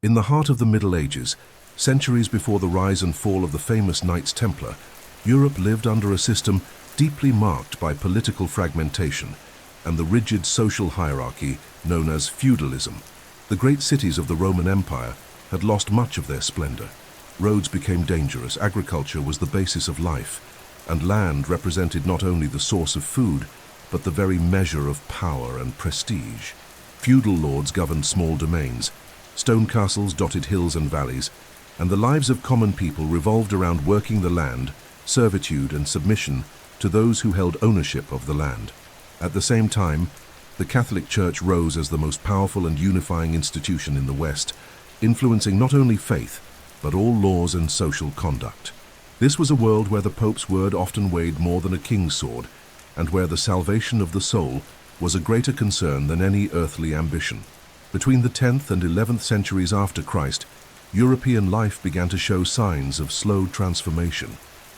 In the heart of the Middle Ages, centuries before the rise and fall of the famous Knights Templar, Europe lived under a system deeply marked by political fragmentation and the rigid social hierarchy known as feudalism. The great cities of the Roman Empire had lost much of their splendor. Roads became dangerous, agriculture was the basis of life, and land represented not only the source of food, but the very measure of power and prestige. Feudal lords governed small domains. Stone castles dotted hills and valleys, and the lives of common people revolved around working the land, servitude and submission to those who held ownership of the land. At the same time, the Catholic Church rose as the most powerful and unifying institution in the West, influencing not only faith, but all laws and social conduct. This was a world where the Pope's word often weighed more than a king's sword, and where the salvation of the soul was a greater concern than any earthly ambition. Between the 10th and 11th centuries after Christ, European life began to show signs of slow transformation.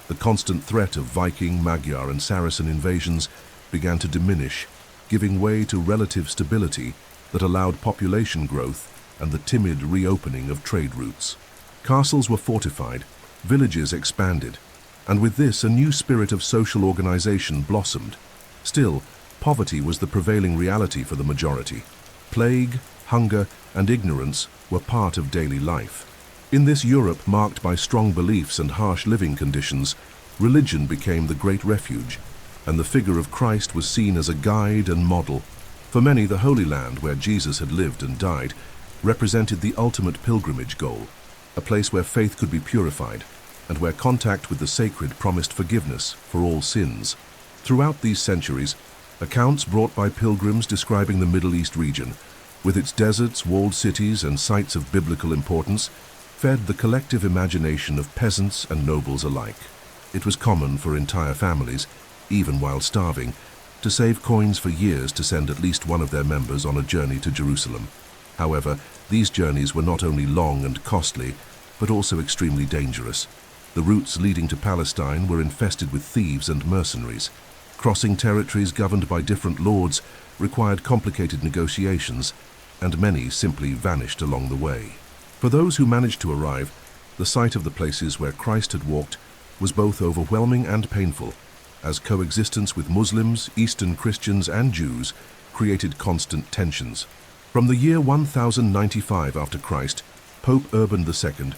The constant threat of Viking, Magyar, and Saracen invasions began to diminish, giving way to relative stability that allowed population growth and the timid reopening of trade routes. Castles were fortified, villages expanded, and with this a new spirit of social organization blossomed. Still, poverty was the prevailing reality for the majority. Plague, hunger, and ignorance were part of daily life. In this Europe marked by strong beliefs and harsh living conditions, religion became the great refuge, and the figure of Christ was seen as a guide and model. For many, the Holy Land, where Jesus had lived and died, represented the ultimate pilgrimage goal, a place where faith could be purified, and where contact with the sacred promised forgiveness for all sins. Throughout these centuries, accounts brought by pilgrims describing the Middle East region, with its deserts, walled cities, and sites of biblical importance, fed the collective imagination of peasants and nobles alike. It was common for entire families, even while starving, to save coins for years to send at least one of their members on a journey to Jerusalem. However, these journeys were not only long and costly, but also extremely dangerous. The routes leading to Palestine were infested with thieves and mercenaries. Crossing territories governed by different lords required complicated negotiations, and many simply vanished along the way. For those who managed to arrive, the sight of the places where Christ had walked was both overwhelming and painful, as coexistence with Muslims, Eastern Christians, and Jews created constant tensions. From the year 1095 after Christ, Pope Urban II,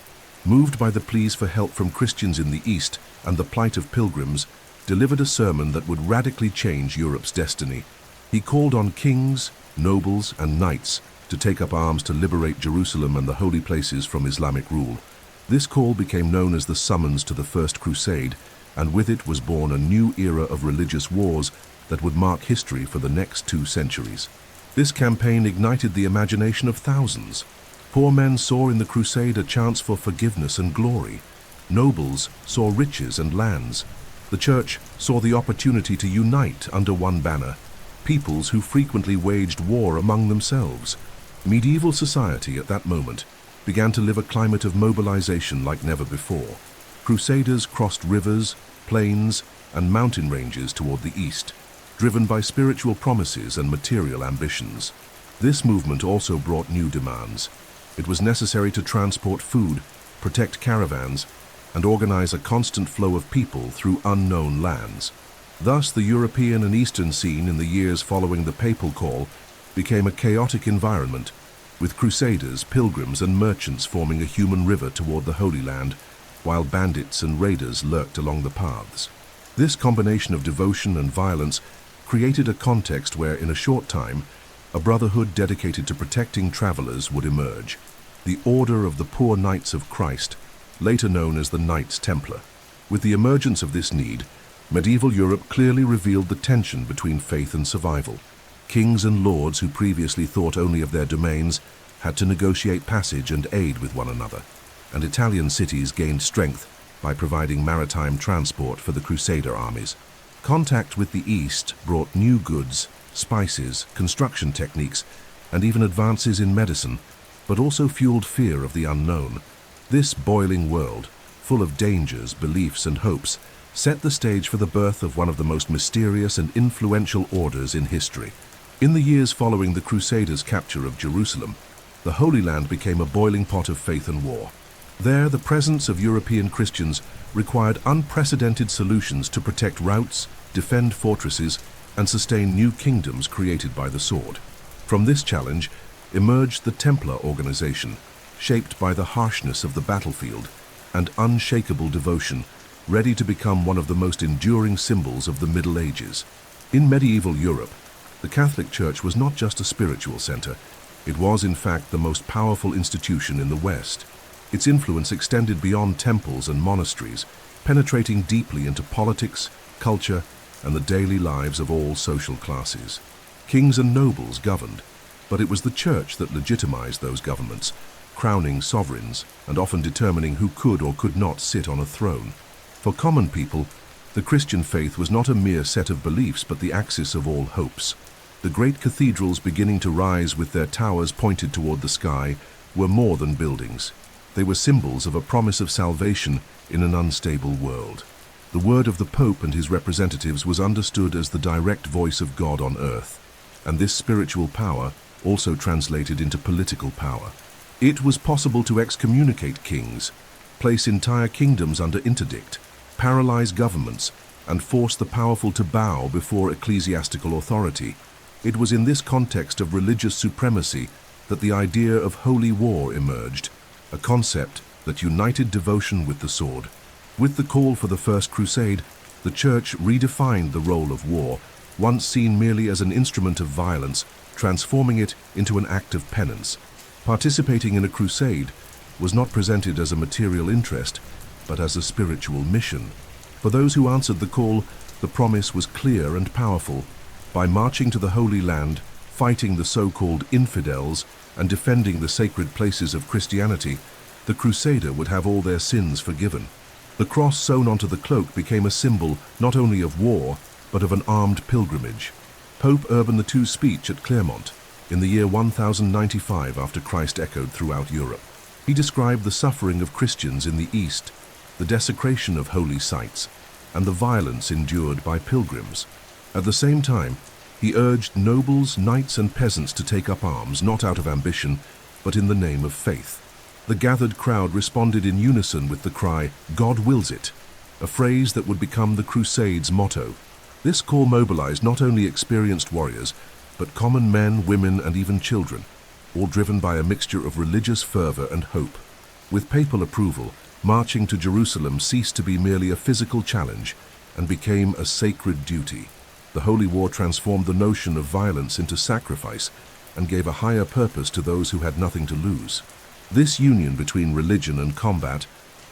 moved by the pleas for help from Christians in the East and the plight of pilgrims, delivered a sermon that would radically change Europe's destiny. He called on kings, nobles, and knights to take up arms to liberate Jerusalem and the holy places from Islamic rule. This call became known as the summons to the First Crusade, and with it was born a new era of religious wars that would mark history for the next 2 centuries. This campaign ignited the imagination of thousands. Poor men saw in the crusade a chance for forgiveness and glory. Nobles saw riches and lands. The church saw the opportunity to unite under one banner, peoples who frequently waged war among themselves. Medieval society at that moment began to live a climate of mobilization like never before. Crusaders crossed rivers, plains, and mountain ranges toward the east, driven by spiritual promises and material ambitions. This movement also brought new demands. It was necessary to transport food, protect caravans, and organize a constant flow of people through unknown lands. Thus, the European and Eastern scene in the years following the papal call became a chaotic environment, with crusaders, pilgrims, and merchants forming a human river toward the Holy Land, while bandits and raiders lurked along the paths. This combination of devotion and violence created a context where, in a short time, a brotherhood dedicated to protecting travelers would emerge. The Order of the Poor Knights of Christ, later known as the Knights Templar. With the emergence of this need, medieval Europe clearly revealed the tension between faith and survival. Kings and lords who previously thought only of their domains had to negotiate passage and aid with one another, and Italian cities gained strength by providing maritime transport for the Crusader armies. Contact with the East brought new goods, spices, construction techniques, and even advances in medicine, but also fueled fear of the unknown. This boiling world, full of dangers, beliefs, and hopes, set the stage for the birth of one of the most mysterious and influential orders in history. In the years following the Crusaders' capture of Jerusalem, the Holy Land became a boiling pot of faith and war. There, the presence of European Christians required unprecedented solutions to protect routes, defend fortresses, and sustain new kingdoms created by the sword. From this challenge emerged the Templar organization, shaped by the harshness of the battlefield and unshakable devotion, ready to become one of the most enduring symbols of the Middle Ages. In medieval Europe, the Catholic Church was not just a spiritual center, it was in fact the most powerful institution in the West. Its influence extended beyond temples and monasteries, penetrating deeply into politics, culture, and the daily lives of all social classes. Kings and nobles governed, but it was the Church that legitimized those governments, crowning sovereigns and often determining who could or could not sit on a throne. For common people, the Christian faith was not a mere set of beliefs but the axis of all hopes. The great cathedrals beginning to rise with their towers pointed toward the sky were more than buildings. They were symbols of a promise of salvation in an unstable world. The word of the Pope and his representatives was understood as the direct voice of God on earth, and this spiritual power also translated into political power. It was possible to excommunicate kings, place entire kingdoms under interdict, paralyze governments, and force the powerful to bow before ecclesiastical authority. It was in this context of religious supremacy that the idea of holy war emerged, a concept that united devotion with the sword. With the call for the First Crusade, the Church redefined the role of war, once seen merely as an instrument of violence, transforming it into an act of penance. Participating in a crusade was not presented as a material interest, but as a spiritual mission. For those who answered the call, the promise was clear and powerful. By marching to the Holy Land, fighting the so-called infidels, and defending the sacred places of Christianity, the crusader would have all their sins forgiven. The cross sewn onto the cloak became a symbol not only of war, but of an armed pilgrimage. Pope Urban II's speech at Clermont, in the year 1095 after Christ echoed throughout Europe. He described the suffering of Christians in the East, the desecration of holy sites, and the violence endured by pilgrims. At the same time, he urged nobles, knights, and peasants to take up arms not out of ambition, but in the name of faith. The gathered crowd responded in unison with the cry, "God wills it," a phrase that would become the Crusades' motto. This call mobilized not only experienced warriors, but common men, women, and even children, all driven by a mixture of religious fervor and hope. With papal approval, marching to Jerusalem ceased to be merely a physical challenge and became a sacred duty. The Holy War transformed the notion of violence into sacrifice and gave a higher purpose to those who had nothing to lose. This union between religion and combat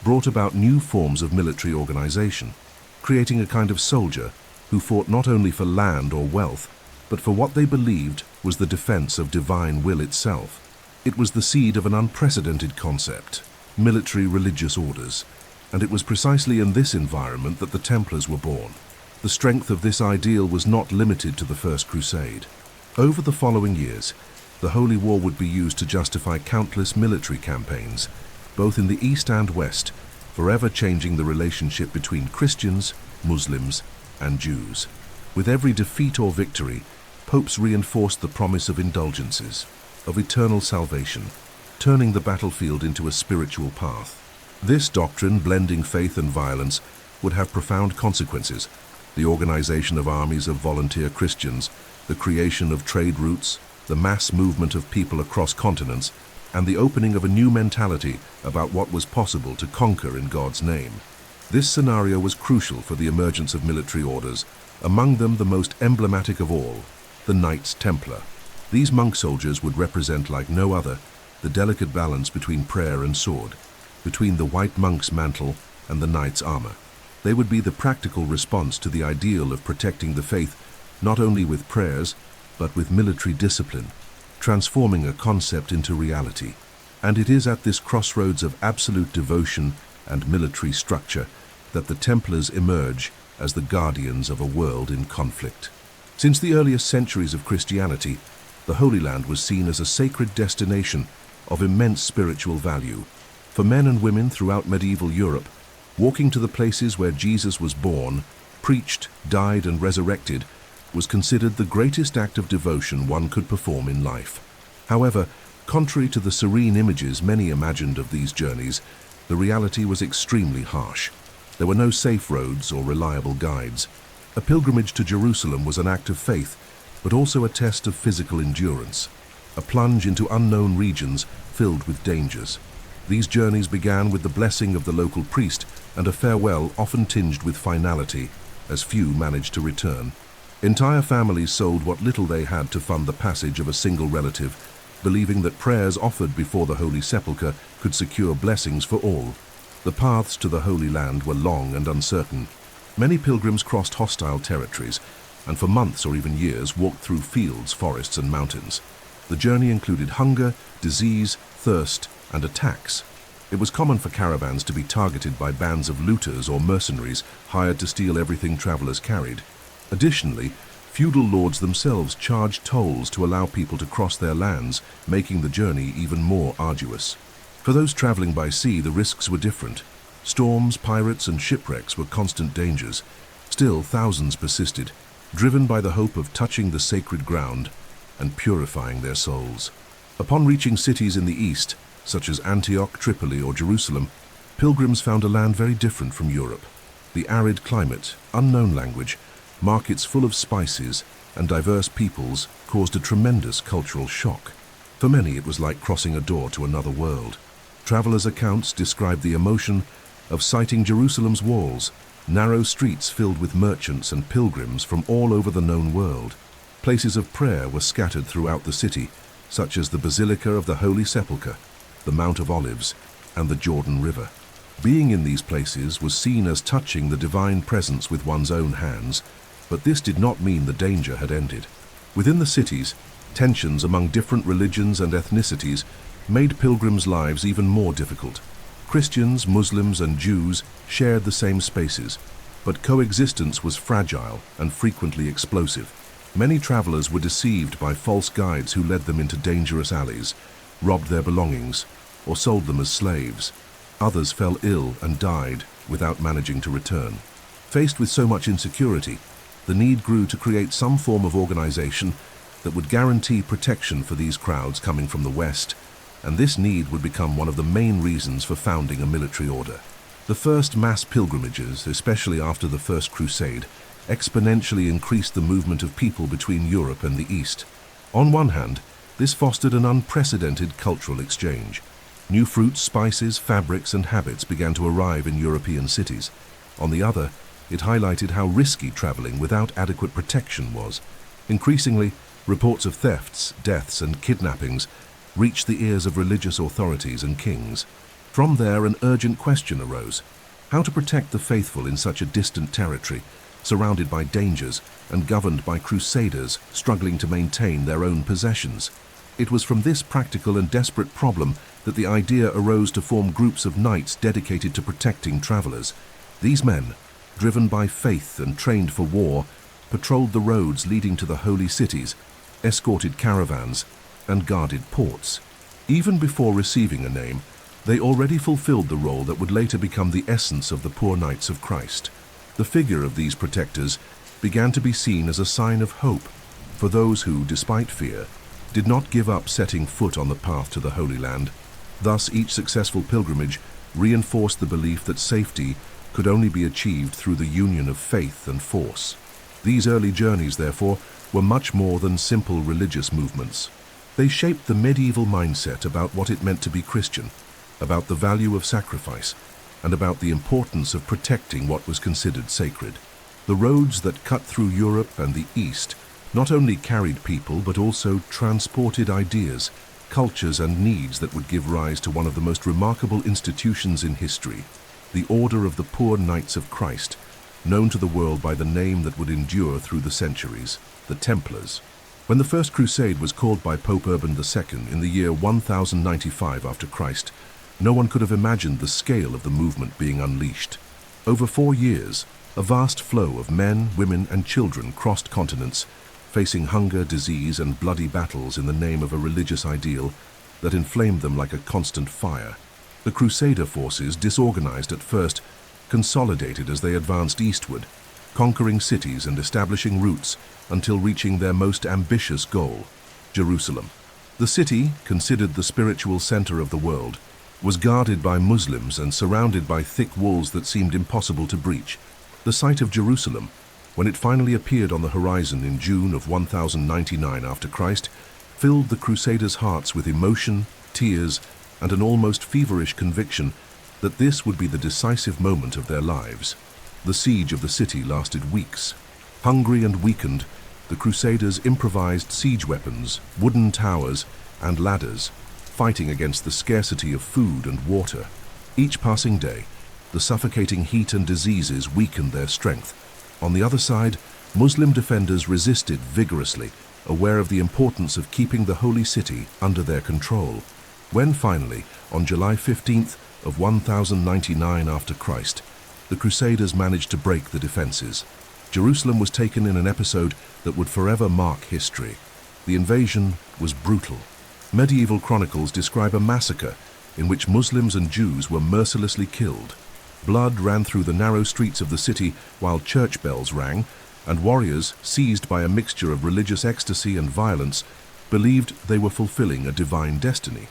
brought about new forms of military organization, creating a kind of soldier who fought not only for land or wealth, but for what they believed was the defense of divine will itself. It was the seed of an unprecedented concept, military religious orders, and it was precisely in this environment that the Templars were born. The strength of this ideal was not limited to the First Crusade. Over the following years, the Holy War would be used to justify countless military campaigns, both in the East and West, forever changing the relationship between Christians, Muslims, and Jews. With every defeat or victory, popes reinforced the promise of indulgences, of eternal salvation, turning the battlefield into a spiritual path. This doctrine, blending faith and violence, would have profound consequences. The organization of armies of volunteer Christians, the creation of trade routes, the mass movement of people across continents, and the opening of a new mentality about what was possible to conquer in God's name. This scenario was crucial for the emergence of military orders, among them the most emblematic of all, the Knights Templar. These monk soldiers would represent like no other the delicate balance between prayer and sword, between the white monk's mantle and the knight's armor. They would be the practical response to the ideal of protecting the faith not only with prayers, but with military discipline, transforming a concept into reality. And it is at this crossroads of absolute devotion and military structure that the Templars emerge as the guardians of a world in conflict. Since the earliest centuries of Christianity, the Holy Land was seen as a sacred destination of immense spiritual value. For men and women throughout medieval Europe, walking to the places where Jesus was born, preached, died, and resurrected was considered the greatest act of devotion one could perform in life. However, Contrary to the serene images many imagined of these journeys, the reality was extremely harsh. There were no safe roads or reliable guides. A pilgrimage to Jerusalem was an act of faith, but also a test of physical endurance, a plunge into unknown regions filled with dangers. These journeys began with the blessing of the local priest and a farewell often tinged with finality, as few managed to return. Entire families sold what little they had to fund the passage of a single relative, believing that prayers offered before the Holy Sepulchre could secure blessings for all. The paths to the Holy Land were long and uncertain. Many pilgrims crossed hostile territories, and for months or even years walked through fields, forests, and mountains. The journey included hunger, disease, thirst, and attacks. It was common for caravans to be targeted by bands of looters or mercenaries hired to steal everything travelers carried. Additionally, feudal lords themselves charged tolls to allow people to cross their lands, making the journey even more arduous. For those traveling by sea, the risks were different. Storms, pirates, and shipwrecks were constant dangers. Still, thousands persisted, driven by the hope of touching the sacred ground and purifying their souls. Upon reaching cities in the east, such as Antioch, Tripoli, or Jerusalem, pilgrims found a land very different from Europe. The arid climate, unknown language, markets full of spices, and diverse peoples caused a tremendous cultural shock. For many, it was like crossing a door to another world. Travelers' accounts described the emotion of sighting Jerusalem's walls, narrow streets filled with merchants and pilgrims from all over the known world. Places of prayer were scattered throughout the city, such as the Basilica of the Holy Sepulchre, the Mount of Olives, and the Jordan River. Being in these places was seen as touching the divine presence with one's own hands, but this did not mean the danger had ended. Within the cities, tensions among different religions and ethnicities made pilgrims' lives even more difficult. Christians, Muslims, and Jews shared the same spaces, but coexistence was fragile and frequently explosive. Many travelers were deceived by false guides who led them into dangerous alleys, robbed their belongings, or sold them as slaves. Others fell ill and died without managing to return. Faced with so much insecurity, the need grew to create some form of organization that would guarantee protection for these crowds coming from the West, and this need would become one of the main reasons for founding a military order. The first mass pilgrimages, especially after the First Crusade, exponentially increased the movement of people between Europe and the East. On one hand, this fostered an unprecedented cultural exchange. New fruits, spices, fabrics, and habits began to arrive in European cities. On the other, it highlighted how risky traveling without adequate protection was. Increasingly, reports of thefts, deaths, and kidnappings reached the ears of religious authorities and kings. From there, an urgent question arose: how to protect the faithful in such a distant territory, surrounded by dangers and governed by crusaders struggling to maintain their own possessions. It was from this practical and desperate problem that the idea arose to form groups of knights dedicated to protecting travelers. These men, driven by faith and trained for war, patrolled the roads leading to the holy cities, escorted caravans, and guarded ports. Even before receiving a name, they already fulfilled the role that would later become the essence of the poor Knights of Christ. The figure of these protectors began to be seen as a sign of hope for those who, despite fear, did not give up setting foot on the path to the Holy Land. Thus, each successful pilgrimage reinforced the belief that safety could only be achieved through the union of faith and force. These early journeys, therefore, were much more than simple religious movements. They shaped the medieval mindset about what it meant to be Christian, about the value of sacrifice, and about the importance of protecting what was considered sacred. The roads that cut through Europe and the East not only carried people but also transported ideas, cultures, and needs that would give rise to one of the most remarkable institutions in history, the Order of the Poor Knights of Christ, known to the world by the name that would endure through the centuries, the Templars. When the First Crusade was called by Pope Urban II in the year 1095 after Christ, no one could have imagined the scale of the movement being unleashed. Over 4 years, a vast flow of men, women, and children crossed continents, facing hunger, disease, and bloody battles in the name of a religious ideal that inflamed them like a constant fire. The Crusader forces, disorganized at first, consolidated as they advanced eastward, conquering cities and establishing routes until reaching their most ambitious goal, Jerusalem. The city, considered the spiritual center of the world, was guarded by Muslims and surrounded by thick walls that seemed impossible to breach. The site of Jerusalem, when it finally appeared on the horizon in June of 1099 after Christ, filled the Crusaders' hearts with emotion, tears, and an almost feverish conviction that this would be the decisive moment of their lives. The siege of the city lasted weeks. Hungry and weakened, the Crusaders improvised siege weapons, wooden towers, and ladders, fighting against the scarcity of food and water. Each passing day, the suffocating heat and diseases weakened their strength. On the other side, Muslim defenders resisted vigorously, aware of the importance of keeping the holy city under their control. When finally, on July 15th of 1099 after Christ, the Crusaders managed to break the defenses, Jerusalem was taken in an episode that would forever mark history. The invasion was brutal. Medieval chronicles describe a massacre in which Muslims and Jews were mercilessly killed. Blood ran through the narrow streets of the city while church bells rang, and warriors, seized by a mixture of religious ecstasy and violence, believed they were fulfilling a divine destiny.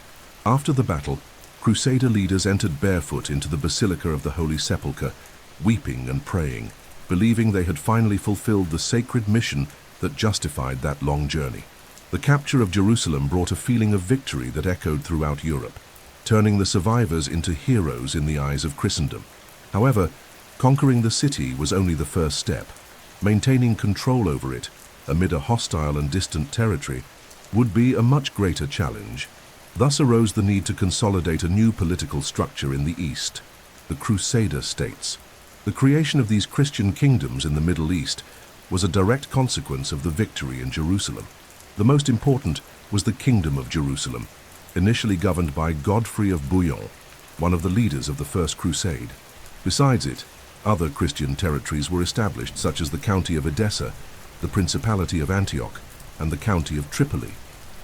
After the battle, Crusader leaders entered barefoot into the Basilica of the Holy Sepulchre, weeping and praying, believing they had finally fulfilled the sacred mission that justified that long journey. The capture of Jerusalem brought a feeling of victory that echoed throughout Europe, turning the survivors into heroes in the eyes of Christendom. However, conquering the city was only the first step. Maintaining control over it, amid a hostile and distant territory, would be a much greater challenge. Thus arose the need to consolidate a new political structure in the East, the Crusader states. The creation of these Christian kingdoms in the Middle East was a direct consequence of the victory in Jerusalem. The most important was the Kingdom of Jerusalem, initially governed by Godfrey of Bouillon, one of the leaders of the First Crusade. Besides it, other Christian territories were established, such as the County of Edessa, the Principality of Antioch, and the County of Tripoli.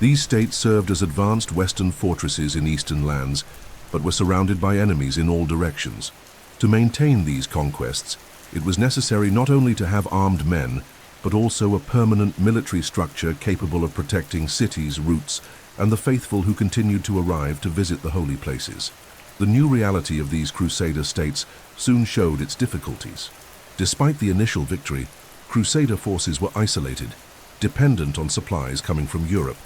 These states served as advanced Western fortresses in eastern lands, but were surrounded by enemies in all directions. To maintain these conquests, it was necessary not only to have armed men, but also a permanent military structure capable of protecting cities, routes, and the faithful who continued to arrive to visit the holy places. The new reality of these Crusader states soon showed its difficulties. Despite the initial victory, Crusader forces were isolated, dependent on supplies coming from Europe,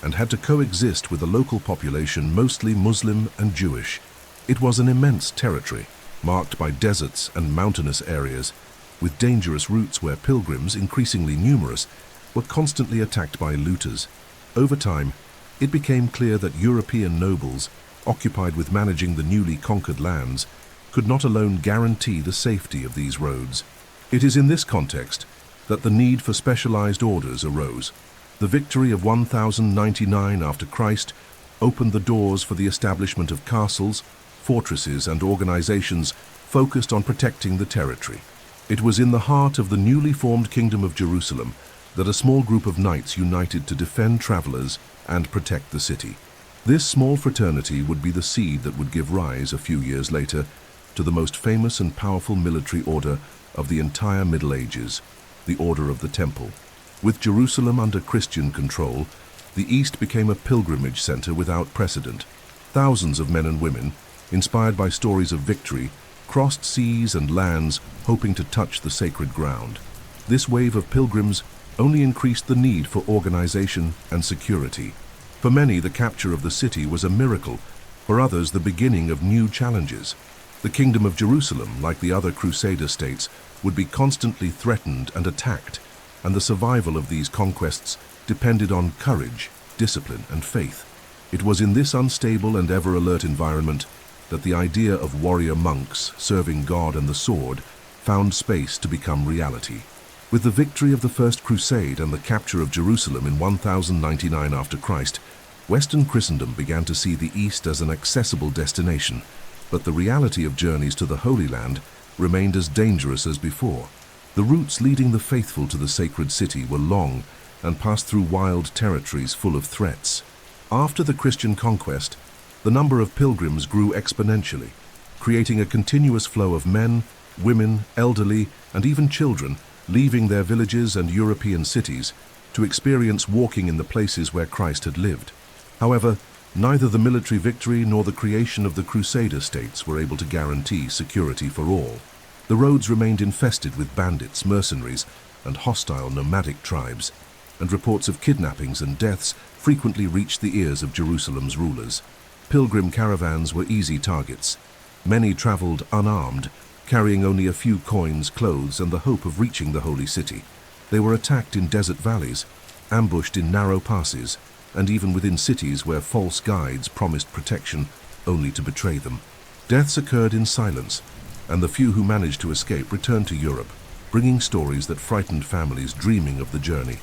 and had to coexist with a local population mostly Muslim and Jewish. It was an immense territory, marked by deserts and mountainous areas, with dangerous routes where pilgrims, increasingly numerous, were constantly attacked by looters. Over time, it became clear that European nobles, occupied with managing the newly conquered lands, could not alone guarantee the safety of these roads. It is in this context that the need for specialized orders arose. The victory of 1099 after Christ opened the doors for the establishment of castles, fortresses, and organizations focused on protecting the territory. It was in the heart of the newly formed Kingdom of Jerusalem that a small group of knights united to defend travelers and protect the city. This small fraternity would be the seed that would give rise, a few years later, to the most famous and powerful military order of the entire Middle Ages, the Order of the Temple. With Jerusalem under Christian control, the East became a pilgrimage center without precedent. Thousands of men and women, inspired by stories of victory, crossed seas and lands hoping to touch the sacred ground. This wave of pilgrims only increased the need for organization and security. For many, the capture of the city was a miracle. For others, the beginning of new challenges. The Kingdom of Jerusalem, like the other Crusader states, would be constantly threatened and attacked, and the survival of these conquests depended on courage, discipline, and faith. It was in this unstable and ever-alert environment that the idea of warrior monks serving God and the sword found space to become reality. With the victory of the First Crusade and the capture of Jerusalem in 1099 after Christ, Western Christendom began to see the East as an accessible destination, but the reality of journeys to the Holy Land remained as dangerous as before. The routes leading the faithful to the sacred city were long and passed through wild territories full of threats. After the Christian conquest, the number of pilgrims grew exponentially, creating a continuous flow of men, women, elderly, and even children leaving their villages and European cities to experience walking in the places where Christ had lived. However, neither the military victory nor the creation of the Crusader states were able to guarantee security for all. The roads remained infested with bandits, mercenaries, and hostile nomadic tribes, and reports of kidnappings and deaths frequently reached the ears of Jerusalem's rulers. Pilgrim caravans were easy targets. Many traveled unarmed, carrying only a few coins, clothes, and the hope of reaching the holy city. They were attacked in desert valleys, ambushed in narrow passes, and even within cities where false guides promised protection only to betray them. Deaths occurred in silence, and the few who managed to escape returned to Europe, bringing stories that frightened families dreaming of the journey.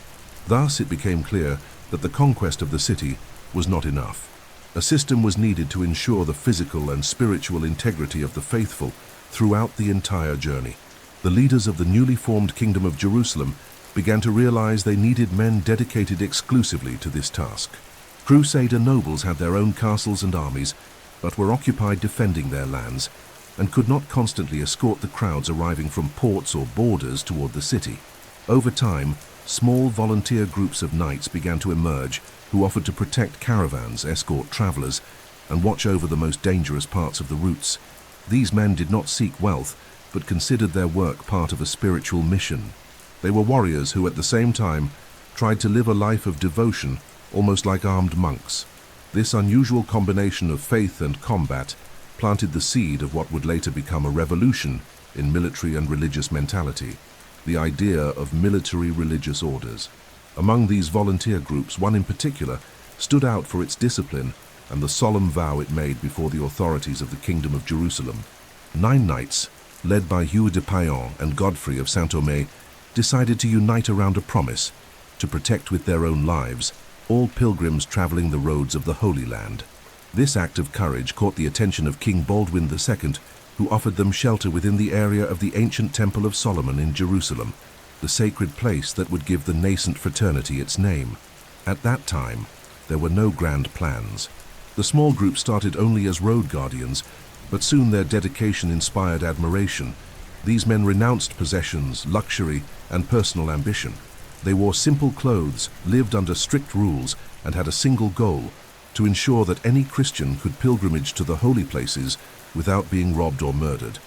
Thus it became clear that the conquest of the city was not enough. A system was needed to ensure the physical and spiritual integrity of the faithful throughout the entire journey. The leaders of the newly formed Kingdom of Jerusalem began to realize they needed men dedicated exclusively to this task. Crusader nobles had their own castles and armies, but were occupied defending their lands, and could not constantly escort the crowds arriving from ports or borders toward the city. Over time, small volunteer groups of knights began to emerge who offered to protect caravans, escort travelers, and watch over the most dangerous parts of the routes. These men did not seek wealth, but considered their work part of a spiritual mission. They were warriors who at the same time tried to live a life of devotion, almost like armed monks. This unusual combination of faith and combat planted the seed of what would later become a revolution in military and religious mentality, the idea of military religious orders. Among these volunteer groups, one in particular stood out for its discipline and the solemn vow it made before the authorities of the Kingdom of Jerusalem. 9 knights, led by Hugh de Payan and Godfrey of Saint-Omer, decided to unite around a promise to protect with their own lives all pilgrims traveling the roads of the Holy Land. This act of courage caught the attention of King Baldwin II, who offered them shelter within the area of the ancient Temple of Solomon in Jerusalem, the sacred place that would give the nascent fraternity its name. At that time, there were no grand plans. The small group started only as road guardians, but soon their dedication inspired admiration. These men renounced possessions, luxury, and personal ambition. They wore simple clothes, lived under strict rules, and had a single goal: to ensure that any Christian could pilgrimage to the holy places without being robbed or murdered.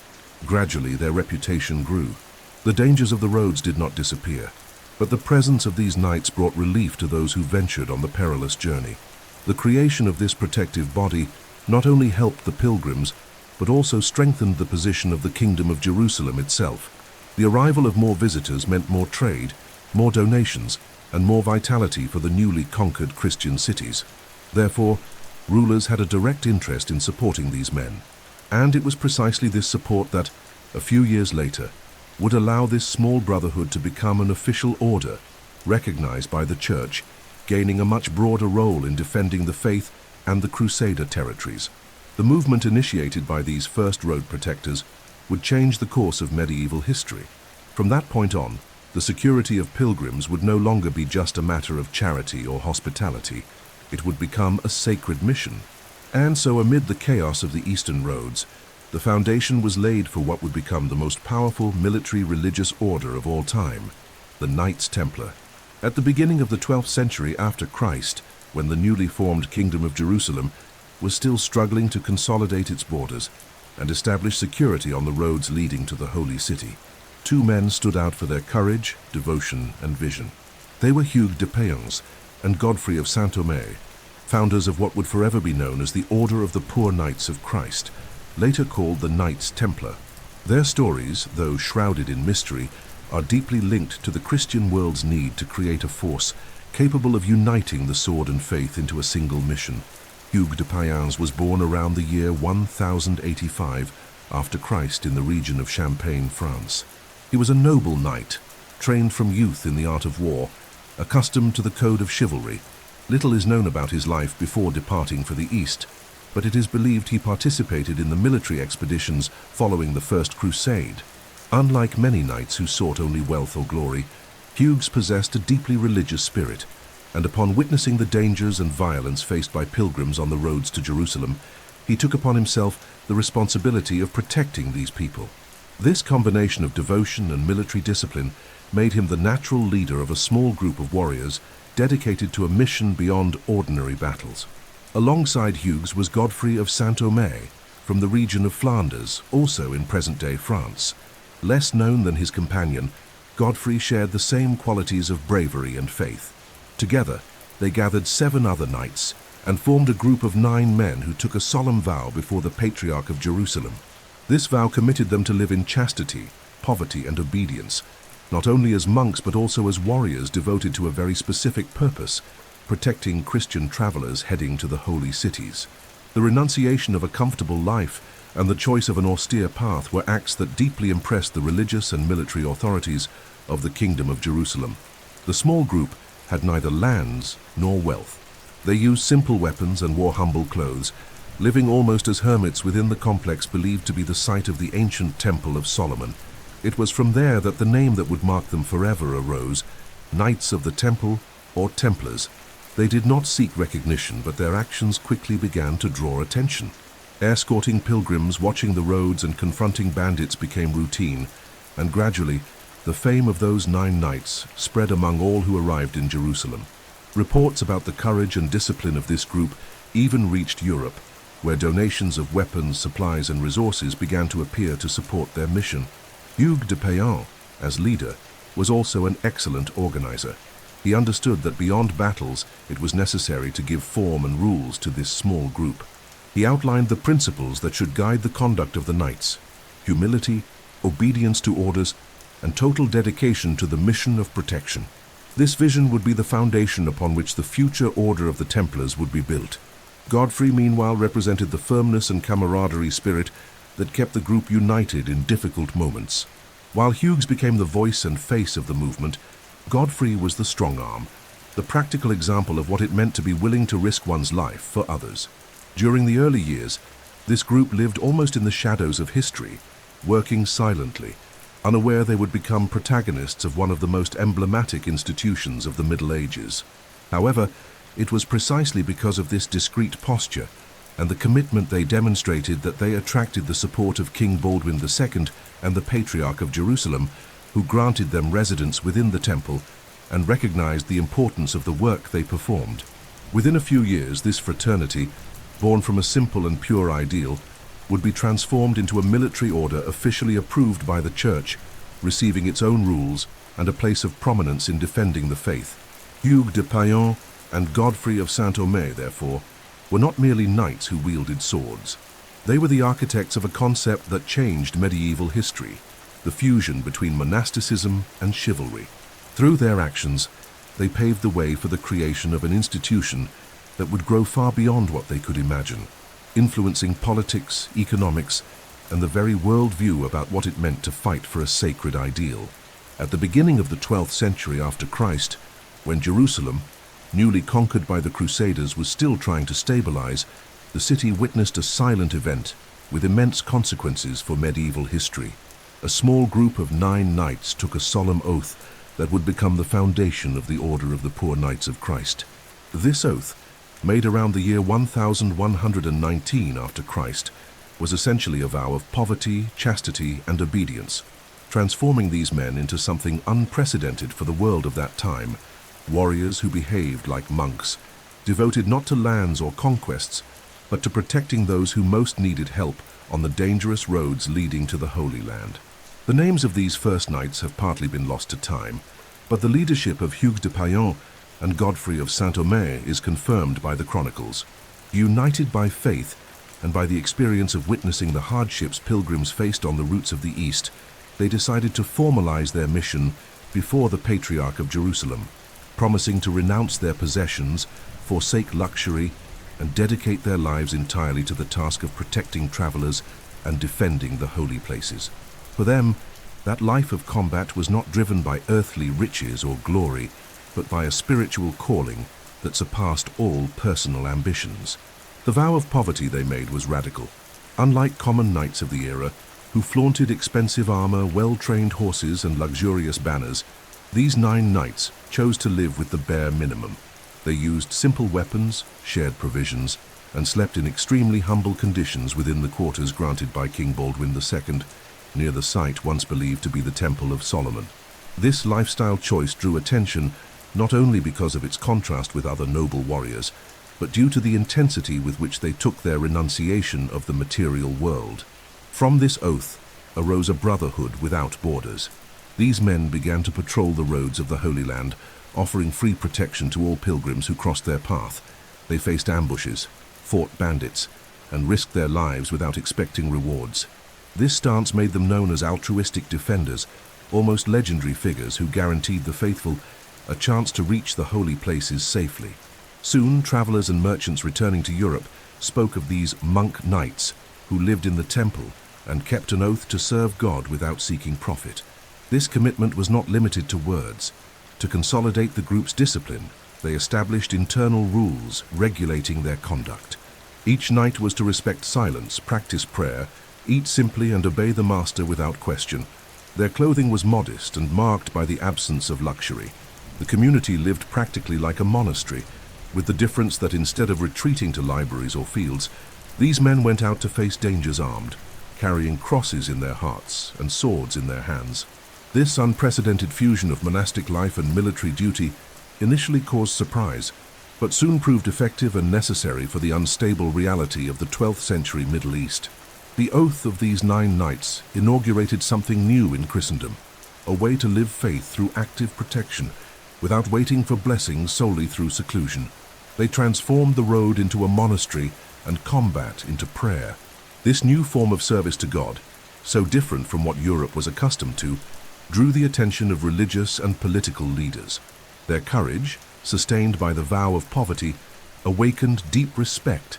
Gradually, their reputation grew. The dangers of the roads did not disappear, but the presence of these knights brought relief to those who ventured on the perilous journey. The creation of this protective body not only helped the pilgrims, but also strengthened the position of the Kingdom of Jerusalem itself. The arrival of more visitors meant more trade, more donations, and more vitality for the newly conquered Christian cities. Therefore, rulers had a direct interest in supporting these men, and it was precisely this support that, a few years later, would allow this small brotherhood to become an official order, recognized by the Church, gaining a much broader role in defending the faith and the Crusader territories. The movement initiated by these first road protectors would change the course of medieval history. From that point on, the security of pilgrims would no longer be just a matter of charity or hospitality. It would become a sacred mission. And so amid the chaos of the eastern roads, the foundation was laid for what would become the most powerful military religious order of all time, the Knights Templar. At the beginning of the 12th century after Christ, when the newly formed Kingdom of Jerusalem was still struggling to consolidate its borders and establish security on the roads leading to the Holy City, 2 men stood out for their courage, devotion, and vision. They were Hugh de Payan and Godfrey of Saint-Omer, founders of what would forever be known as the Order of the Poor Knights of Christ, later called the Knights Templar. Their stories, though shrouded in mystery, are deeply linked to the Christian world's need to create a force capable of uniting the sword and faith into a single mission. Hugh de Payan was born around the year 1085 after Christ in the region of Champagne, France. He was a noble knight, trained from youth in the art of war, accustomed to the code of chivalry. Little is known about his life before departing for the East, but it is believed he participated in the military expeditions following the First Crusade. Unlike many knights who sought only wealth or glory, Hughes possessed a deeply religious spirit, and upon witnessing the dangers and violence faced by pilgrims on the roads to Jerusalem, he took upon himself the responsibility of protecting these people. This combination of devotion and military discipline made him the natural leader of a small group of warriors dedicated to a mission beyond ordinary battles. Alongside Hugues was Godfrey of Saint-Omer, from the region of Flanders, also in present-day France. Less known than his companion, Godfrey shared the same qualities of bravery and faith. Together, they gathered 7 other knights and formed a group of 9 men who took a solemn vow before the Patriarch of Jerusalem. This vow committed them to live in chastity, poverty, and obedience, not only as monks but also as warriors devoted to a very specific purpose, protecting Christian travelers heading to the holy cities. The renunciation of a comfortable life and the choice of an austere path were acts that deeply impressed the religious and military authorities of the Kingdom of Jerusalem. The small group had neither lands nor wealth. They used simple weapons and wore humble clothes, living almost as hermits within the complex believed to be the site of the ancient Temple of Solomon. It was from there that the name that would mark them forever arose, Knights of the Temple or Templars. They did not seek recognition, but their actions quickly began to draw attention. Escorting pilgrims, watching the roads, and confronting bandits became routine, and gradually, the fame of those 9 knights spread among all who arrived in Jerusalem. Reports about the courage and discipline of this group even reached Europe, where donations of weapons, supplies, and resources began to appear to support their mission. Hugues de Payan, as leader, was also an excellent organizer. He understood that beyond battles, it was necessary to give form and rules to this small group. He outlined the principles that should guide the conduct of the knights: humility, obedience to orders, and total dedication to the mission of protection. This vision would be the foundation upon which the future order of the Templars would be built. Godfrey, meanwhile, represented the firmness and camaraderie spirit that kept the group united in difficult moments. While Hugues became the voice and face of the movement, Godfrey was the strong arm, the practical example of what it meant to be willing to risk one's life for others. During the early years, this group lived almost in the shadows of history, working silently, unaware they would become protagonists of one of the most emblematic institutions of the Middle Ages. However, it was precisely because of this discreet posture and the commitment they demonstrated that they attracted the support of King Baldwin II and the Patriarch of Jerusalem, who granted them residence within the temple and recognized the importance of the work they performed. Within a few years, this fraternity, born from a simple and pure ideal, would be transformed into a military order officially approved by the Church, receiving its own rules and a place of prominence in defending the faith. Hugues de Payan and Godfrey of Saint-Omer, therefore, were not merely knights who wielded swords. They were the architects of a concept that changed medieval history: the fusion between monasticism and chivalry. Through their actions, they paved the way for the creation of an institution that would grow far beyond what they could imagine, influencing politics, economics, and the very worldview about what it meant to fight for a sacred ideal. At the beginning of the 12th century after Christ, when Jerusalem, newly conquered by the Crusaders, was still trying to stabilize, the city witnessed a silent event with immense consequences for medieval history. A small group of 9 knights took a solemn oath that would become the foundation of the Order of the Poor Knights of Christ. This oath, made around the year 1119 after Christ, was essentially a vow of poverty, chastity, and obedience, transforming these men into something unprecedented for the world of that time: warriors who behaved like monks, devoted not to lands or conquests, but to protecting those who most needed help on the dangerous roads leading to the Holy Land. The names of these first knights have partly been lost to time, but the leadership of Hugues de Payan and Godfrey of Saint-Omer is confirmed by the chronicles. United by faith and by the experience of witnessing the hardships pilgrims faced on the routes of the East, they decided to formalize their mission before the Patriarch of Jerusalem, promising to renounce their possessions, forsake luxury, and dedicate their lives entirely to the task of protecting travelers and defending the holy places. For them, that life of combat was not driven by earthly riches or glory, but by a spiritual calling that surpassed all personal ambitions. The vow of poverty they made was radical. Unlike common knights of the era, who flaunted expensive armor, well-trained horses, and luxurious banners, these 9 knights chose to live with the bare minimum. They used simple weapons, shared provisions, and slept in extremely humble conditions within the quarters granted by King Baldwin II, near the site once believed to be the Temple of Solomon. This lifestyle choice drew attention not only because of its contrast with other noble warriors, but due to the intensity with which they took their renunciation of the material world. From this oath arose a brotherhood without borders. These men began to patrol the roads of the Holy Land, offering free protection to all pilgrims who crossed their path. They faced ambushes, fought bandits, and risked their lives without expecting rewards. This stance made them known as altruistic defenders, almost legendary figures who guaranteed the faithful a chance to reach the holy places safely. Soon, travelers and merchants returning to Europe spoke of these monk knights who lived in the temple and kept an oath to serve God without seeking profit. This commitment was not limited to words. To consolidate the group's discipline, they established internal rules regulating their conduct. Each knight was to respect silence, practice prayer, eat simply and obey the master without question. Their clothing was modest and marked by the absence of luxury. The community lived practically like a monastery, with the difference that instead of retreating to libraries or fields, these men went out to face dangers armed, carrying crosses in their hearts and swords in their hands. This unprecedented fusion of monastic life and military duty initially caused surprise, but soon proved effective and necessary for the unstable reality of the 12th century Middle East. The oath of these 9 knights inaugurated something new in Christendom, a way to live faith through active protection, without waiting for blessings solely through seclusion. They transformed the road into a monastery and combat into prayer. This new form of service to God, so different from what Europe was accustomed to, drew the attention of religious and political leaders. Their courage, sustained by the vow of poverty, awakened deep respect,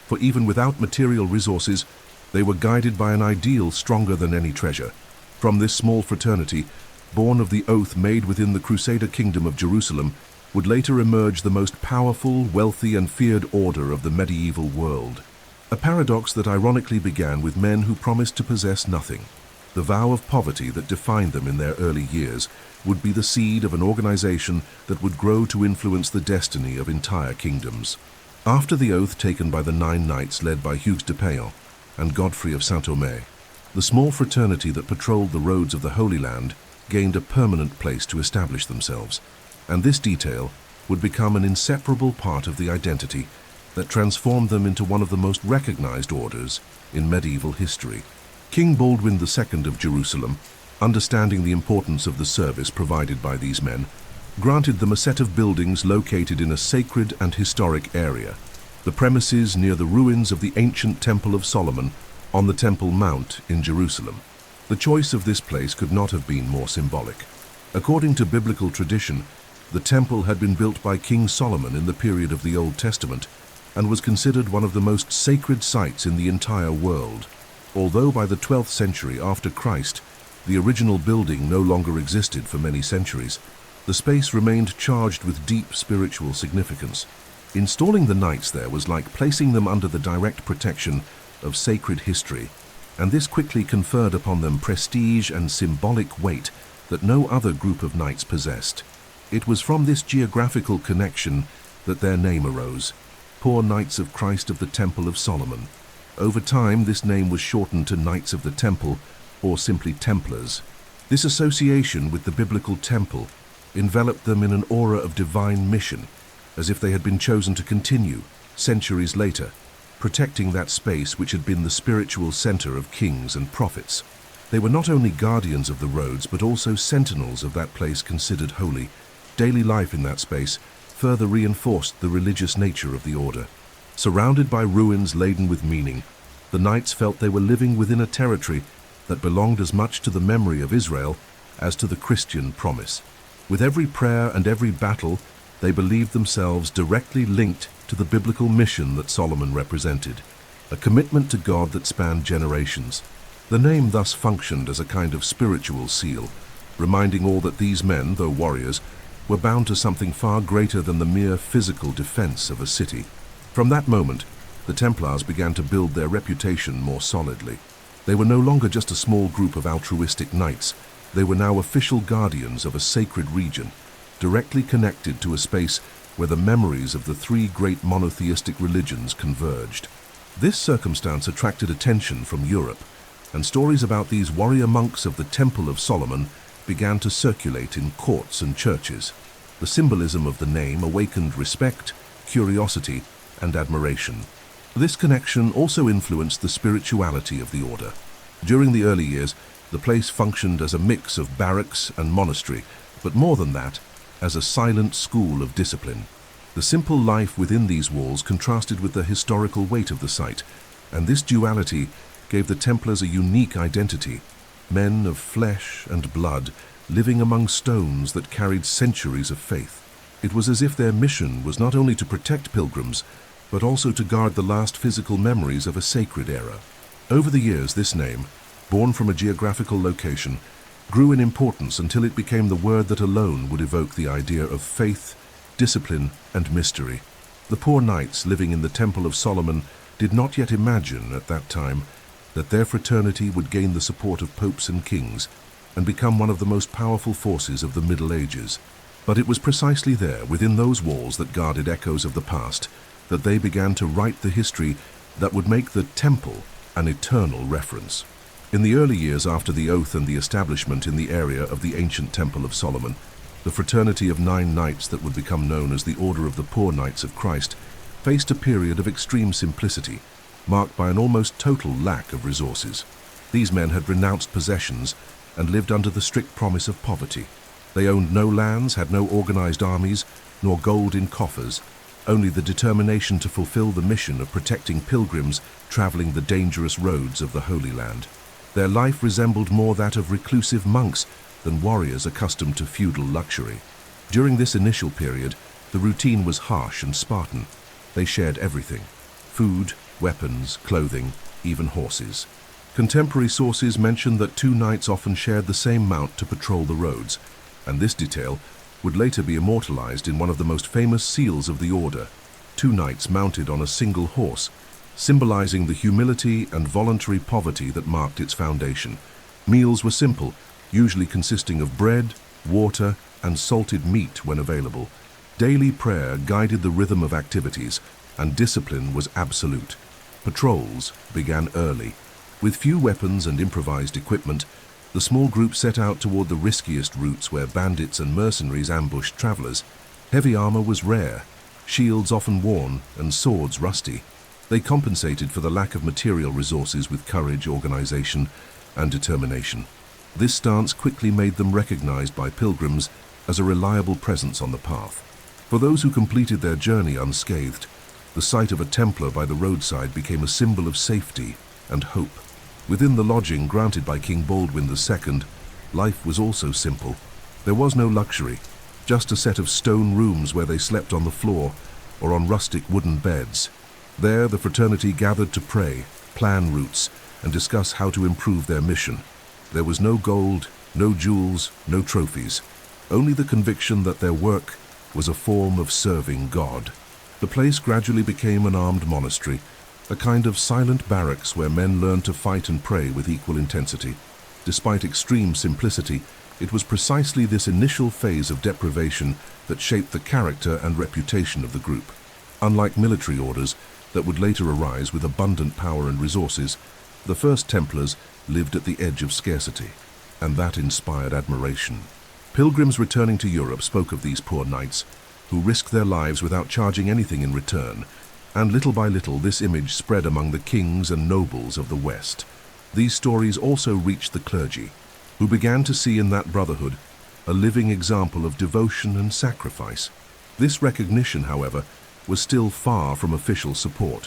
for even without material resources, they were guided by an ideal stronger than any treasure. From this small fraternity, born of the oath made within the Crusader kingdom of Jerusalem, would later emerge the most powerful, wealthy, and feared order of the medieval world. A paradox that ironically began with men who promised to possess nothing. The vow of poverty that defined them in their early years would be the seed of an organization that would grow to influence the destiny of entire kingdoms. After the oath taken by the 9 knights led by Hugues de Payan and Godfrey of Saint-Omer, the small fraternity that patrolled the roads of the Holy Land gained a permanent place to establish themselves, and this detail would become an inseparable part of the identity that transformed them into one of the most recognized orders in medieval history. King Baldwin II of Jerusalem, understanding the importance of the service provided by these men, granted them a set of buildings located in a sacred and historic area, the premises near the ruins of the ancient Temple of Solomon on the Temple Mount in Jerusalem. The choice of this place could not have been more symbolic. According to biblical tradition, the temple had been built by King Solomon in the period of the Old Testament and was considered one of the most sacred sites in the entire world. Although by the 12th century after Christ, the original building no longer existed for many centuries, the space remained charged with deep spiritual significance. Installing the knights there was like placing them under the direct protection of sacred history, and this quickly conferred upon them prestige and symbolic weight that no other group of knights possessed. It was from this geographical connection that their name arose, Poor Knights of Christ of the Temple of Solomon. Over time, this name was shortened to Knights of the Temple, or simply Templars. This association with the biblical temple enveloped them in an aura of divine mission, as if they had been chosen to continue, centuries later, protecting that space which had been the spiritual center of kings and prophets. They were not only guardians of the roads, but also sentinels of that place considered holy. Daily life in that space further reinforced the religious nature of the order. Surrounded by ruins laden with meaning, the knights felt they were living within a territory that belonged as much to the memory of Israel as to the Christian promise. With every prayer and every battle, they believed themselves directly linked to the biblical mission that Solomon represented, a commitment to God that spanned generations. The name thus functioned as a kind of spiritual seal, reminding all that these men, though warriors, were bound to something far greater than the mere physical defense of a city. From that moment, the Templars began to build their reputation more solidly. They were no longer just a small group of altruistic knights. They were now official guardians of a sacred region, directly connected to a space where the memories of the 3 great monotheistic religions converged. This circumstance attracted attention from Europe, and stories about these warrior monks of the Temple of Solomon began to circulate in courts and churches. The symbolism of the name awakened respect, curiosity, and admiration. This connection also influenced the spirituality of the order. During the early years, the place functioned as a mix of barracks and monastery, but more than that, as a silent school of discipline. The simple life within these walls contrasted with the historical weight of the site, and this duality gave the Templars a unique identity, men of flesh and blood living among stones that carried centuries of faith. It was as if their mission was not only to protect pilgrims, but also to guard the last physical memories of a sacred era. Over the years, this name, born from a geographical location, grew in importance until it became the word that alone would evoke the idea of faith, discipline, and mystery. The poor knights living in the Temple of Solomon did not yet imagine at that time that their fraternity would gain the support of popes and kings and become one of the most powerful forces of the Middle Ages. But it was precisely there, within those walls that guarded echoes of the past, that they began to write the history that would make the temple an eternal reference. In the early years after the oath and the establishment in the area of the ancient Temple of Solomon, the fraternity of 9 knights that would become known as the Order of the Poor Knights of Christ faced a period of extreme simplicity, marked by an almost total lack of resources. These men had renounced possessions and lived under the strict promise of poverty. They owned no lands, had no organized armies, nor gold in coffers, only the determination to fulfill the mission of protecting pilgrims traveling the dangerous roads of the Holy Land. Their life resembled more that of reclusive monks than warriors accustomed to feudal luxury. During this initial period, the routine was harsh and Spartan. They shared everything: food, weapons, clothing, even horses. Contemporary sources mention that 2 knights often shared the same mount to patrol the roads, and this detail would later be immortalized in one of the most famous seals of the order: 2 knights mounted on a single horse, symbolizing the humility and voluntary poverty that marked its foundation. Meals were simple, usually consisting of bread, water, and salted meat when available. Daily prayer guided the rhythm of activities, and discipline was absolute. Patrols began early. With few weapons and improvised equipment, the small group set out toward the riskiest routes where bandits and mercenaries ambushed travelers. Heavy armor was rare, shields often worn, and swords rusty. They compensated for the lack of material resources with courage, organization, and determination. This stance quickly made them recognized by pilgrims as a reliable presence on the path. For those who completed their journey unscathed, the sight of a Templar by the roadside became a symbol of safety and hope. Within the lodging granted by King Baldwin II, life was also simple. There was no luxury, just a set of stone rooms where they slept on the floor or on rustic wooden beds. There, the fraternity gathered to pray, plan routes, and discuss how to improve their mission. There was no gold, no jewels, no trophies, only the conviction that their work was a form of serving God. The place gradually became an armed monastery, a kind of silent barracks where men learned to fight and pray with equal intensity. Despite extreme simplicity, it was precisely this initial phase of deprivation that shaped the character and reputation of the group. Unlike military orders that would later arise with abundant power and resources, the first Templars lived at the edge of scarcity, and that inspired admiration. Pilgrims returning to Europe spoke of these poor knights, who risked their lives without charging anything in return, and little by little this image spread among the kings and nobles of the West. These stories also reached the clergy, who began to see in that brotherhood a living example of devotion and sacrifice. This recognition, however, was still far from official support.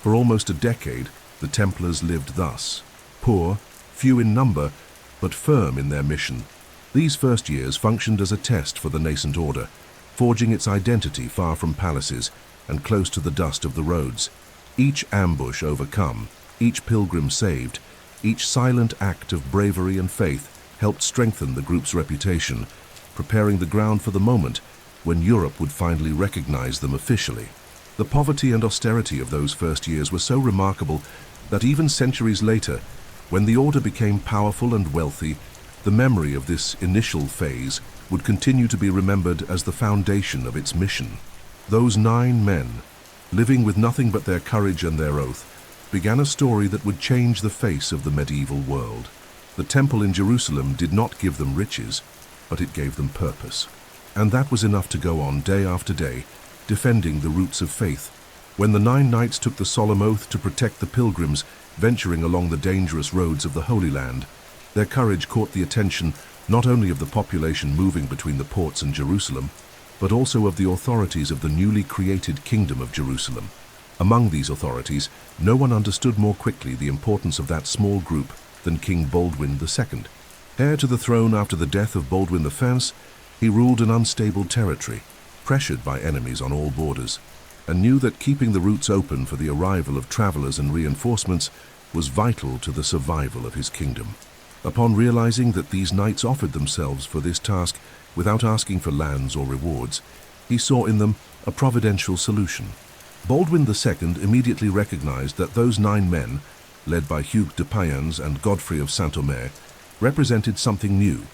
For almost a decade, the Templars lived thus: poor, few in number, but firm in their mission. These first years functioned as a test for the nascent order, forging its identity far from palaces and close to the dust of the roads. Each ambush overcome, each pilgrim saved, each silent act of bravery and faith helped strengthen the group's reputation, preparing the ground for the moment when Europe would finally recognize them officially. The poverty and austerity of those first years were so remarkable that even centuries later, when the order became powerful and wealthy, the memory of this initial phase would continue to be remembered as the foundation of its mission. Those 9 men, living with nothing but their courage and their oath, began a story that would change the face of the medieval world. The temple in Jerusalem did not give them riches, but it gave them purpose. And that was enough to go on day after day, defending the roots of faith. When the 9 knights took the solemn oath to protect the pilgrims venturing along the dangerous roads of the Holy Land, their courage caught the attention not only of the population moving between the ports and Jerusalem, but also of the authorities of the newly created Kingdom of Jerusalem. Among these authorities, no one understood more quickly the importance of that small group than King Baldwin II. Heir to the throne after the death of Baldwin I, he ruled an unstable territory, pressured by enemies on all borders, and knew that keeping the routes open for the arrival of travelers and reinforcements was vital to the survival of his kingdom. Upon realizing that these knights offered themselves for this task without asking for lands or rewards, he saw in them a providential solution. Baldwin II immediately recognized that those 9 men, led by Hugues de Payens and Godfrey of Saint-Omer, represented something new.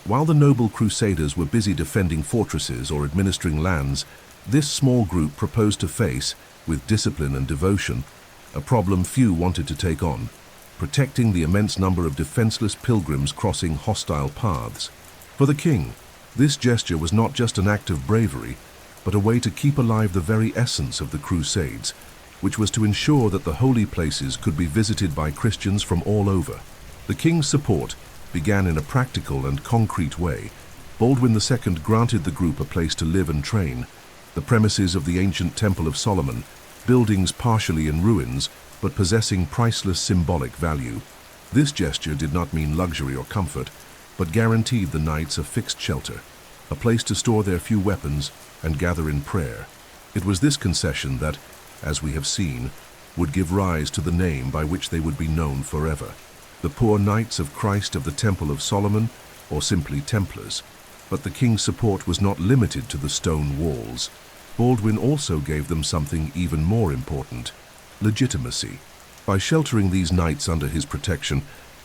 While the noble crusaders were busy defending fortresses or administering lands, this small group proposed to face, with discipline and devotion, a problem few wanted to take on: protecting the immense number of defenseless pilgrims crossing hostile paths. For the king, this gesture was not just an act of bravery, but a way to keep alive the very essence of the Crusades, which was to ensure that the holy places could be visited by Christians from all over. The king's support began in a practical and concrete way. Baldwin II granted the group a place to live and train, the premises of the ancient Temple of Solomon, buildings partially in ruins, but possessing priceless symbolic value. This gesture did not mean luxury or comfort, but guaranteed the knights a fixed shelter, a place to store their few weapons and gather in prayer. It was this concession that, as we have seen, would give rise to the name by which they would be known forever: the poor Knights of Christ of the Temple of Solomon, or simply Templars. But the king's support was not limited to the stone walls. Baldwin also gave them something even more important: legitimacy. By sheltering these knights under his protection,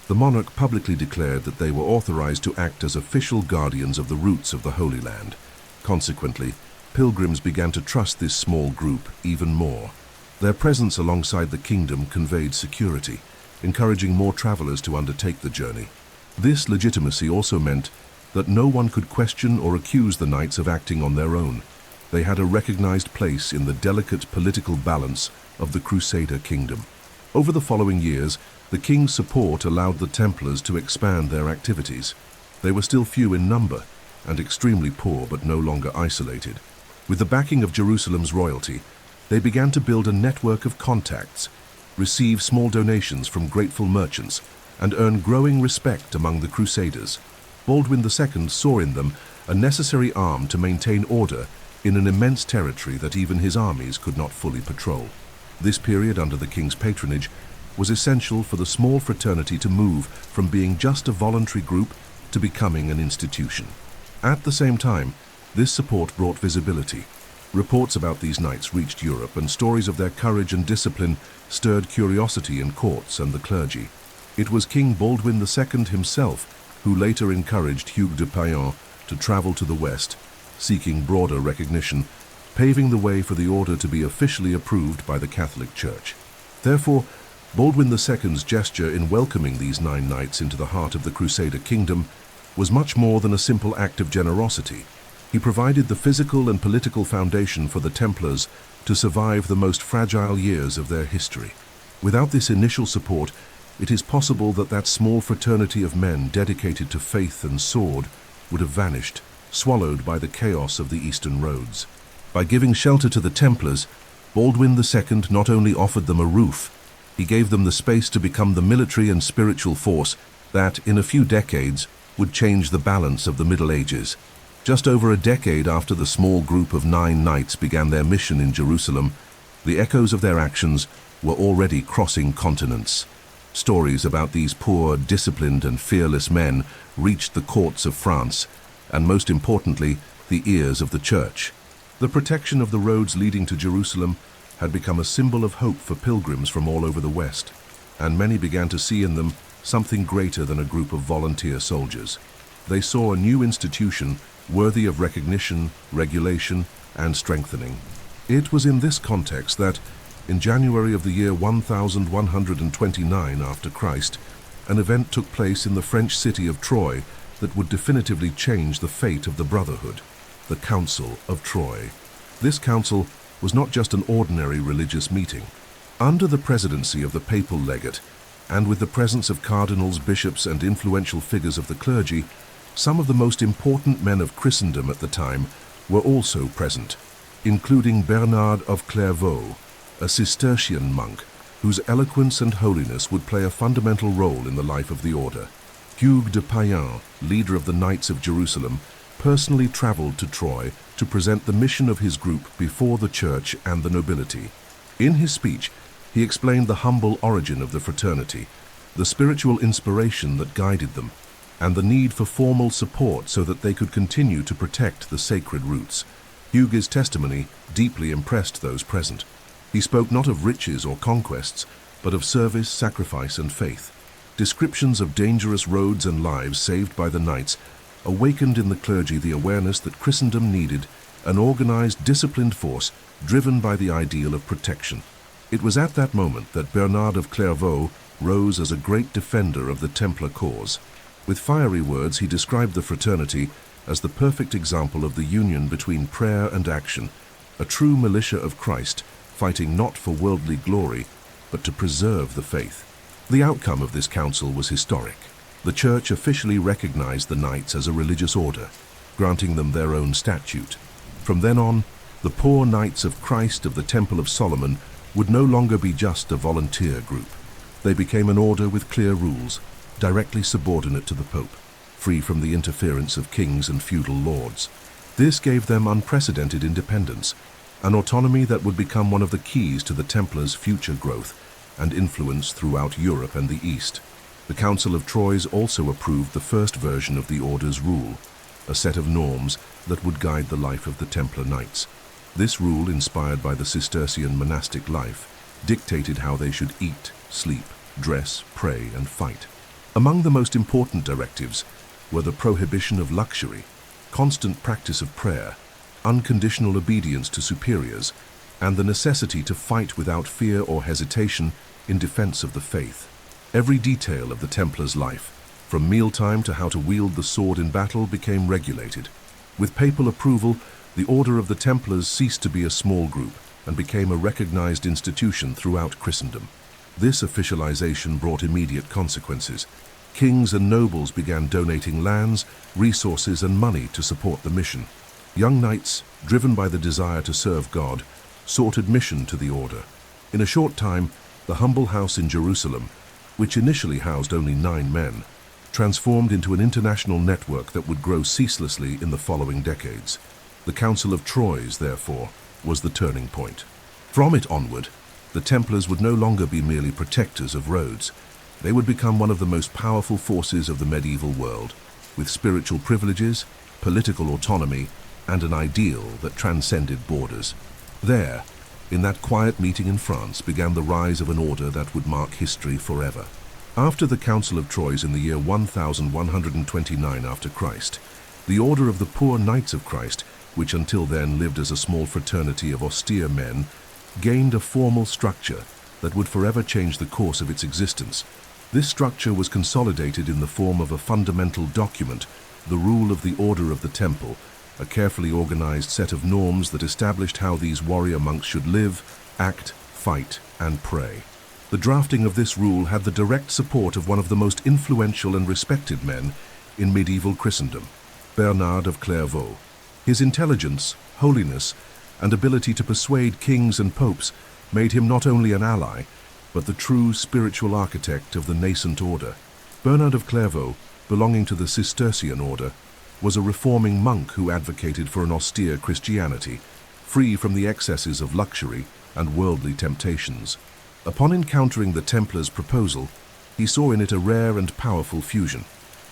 the monarch publicly declared that they were authorized to act as official guardians of the roots of the Holy Land. Consequently, pilgrims began to trust this small group even more. Their presence alongside the kingdom conveyed security, encouraging more travelers to undertake the journey. This legitimacy also meant that no one could question or accuse the knights of acting on their own. They had a recognized place in the delicate political balance of the Crusader kingdom. Over the following years, the king's support allowed the Templars to expand their activities. They were still few in number and extremely poor, but no longer isolated. With the backing of Jerusalem's royalty, they began to build a network of contacts, receive small donations from grateful merchants, and earn growing respect among the Crusaders. Baldwin II saw in them a necessary arm to maintain order in an immense territory that even his armies could not fully patrol. This period under the king's patronage was essential for the small fraternity to move from being just a voluntary group to becoming an institution. At the same time, this support brought visibility. Reports about these knights reached Europe, and stories of their courage and discipline stirred curiosity in courts and the clergy. It was King Baldwin II himself who later encouraged Hugues de Payens to travel to the west, seeking broader recognition, paving the way for the order to be officially approved by the Catholic Church. Therefore, Baldwin II's gesture in welcoming these 9 knights into the heart of the Crusader kingdom was much more than a simple act of generosity. He provided the physical and political foundation for the Templars to survive the most fragile years of their history. Without this initial support, it is possible that that small fraternity of men dedicated to faith and sword would have vanished, swallowed by the chaos of the eastern roads. By giving shelter to the Templars, Baldwin II not only offered them a roof, he gave them the space to become the military and spiritual force that, in a few decades, would change the balance of the Middle Ages. Just over a decade after the small group of 9 knights began their mission in Jerusalem, the echoes of their actions were already crossing continents. Stories about these poor, disciplined and fearless men reached the courts of France, and most importantly, the ears of the Church. The protection of the roads leading to Jerusalem had become a symbol of hope for pilgrims from all over the West, and many began to see in them something greater than a group of volunteer soldiers. They saw a new institution worthy of recognition, regulation, and strengthening. It was in this context that, in January of the year 1129 after Christ, an event took place in the French city of Troyes that would definitively change the fate of the Brotherhood. the Council of Troy. This council was not just an ordinary religious meeting. Under the presidency of the papal legate, and with the presence of cardinals, bishops, and influential figures of the clergy, some of the most important men of Christendom at the time were also present, including Bernard of Clairvaux, a Cistercian monk whose eloquence and holiness would play a fundamental role in the life of the order. Hugues de Payen, leader of the Knights of Jerusalem, personally traveled to Troy to present the mission of his group before the church and the nobility. In his speech, he explained the humble origin of the fraternity, the spiritual inspiration that guided them, and the need for formal support so that they could continue to protect the sacred roots. Hugues' testimony deeply impressed those present. He spoke not of riches or conquests, but of service, sacrifice, and faith. Descriptions of dangerous roads and lives saved by the knights awakened in the clergy the awareness that Christendom needed an organized, disciplined force driven by the ideal of protection. It was at that moment that Bernard of Clairvaux rose as a great defender of the Templar cause. With fiery words, he described the fraternity as the perfect example of the union between prayer and action, a true militia of Christ, fighting not for worldly glory, but to preserve the faith. The outcome of this council was historic. The Church officially recognized the Knights as a religious order, granting them their own statute. From then on, the poor Knights of Christ of the Temple of Solomon would no longer be just a volunteer group. They became an order with clear rules, directly subordinate to the Pope, free from the interference of kings and feudal lords. This gave them unprecedented independence, an autonomy that would become one of the keys to the Templars' future growth and influence throughout Europe and the East. The Council of Troyes also approved the first version of the Order's rule, a set of norms that would guide the life of the Templar Knights. This rule, inspired by the Cistercian monastic life, dictated how they should eat, sleep, dress, pray, and fight. Among the most important directives were the prohibition of luxury, constant practice of prayer, unconditional obedience to superiors, and the necessity to fight without fear or hesitation in defense of the faith. Every detail of the Templars' life, from mealtime to how to wield the sword in battle, became regulated. With papal approval, the Order of the Templars ceased to be a small group and became a recognized institution throughout Christendom. This officialization brought immediate consequences. Kings and nobles began donating lands, resources, and money to support the mission. Young knights, driven by the desire to serve God, sought admission to the order. In a short time, the humble house in Jerusalem, which initially housed only 9 men, transformed into an international network that would grow ceaselessly in the following decades. The Council of Troyes, therefore, was the turning point. From it onward, the Templars would no longer be merely protectors of roads. They would become one of the most powerful forces of the medieval world, with spiritual privileges, political autonomy, and an ideal that transcended borders. There, in that quiet meeting in France, began the rise of an order that would mark history forever. After the Council of Troyes in the year 1129 after Christ, the Order of the Poor Knights of Christ, which until then lived as a small fraternity of austere men, gained a formal structure that would forever change the course of its existence. This structure was consolidated in the form of a fundamental document, the Rule of the Order of the Temple, a carefully organized set of norms that established how these warrior monks should live, act, fight, and pray. The drafting of this rule had the direct support of one of the most influential and respected men in medieval Christendom, Bernard of Clairvaux. His intelligence, holiness, and ability to persuade kings and popes made him not only an ally, but the true spiritual architect of the nascent order. Bernard of Clairvaux, belonging to the Cistercian order, was a reforming monk who advocated for an austere Christianity, free from the excesses of luxury and worldly temptations. Upon encountering the Templars' proposal, he saw in it a rare and powerful fusion.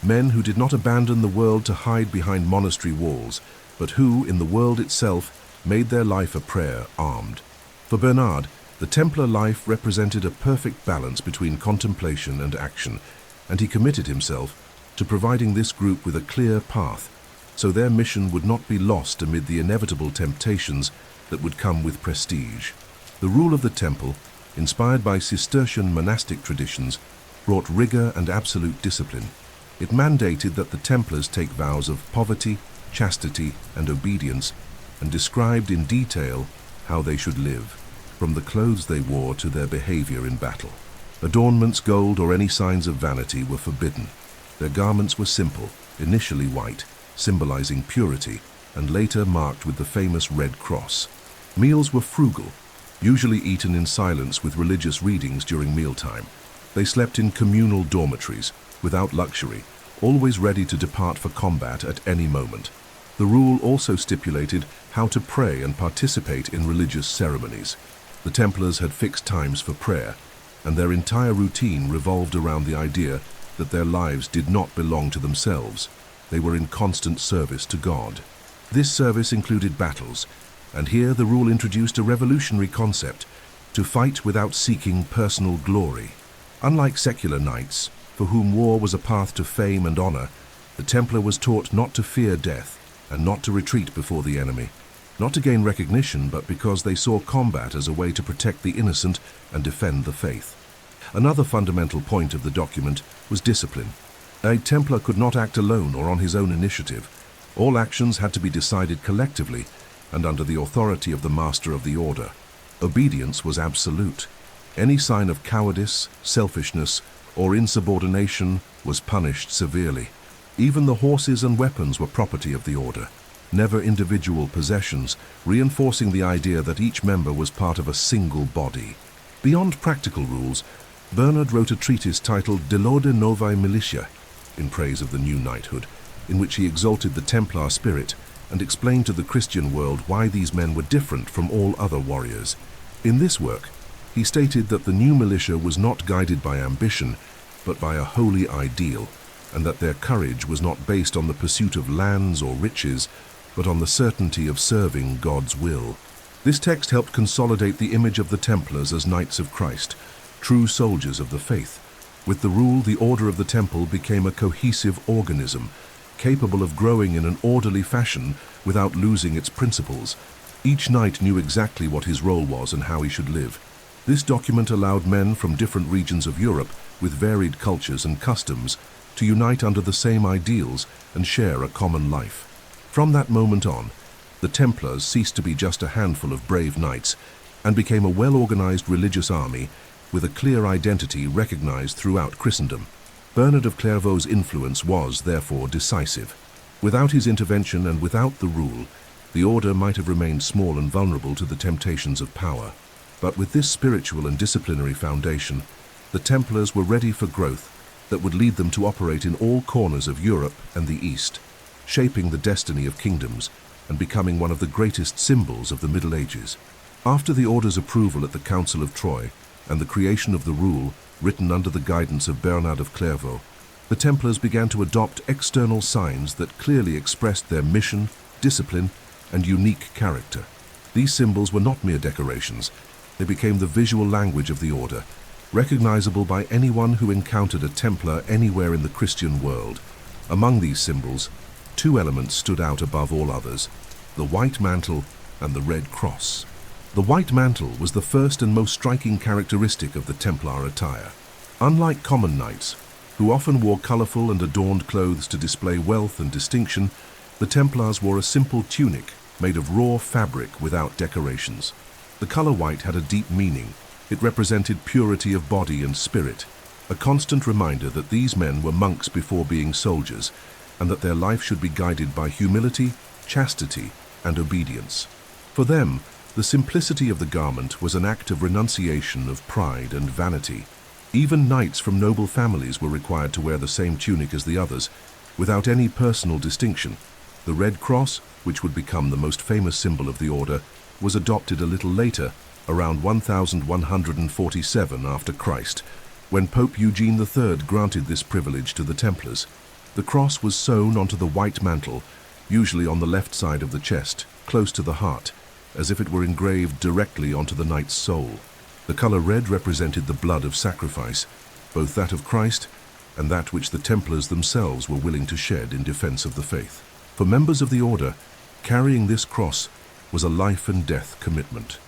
Men who did not abandon the world to hide behind monastery walls, but who, in the world itself, made their life a prayer armed. For Bernard, the Templar life represented a perfect balance between contemplation and action, and he committed himself to providing this group with a clear path, so their mission would not be lost amid the inevitable temptations that would come with prestige. The rule of the temple, inspired by Cistercian monastic traditions, brought rigor and absolute discipline. It mandated that the Templars take vows of poverty, chastity, and obedience, and described in detail how they should live, from the clothes they wore to their behavior in battle. Adornments, gold, or any signs of vanity were forbidden. Their garments were simple, initially white, symbolizing purity, and later marked with the famous red cross. Meals were frugal, usually eaten in silence with religious readings during mealtime. They slept in communal dormitories, without luxury, always ready to depart for combat at any moment. The rule also stipulated how to pray and participate in religious ceremonies. The Templars had fixed times for prayer, and their entire routine revolved around the idea that their lives did not belong to themselves. They were in constant service to God. This service included battles, and here the rule introduced a revolutionary concept: to fight without seeking personal glory. Unlike secular knights, for whom war was a path to fame and honor, the Templar was taught not to fear death and not to retreat before the enemy, not to gain recognition, but because they saw combat as a way to protect the innocent and defend the faith. Another fundamental point of the document was discipline. A Templar could not act alone or on his own initiative. All actions had to be decided collectively and under the authority of the master of the order. Obedience was absolute. Any sign of cowardice, selfishness, or insubordination was punished severely. Even the horses and weapons were property of the order, never individual possessions, reinforcing the idea that each member was part of a single body. Beyond practical rules, Bernard wrote a treatise titled De Laude Novae Militia, in praise of the new knighthood, in which he exalted the Templar spirit and explained to the Christian world why these men were different from all other warriors. In this work, he stated that the new militia was not guided by ambition, but by a holy ideal, and that their courage was not based on the pursuit of lands or riches, but on the certainty of serving God's will. This text helped consolidate the image of the Templars as Knights of Christ, true soldiers of the faith. With the rule, the Order of the Temple became a cohesive organism, capable of growing in an orderly fashion without losing its principles. Each knight knew exactly what his role was and how he should live. This document allowed men from different regions of Europe, with varied cultures and customs, to unite under the same ideals and share a common life. From that moment on, the Templars ceased to be just a handful of brave knights and became a well-organized religious army with a clear identity recognized throughout Christendom. Bernard of Clairvaux's influence was, therefore, decisive. Without his intervention and without the rule, the order might have remained small and vulnerable to the temptations of power. But with this spiritual and disciplinary foundation, the Templars were ready for growth that would lead them to operate in all corners of Europe and the East, shaping the destiny of kingdoms and becoming one of the greatest symbols of the Middle Ages. After the order's approval at the Council of Troyes and the creation of the rule, written under the guidance of Bernard of Clairvaux, the Templars began to adopt external signs that clearly expressed their mission, discipline, and unique character. These symbols were not mere decorations. They became the visual language of the order, recognizable by anyone who encountered a Templar anywhere in the Christian world. Among these symbols, two elements stood out above all others: the white mantle and the red cross. The white mantle was the first and most striking characteristic of the Templar attire. Unlike common knights, who often wore colorful and adorned clothes to display wealth and distinction, the Templars wore a simple tunic made of raw fabric without decorations. The color white had a deep meaning. It represented purity of body and spirit, a constant reminder that these men were monks before being soldiers, and that their life should be guided by humility, chastity, and obedience. For them, the simplicity of the garment was an act of renunciation of pride and vanity. Even knights from noble families were required to wear the same tunic as the others, without any personal distinction. The Red Cross, which would become the most famous symbol of the order, was adopted a little later, around 1147 after Christ, when Pope Eugene III granted this privilege to the Templars. The cross was sewn onto the white mantle, usually on the left side of the chest, close to the heart, as if it were engraved directly onto the knight's soul. The color red represented the blood of sacrifice, both that of Christ and that which the Templars themselves were willing to shed in defense of the faith. For members of the order, carrying this cross was a life and death commitment,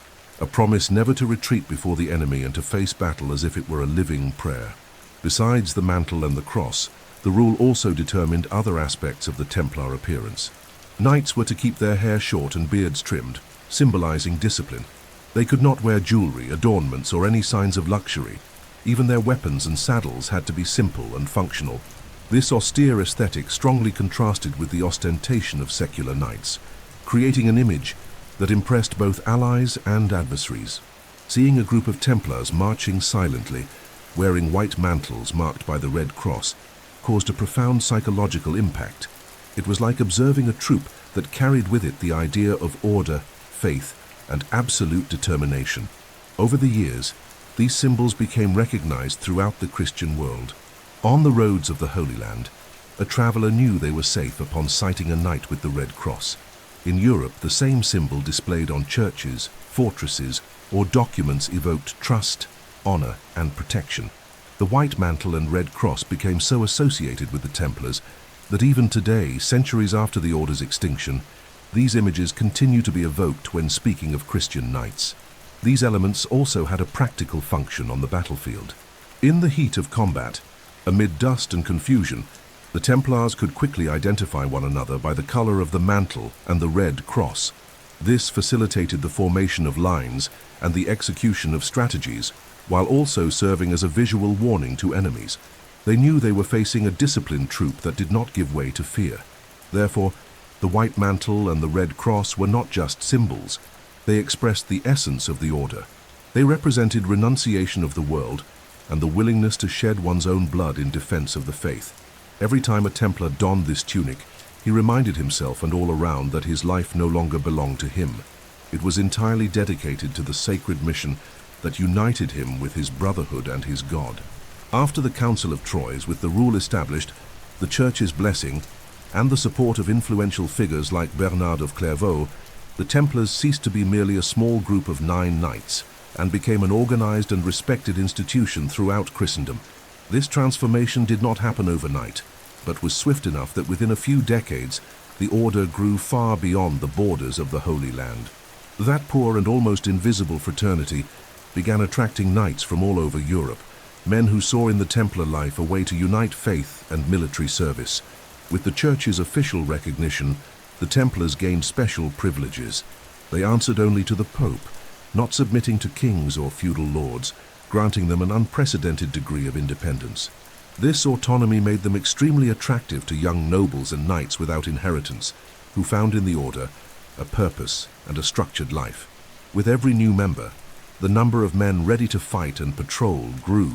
a promise never to retreat before the enemy and to face battle as if it were a living prayer. Besides the mantle and the cross, the rule also determined other aspects of the Templar appearance. Knights were to keep their hair short and beards trimmed, symbolizing discipline. They could not wear jewelry, adornments, or any signs of luxury. Even their weapons and saddles had to be simple and functional. This austere aesthetic strongly contrasted with the ostentation of secular knights, creating an image that impressed both allies and adversaries. Seeing a group of Templars marching silently, wearing white mantles marked by the Red Cross, caused a profound psychological impact. It was like observing a troop that carried with it the idea of order, faith, and absolute determination. Over the years, these symbols became recognized throughout the Christian world. On the roads of the Holy Land, a traveler knew they were safe upon sighting a knight with the Red Cross. In Europe, the same symbol displayed on churches, fortresses, or documents evoked trust, honor, and protection. The white mantle and Red Cross became so associated with the Templars that even today, centuries after the Order's extinction, these images continue to be evoked when speaking of Christian knights. These elements also had a practical function on the battlefield. In the heat of combat, amid dust and confusion, the Templars could quickly identify one another by the color of the mantle and the Red Cross. This facilitated the formation of lines and the execution of strategies, while also serving as a visual warning to enemies. They knew they were facing a disciplined troop that did not give way to fear. Therefore, the white mantle and the Red Cross were not just symbols. They expressed the essence of the Order. They represented renunciation of the world and the willingness to shed one's own blood in defense of the faith. Every time a Templar donned this tunic, he reminded himself and all around that his life no longer belonged to him. It was entirely dedicated to the sacred mission that united him with his brotherhood and his God. After the Council of Troyes, with the rule established, the Church's blessing, and the support of influential figures like Bernard of Clairvaux, the Templars ceased to be merely a small group of 9 knights and became an organized and respected institution throughout Christendom. This transformation did not happen overnight, but was swift enough that within a few decades, the Order grew far beyond the borders of the Holy Land. That poor and almost invisible fraternity began attracting knights from all over Europe, men who saw in the Templar life a way to unite faith and military service. With the Church's official recognition, the Templars gained special privileges. They answered only to the Pope, not submitting to kings or feudal lords, granting them an unprecedented degree of independence. This autonomy made them extremely attractive to young nobles and knights without inheritance, who found in the Order a purpose and a structured life. With every new member, the number of men ready to fight and patrol grew,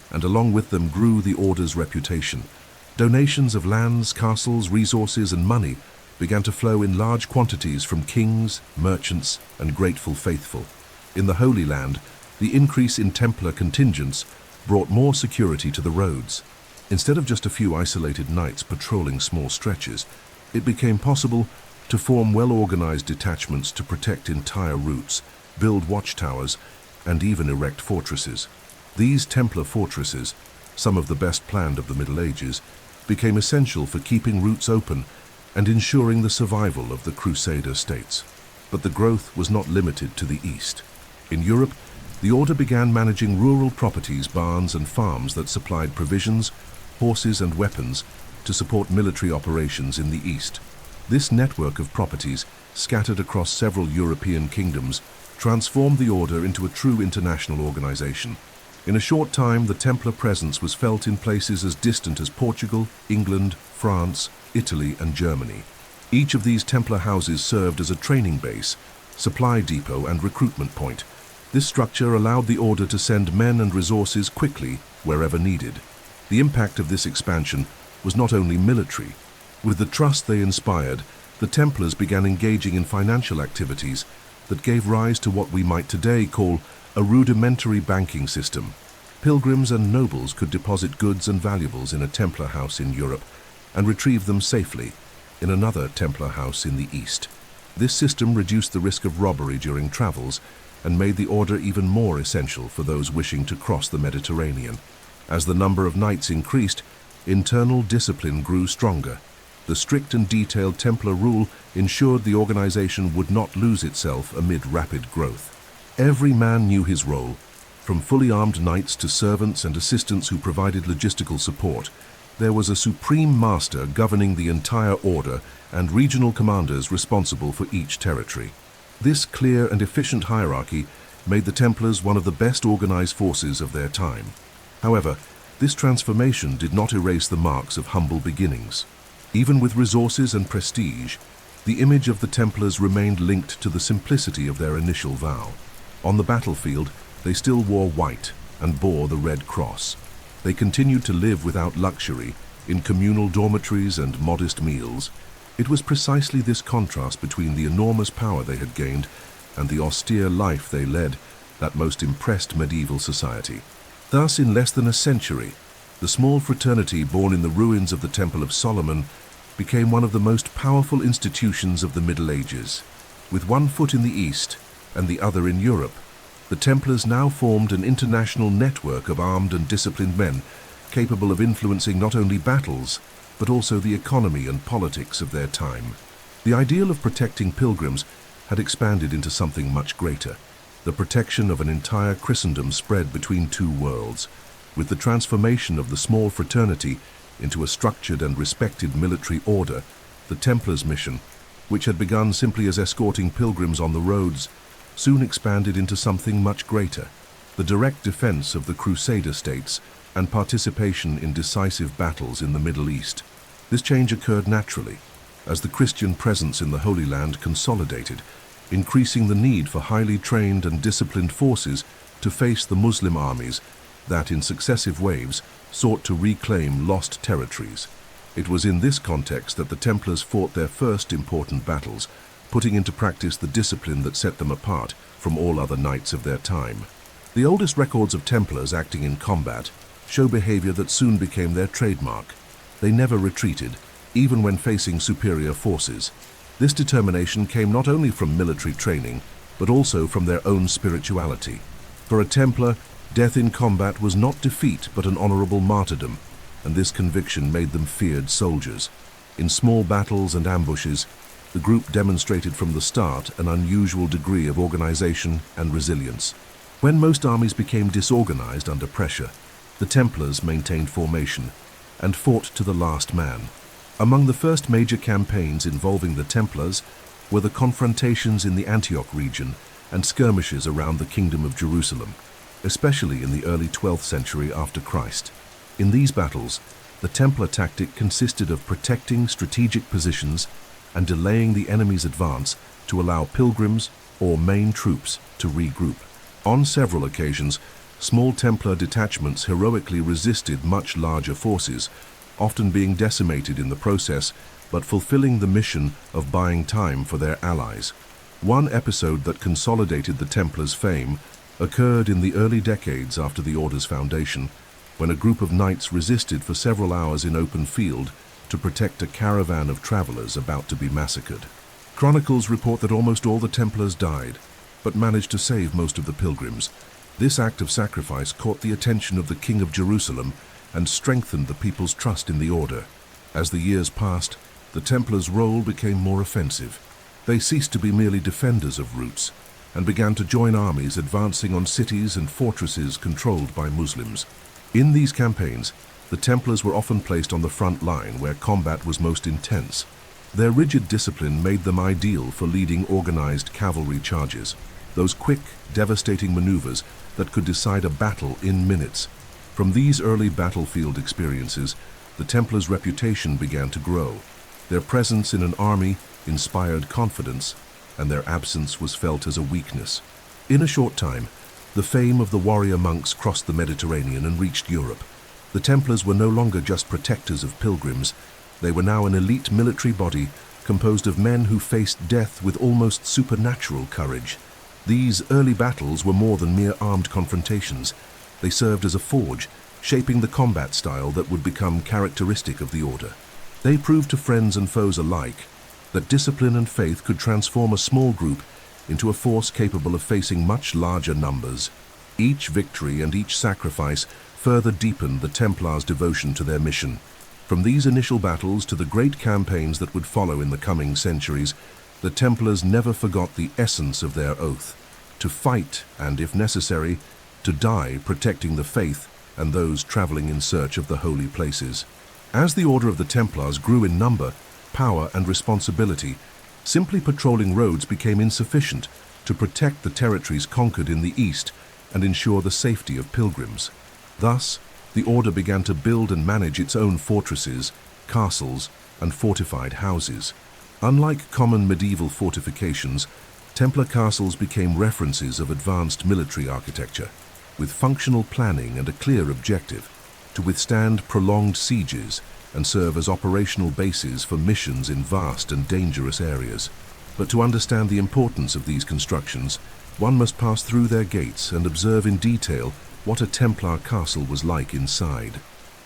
and along with them grew the Order's reputation. Donations of lands, castles, resources, and money began to flow in large quantities from kings, merchants, and grateful faithful. In the Holy Land, the increase in Templar contingents brought more security to the roads. Instead of just a few isolated knights patrolling small stretches, it became possible to form well-organized detachments to protect entire routes, build watchtowers, and even erect fortresses. These Templar fortresses, some of the best planned of the Middle Ages, became essential for keeping routes open and ensuring the survival of the Crusader states. But the growth was not limited to the east. In Europe, the Order began managing rural properties, barns, and farms that supplied provisions, horses, and weapons to support military operations in the east. This network of properties, scattered across several European kingdoms, transformed the Order into a true international organization. In a short time, the Templar presence was felt in places as distant as Portugal, England, France, Italy, and Germany. Each of these Templar houses served as a training base, supply depot, and recruitment point. This structure allowed the Order to send men and resources quickly wherever needed. The impact of this expansion was not only military. With the trust they inspired, the Templars began engaging in financial activities that gave rise to what we might today call a rudimentary banking system. Pilgrims and nobles could deposit goods and valuables in a Templar house in Europe and retrieve them safely in another Templar house in the East. This system reduced the risk of robbery during travels and made the Order even more essential for those wishing to cross the Mediterranean. As the number of knights increased, internal discipline grew stronger. The strict and detailed Templar rule ensured the organization would not lose itself amid rapid growth. Every man knew his role, from fully armed knights to servants and assistants who provided logistical support. there was a supreme master governing the entire order and regional commanders responsible for each territory. This clear and efficient hierarchy made the Templars one of the best organized forces of their time. However, this transformation did not erase the marks of humble beginnings. Even with resources and prestige, the image of the Templars remained linked to the simplicity of their initial vow. On the battlefield, they still wore white and bore the red cross. They continued to live without luxury, in communal dormitories and modest meals. It was precisely this contrast between the enormous power they had gained and the austere life they led that most impressed medieval society. Thus, in less than a century, the small fraternity born in the ruins of the Temple of Solomon became one of the most powerful institutions of the Middle Ages. With one foot in the East and the other in Europe, the Templars now formed an international network of armed and disciplined men capable of influencing not only battles, but also the economy and politics of their time. The ideal of protecting pilgrims had expanded into something much greater. The protection of an entire Christendom spread between two worlds. With the transformation of the small fraternity into a structured and respected military order, the Templars' mission, which had begun simply as escorting pilgrims on the roads, soon expanded into something much greater: the direct defense of the Crusader states and participation in decisive battles in the Middle East. This change occurred naturally, as the Christian presence in the Holy Land consolidated, increasing the need for highly trained and disciplined forces to face the Muslim armies that, in successive waves, sought to reclaim lost territories. It was in this context that the Templars fought their first important battles, putting into practice the discipline that set them apart from all other knights of their time. The oldest records of Templars acting in combat show behavior that soon became their trademark. They never retreated, even when facing superior forces. This determination came not only from military training, but also from their own spirituality. For a Templar, death in combat was not defeat but an honorable martyrdom, and this conviction made them feared soldiers. In small battles and ambushes, the group demonstrated from the start an unusual degree of organization and resilience. When most armies became disorganized under pressure, the Templars maintained formation and fought to the last man. Among the first major campaigns involving the Templars were the confrontations in the Antioch region and skirmishes around the Kingdom of Jerusalem, especially in the early 12th century after Christ. In these battles, the Templar tactic consisted of protecting strategic positions and delaying the enemy's advance to allow pilgrims or main troops to regroup. On several occasions, small Templar detachments heroically resisted much larger forces, often being decimated in the process, but fulfilling the mission of buying time for their allies. One episode that consolidated the Templars' fame occurred in the early decades after the Order's foundation, when a group of knights resisted for several hours in open field to protect a caravan of travelers about to be massacred. Chronicles report that almost all the Templars died, but managed to save most of the pilgrims. This act of sacrifice caught the attention of the King of Jerusalem and strengthened the people's trust in the Order. As the years passed, the Templars' role became more offensive. They ceased to be merely defenders of routes and began to join armies advancing on cities and fortresses controlled by Muslims. In these campaigns, the Templars were often placed on the front line where combat was most intense. Their rigid discipline made them ideal for leading organized cavalry charges, those quick, devastating maneuvers that could decide a battle in minutes. From these early battlefield experiences, the Templars' reputation began to grow. Their presence in an army inspired confidence, and their absence was felt as a weakness. In a short time, the fame of the warrior monks crossed the Mediterranean and reached Europe. The Templars were no longer just protectors of pilgrims. They were now an elite military body composed of men who faced death with almost supernatural courage. These early battles were more than mere armed confrontations. They served as a forge, shaping the combat style that would become characteristic of the Order. They proved to friends and foes alike that discipline and faith could transform a small group into a force capable of facing much larger numbers. Each victory and each sacrifice further deepened the Templars' devotion to their mission. From these initial battles to the great campaigns that would follow in the coming centuries, the Templars never forgot the essence of their oath: to fight and, if necessary, to die protecting the faith and those traveling in search of the holy places. As the Order of the Templars grew in number, power, and responsibility, simply patrolling roads became insufficient to protect the territories conquered in the east and ensure the safety of pilgrims. Thus, the Order began to build and manage its own fortresses, castles, and fortified houses. Unlike common medieval fortifications, Templar castles became references of advanced military architecture, with functional planning and a clear objective: to withstand prolonged sieges and serve as operational bases for missions in vast and dangerous areas. But to understand the importance of these constructions, one must pass through their gates and observe in detail what a Templar castle was like inside.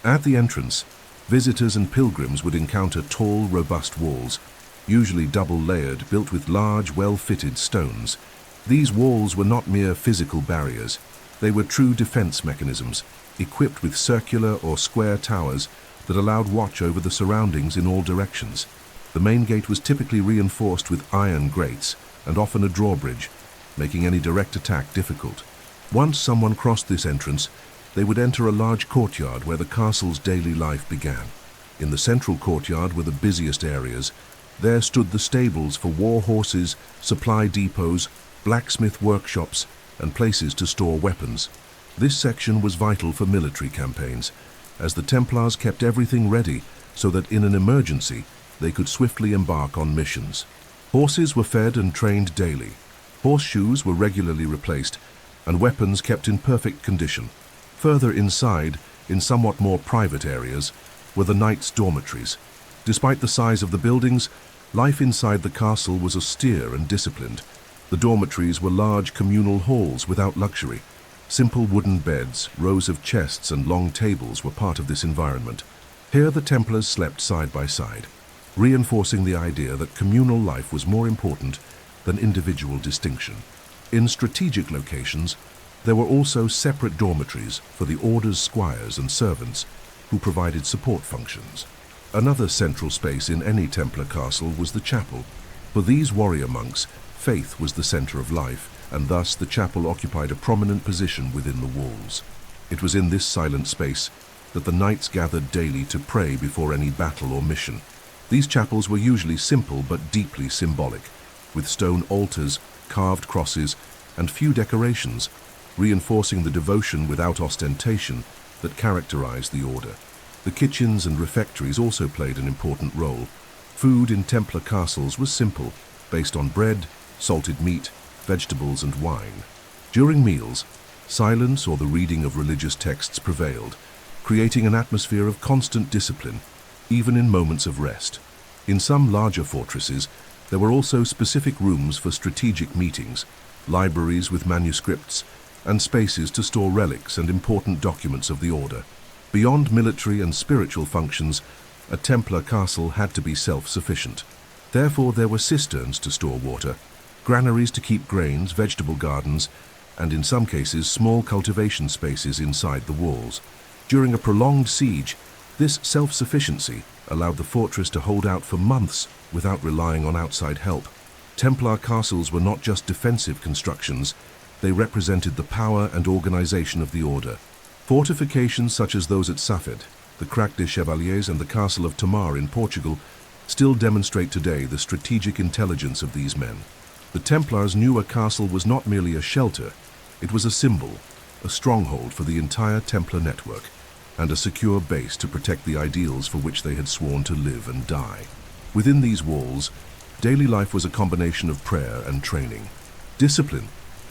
At the entrance, visitors and pilgrims would encounter tall, robust walls, usually double-layered, built with large, well-fitted stones. These walls were not mere physical barriers. They were true defense mechanisms, equipped with circular or square towers that allowed watch over the surroundings in all directions. The main gate was typically reinforced with iron grates and often a drawbridge, making any direct attack difficult. Once someone crossed this entrance, they would enter a large courtyard where the castle's daily life began. In the central courtyard were the busiest areas. There stood the stables for war horses, supply depots, blacksmith workshops, and places to store weapons. This section was vital for military campaigns, as the Templars kept everything ready so that in an emergency they could swiftly embark on missions. Horses were fed and trained daily. Horseshoes were regularly replaced, and weapons kept in perfect condition. Further inside, in somewhat more private areas, were the knights' dormitories. Despite the size of the buildings, life inside the castle was austere and disciplined. The dormitories were large communal halls without luxury. Simple wooden beds, rows of chests, and long tables were part of this environment. Here the Templars slept side by side, reinforcing the idea that communal life was more important than individual distinction. In strategic locations, there were also separate dormitories for the Order's squires and servants, who provided support functions. Another central space in any Templar castle was the chapel. For these warrior monks, faith was the center of life, and thus the chapel occupied a prominent position within the walls. It was in this silent space that the knights gathered daily to pray before any battle or mission. These chapels were usually simple but deeply symbolic, with stone altars, carved crosses, and few decorations, reinforcing the devotion without ostentation that characterized the Order. The kitchens and refectories also played an important role. Food in Templar castles was simple, based on bread, salted meat, vegetables, and wine. During meals, silence or the reading of religious texts prevailed, creating an atmosphere of constant discipline, even in moments of rest. In some larger fortresses, there were also specific rooms for strategic meetings, libraries with manuscripts, and spaces to store relics and important documents of the Order. Beyond military and spiritual functions, a Templar castle had to be self-sufficient. Therefore, there were cisterns to store water, granaries to keep grains, vegetable gardens, and in some cases small cultivation spaces inside the walls. During a prolonged siege, this self-sufficiency allowed the fortress to hold out for months without relying on outside help. Templar castles were not just defensive constructions, they represented the power and organization of the Order. Fortifications such as those at Safed, the Crac des Chevaliers, and the Castle of Tomar in Portugal still demonstrate today the strategic intelligence of these men. The Templars knew a castle was not merely a shelter, it was a symbol, a stronghold for the entire Templar network, and a secure base to protect the ideals for which they had sworn to live and die. Within these walls, daily life was a combination of prayer and training. Discipline,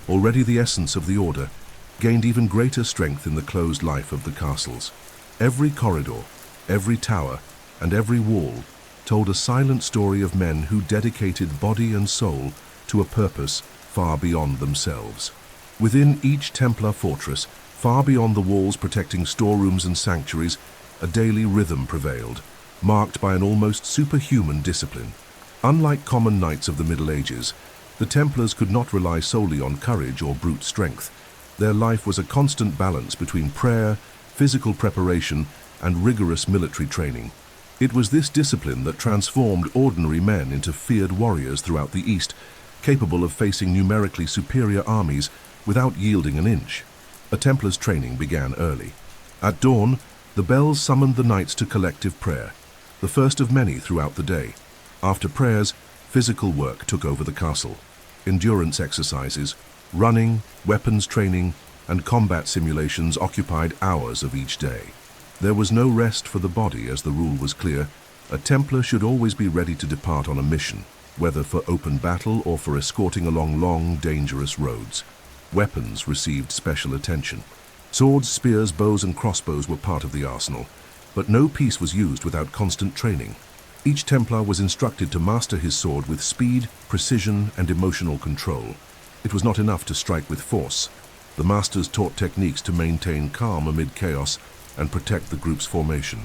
already the essence of the Order, gained even greater strength in the closed life of the castles. Every corridor, every tower, and every wall told a silent story of men who dedicated body and soul to a purpose far beyond themselves. Within each Templar fortress, far beyond the walls protecting storerooms and sanctuaries, a daily rhythm prevailed, marked by an almost superhuman discipline. Unlike common knights of the Middle Ages, the Templars could not rely solely on courage or brute strength. Their life was a constant balance between prayer, physical preparation, and rigorous military training. It was this discipline that transformed ordinary men into feared warriors throughout the East, capable of facing numerically superior armies without yielding an inch. A Templar's training began early. At dawn, The bells summoned the knights to collective prayer, the first of many throughout the day. After prayers, physical work took over the castle. Endurance exercises, running, weapons training, and combat simulations occupied hours of each day. There was no rest for the body, as the rule was clear. A Templar should always be ready to depart on a mission, whether for open battle or for escorting along long, dangerous roads. Weapons received special attention. Swords, spears, bows, and crossbows were part of the arsenal, but no piece was used without constant training. Each Templar was instructed to master his sword with speed, precision, and emotional control. It was not enough to strike with force. The masters taught techniques to maintain calm amid chaos and protect the group's formation.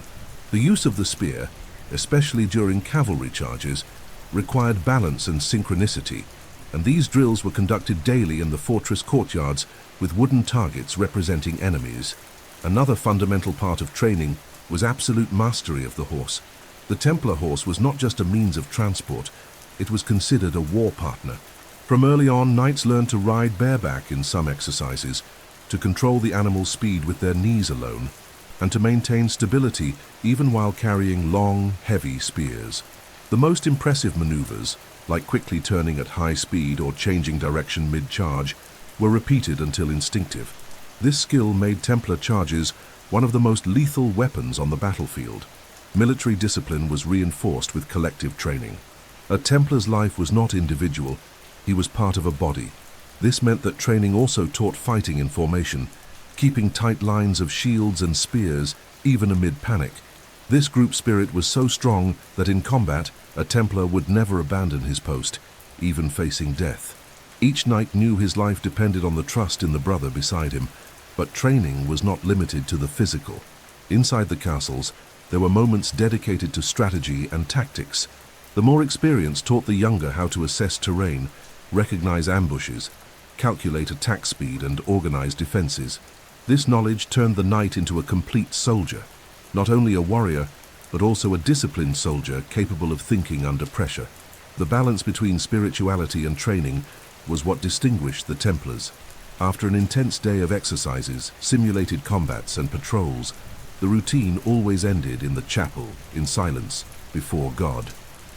The use of the spear, especially during cavalry charges, required balance and synchronicity, and these drills were conducted daily in the fortress courtyards with wooden targets representing enemies. Another fundamental part of training was absolute mastery of the horse. The Templar horse was not just a means of transport, it was considered a war partner. From early on, knights learned to ride bareback in some exercises, to control the animal's speed with their knees alone, and to maintain stability even while carrying long, heavy spears. The most impressive maneuvers, like quickly turning at high speed or changing direction mid-charge, were repeated until instinctive. This skill made Templar charges one of the most lethal weapons on the battlefield. Military discipline was reinforced with collective training. A Templar's life was not individual, he was part of a body. This meant that training also taught fighting in formation, keeping tight lines of shields and spears even amid panic. This group spirit was so strong that in combat, a Templar would never abandon his post, even facing death. Each knight knew his life depended on the trust in the brother beside him, but training was not limited to the physical. Inside the castles, there were moments dedicated to strategy and tactics. The more experienced taught the younger how to assess terrain, recognize ambushes, calculate attack speed, and organize defenses. This knowledge turned the knight into a complete soldier, not only a warrior, but also a disciplined soldier capable of thinking under pressure. The balance between spirituality and training was what distinguished the Templars. After an intense day of exercises, simulated combats, and patrols, the routine always ended in the chapel, in silence, before God.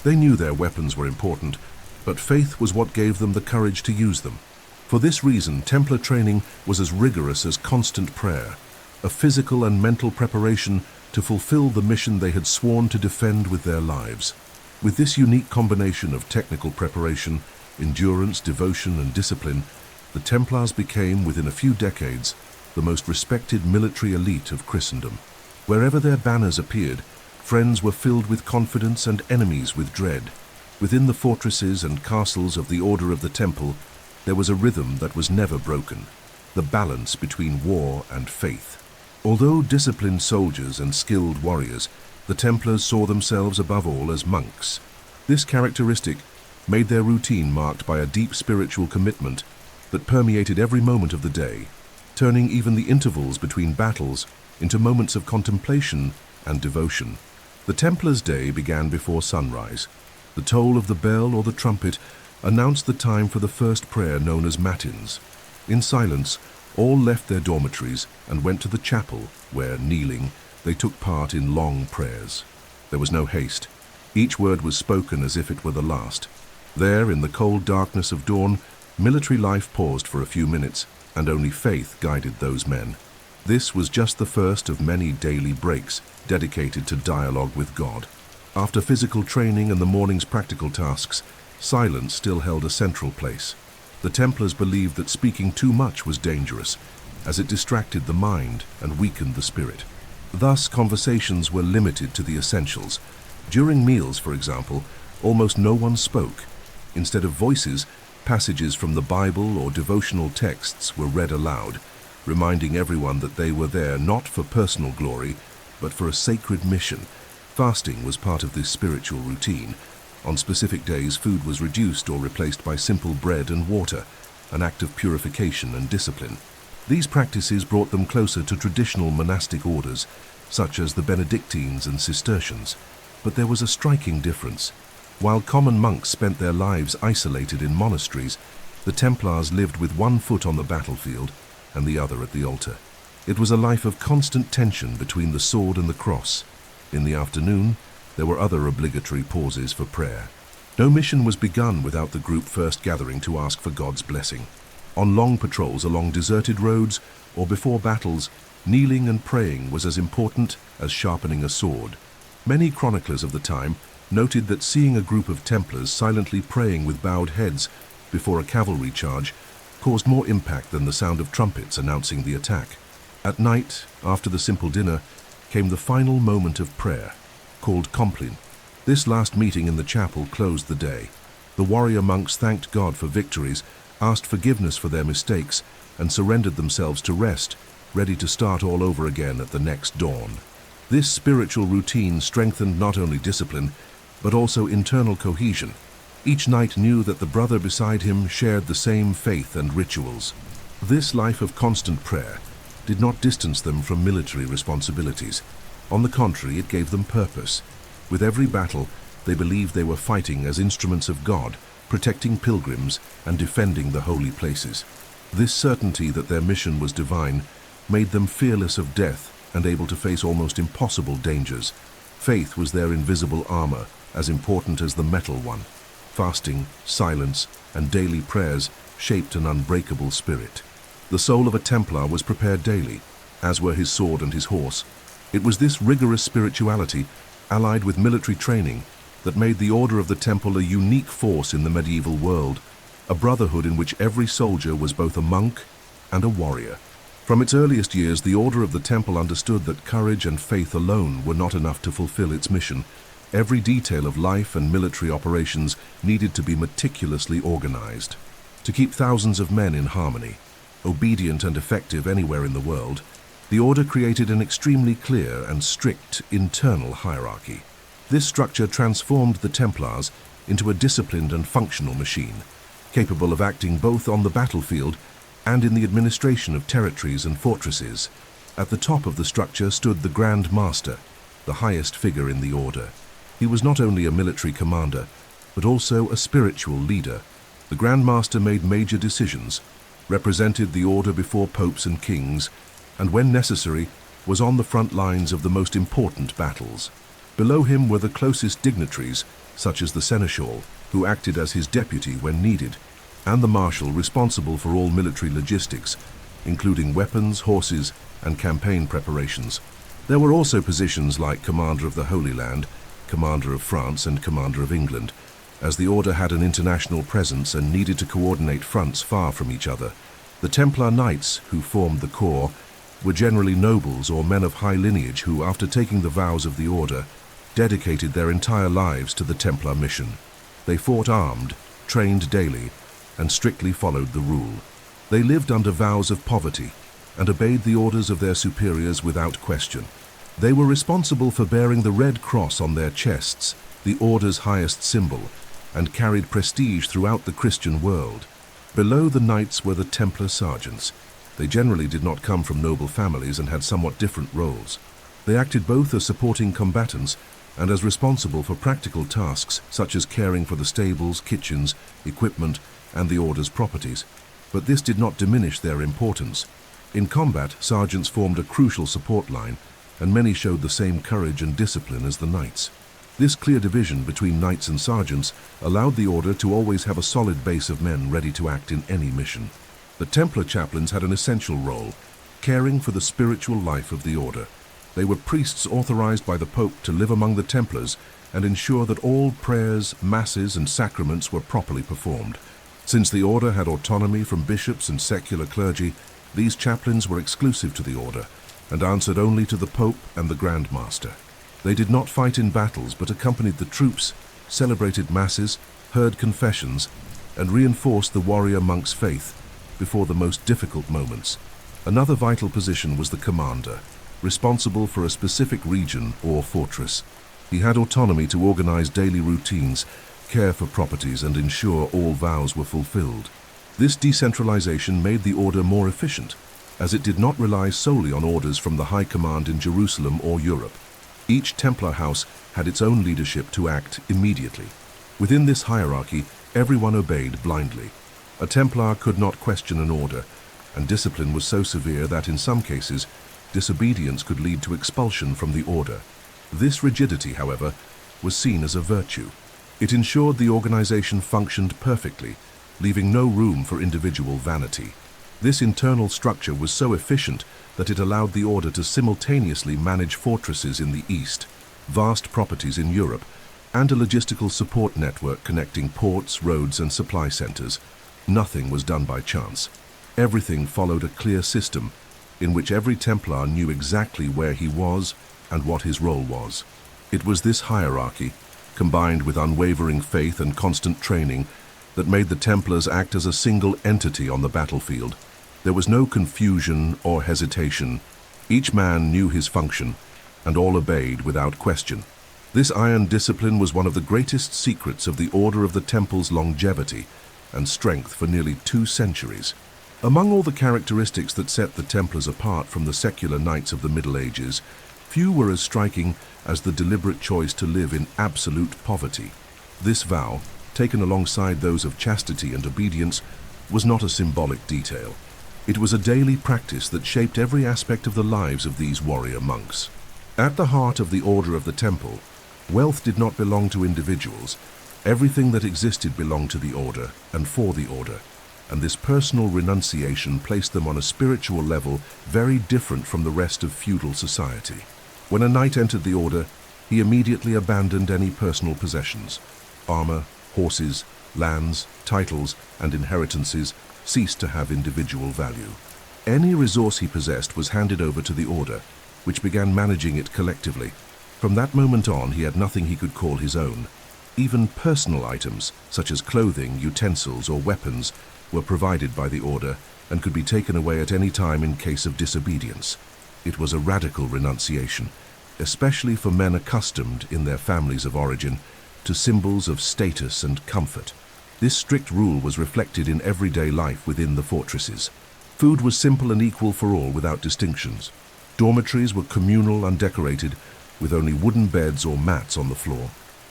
They knew their weapons were important, but faith was what gave them the courage to use them. For this reason, Templar training was as rigorous as constant prayer, a physical and mental preparation to fulfill the mission they had sworn to defend with their lives. With this unique combination of technical preparation, endurance, devotion, and discipline, the Templars became, within a few decades, the most respected military elite of Christendom. Wherever their banners appeared, friends were filled with confidence and enemies with dread. Within the fortresses and castles of the Order of the Temple, there was a rhythm that was never broken, the balance between war and faith. Although disciplined soldiers and skilled warriors, the Templars saw themselves above all as monks. This characteristic made their routine marked by a deep spiritual commitment that permeated every moment of the day, turning even the intervals between battles into moments of contemplation and devotion. The Templars' day began before sunrise. The toll of the bell or the trumpet announced the time for the first prayer known as matins. In silence, all left their dormitories and went to the chapel where, kneeling, they took part in long prayers. There was no haste. Each word was spoken as if it were the last. There, in the cold darkness of dawn, military life paused for a few minutes, and only faith guided those men. This was just the first of many daily breaks dedicated to dialogue with God. After physical training and the morning's practical tasks, silence still held a central place. The Templars believed that speaking too much was dangerous, as it distracted the mind and weakened the spirit. Thus, conversations were limited to the essentials. During meals, for example, almost no one spoke. Instead of voices, passages from the Bible or devotional texts were read aloud, reminding everyone that they were there not for personal glory, but for a sacred mission. Fasting was part of this spiritual routine. On specific days, food was reduced or replaced by simple bread and water, an act of purification and discipline. These practices brought them closer to traditional monastic orders, such as the Benedictines and Cistercians. But there was a striking difference. While common monks spent their lives isolated in monasteries, the Templars lived with one foot on the battlefield and the other at the altar. It was a life of constant tension between the sword and the cross. In the afternoon, there were other obligatory pauses for prayer. No mission was begun without the group first gathering to ask for God's blessing. On long patrols along deserted roads or before battles, kneeling and praying was as important as sharpening a sword. Many chroniclers of the time noted that seeing a group of Templars silently praying with bowed heads before a cavalry charge caused more impact than the sound of trumpets announcing the attack. At night, after the simple dinner, came the final moment of prayer, called Compline. This last meeting in the chapel closed the day. The warrior monks thanked God for victories, asked forgiveness for their mistakes, and surrendered themselves to rest, ready to start all over again at the next dawn. This spiritual routine strengthened not only discipline, but also internal cohesion. Each knight knew that the brother beside him shared the same faith and rituals. This life of constant prayer did not distance them from military responsibilities. On the contrary, it gave them purpose. With every battle, they believed they were fighting as instruments of God, protecting pilgrims and defending the holy places. This certainty that their mission was divine made them fearless of death and able to face almost impossible dangers. Faith was their invisible armor, as important as the metal one. Fasting, silence, and daily prayers shaped an unbreakable spirit. The soul of a Templar was prepared daily, as were his sword and his horse. It was this rigorous spirituality, allied with military training, that made the Order of the Temple a unique force in the medieval world, a brotherhood in which every soldier was both a monk and a warrior. From its earliest years, the Order of the Temple understood that courage and faith alone were not enough to fulfill its mission. Every detail of life and military operations needed to be meticulously organized. To keep thousands of men in harmony, obedient and effective anywhere in the world, the Order created an extremely clear and strict internal hierarchy. This structure transformed the Templars into a disciplined and functional machine, capable of acting both on the battlefield and in the administration of territories and fortresses. At the top of the structure stood the Grand Master, the highest figure in the Order. He was not only a military commander, but also a spiritual leader. The Grand Master made major decisions, represented the Order before popes and kings, and when necessary, was on the front lines of the most important battles. Below him were the closest dignitaries, such as the seneschal, who acted as his deputy when needed, and the marshal responsible for all military logistics, including weapons, horses, and campaign preparations. There were also positions like Commander of the Holy Land, Commander of France, and Commander of England, as the Order had an international presence and needed to coordinate fronts far from each other. The Templar Knights, who formed the corps, were generally nobles or men of high lineage who, after taking the vows of the Order, dedicated their entire lives to the Templar mission. They fought armed, trained daily, and strictly followed the rule. They lived under vows of poverty and obeyed the orders of their superiors without question. They were responsible for bearing the Red Cross on their chests, the Order's highest symbol, and carried prestige throughout the Christian world. Below the knights were the Templar sergeants. They generally did not come from noble families and had somewhat different roles. They acted both as supporting combatants and as responsible for practical tasks such as caring for the stables, kitchens, equipment, and the Order's properties. But this did not diminish their importance. In combat, sergeants formed a crucial support line, and many showed the same courage and discipline as the knights. This clear division between knights and sergeants allowed the Order to always have a solid base of men ready to act in any mission. The Templar chaplains had an essential role, caring for the spiritual life of the Order. They were priests authorized by the Pope to live among the Templars and ensure that all prayers, masses, and sacraments were properly performed. Since the Order had autonomy from bishops and secular clergy, these chaplains were exclusive to the Order and answered only to the Pope and the Grand Master. They did not fight in battles but accompanied the troops, celebrated masses, heard confessions, and reinforced the warrior monk's faith before the most difficult moments. Another vital position was the commander, responsible for a specific region or fortress. He had autonomy to organize daily routines, care for properties, and ensure all vows were fulfilled. This decentralization made the Order more efficient, as it did not rely solely on orders from the High Command in Jerusalem or Europe. Each Templar house had its own leadership to act immediately. Within this hierarchy, everyone obeyed blindly. A Templar could not question an order, and discipline was so severe that in some cases, disobedience could lead to expulsion from the order. This rigidity, however, was seen as a virtue. It ensured the organization functioned perfectly, leaving no room for individual vanity. This internal structure was so efficient that it allowed the order to simultaneously manage fortresses in the east, vast properties in Europe, and a logistical support network connecting ports, roads, and supply centers. Nothing was done by chance. Everything followed a clear system in which every Templar knew exactly where he was and what his role was. It was this hierarchy, combined with unwavering faith and constant training, that made the Templars act as a single entity on the battlefield. There was no confusion or hesitation. Each man knew his function, and all obeyed without question. This iron discipline was one of the greatest secrets of the Order of the Temple's longevity and strength for nearly 2 centuries. Among all the characteristics that set the Templars apart from the secular knights of the Middle Ages, few were as striking as the deliberate choice to live in absolute poverty. This vow, taken alongside those of chastity and obedience, was not a symbolic detail. It was a daily practice that shaped every aspect of the lives of these warrior monks. At the heart of the Order of the Temple, wealth did not belong to individuals. Everything that existed belonged to the Order and for the Order, and this personal renunciation placed them on a spiritual level very different from the rest of feudal society. When a knight entered the Order, he immediately abandoned any personal possessions. Armor, horses, lands, titles, and inheritances ceased to have individual value. Any resource he possessed was handed over to the Order, which began managing it collectively. From that moment on, he had nothing he could call his own. Even personal items, such as clothing, utensils, or weapons, were provided by the Order and could be taken away at any time in case of disobedience. It was a radical renunciation, especially for men accustomed, in their families of origin, to symbols of status and comfort. This strict rule was reflected in everyday life within the fortresses. Food was simple and equal for all without distinctions. Dormitories were communal, undecorated, with only wooden beds or mats on the floor.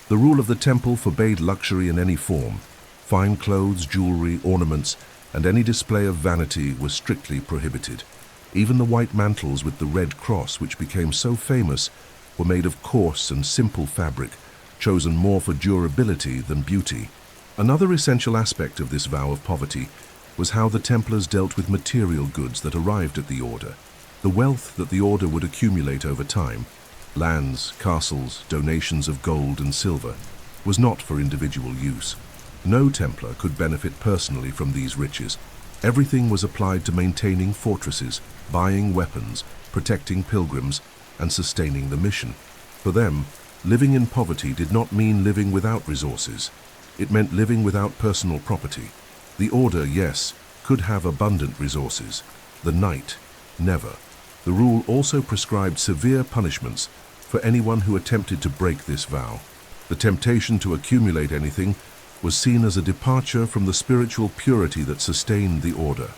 The rule of the temple forbade luxury in any form. Fine clothes, jewelry, ornaments, and any display of vanity was strictly prohibited. Even the white mantles with the red cross, which became so famous, were made of coarse and simple fabric, chosen more for durability than beauty. Another essential aspect of this vow of poverty was how the Templars dealt with material goods that arrived at the Order. The wealth that the Order would accumulate over time, lands, castles, donations of gold and silver, was not for individual use. No Templar could benefit personally from these riches. Everything was applied to maintaining fortresses, buying weapons, protecting pilgrims, and sustaining the mission. For them, living in poverty did not mean living without resources. It meant living without personal property. The Order, yes, could have abundant resources. The Knight, never. The rule also prescribed severe punishments for anyone who attempted to break this vow. The temptation to accumulate anything was seen as a departure from the spiritual purity that sustained the Order.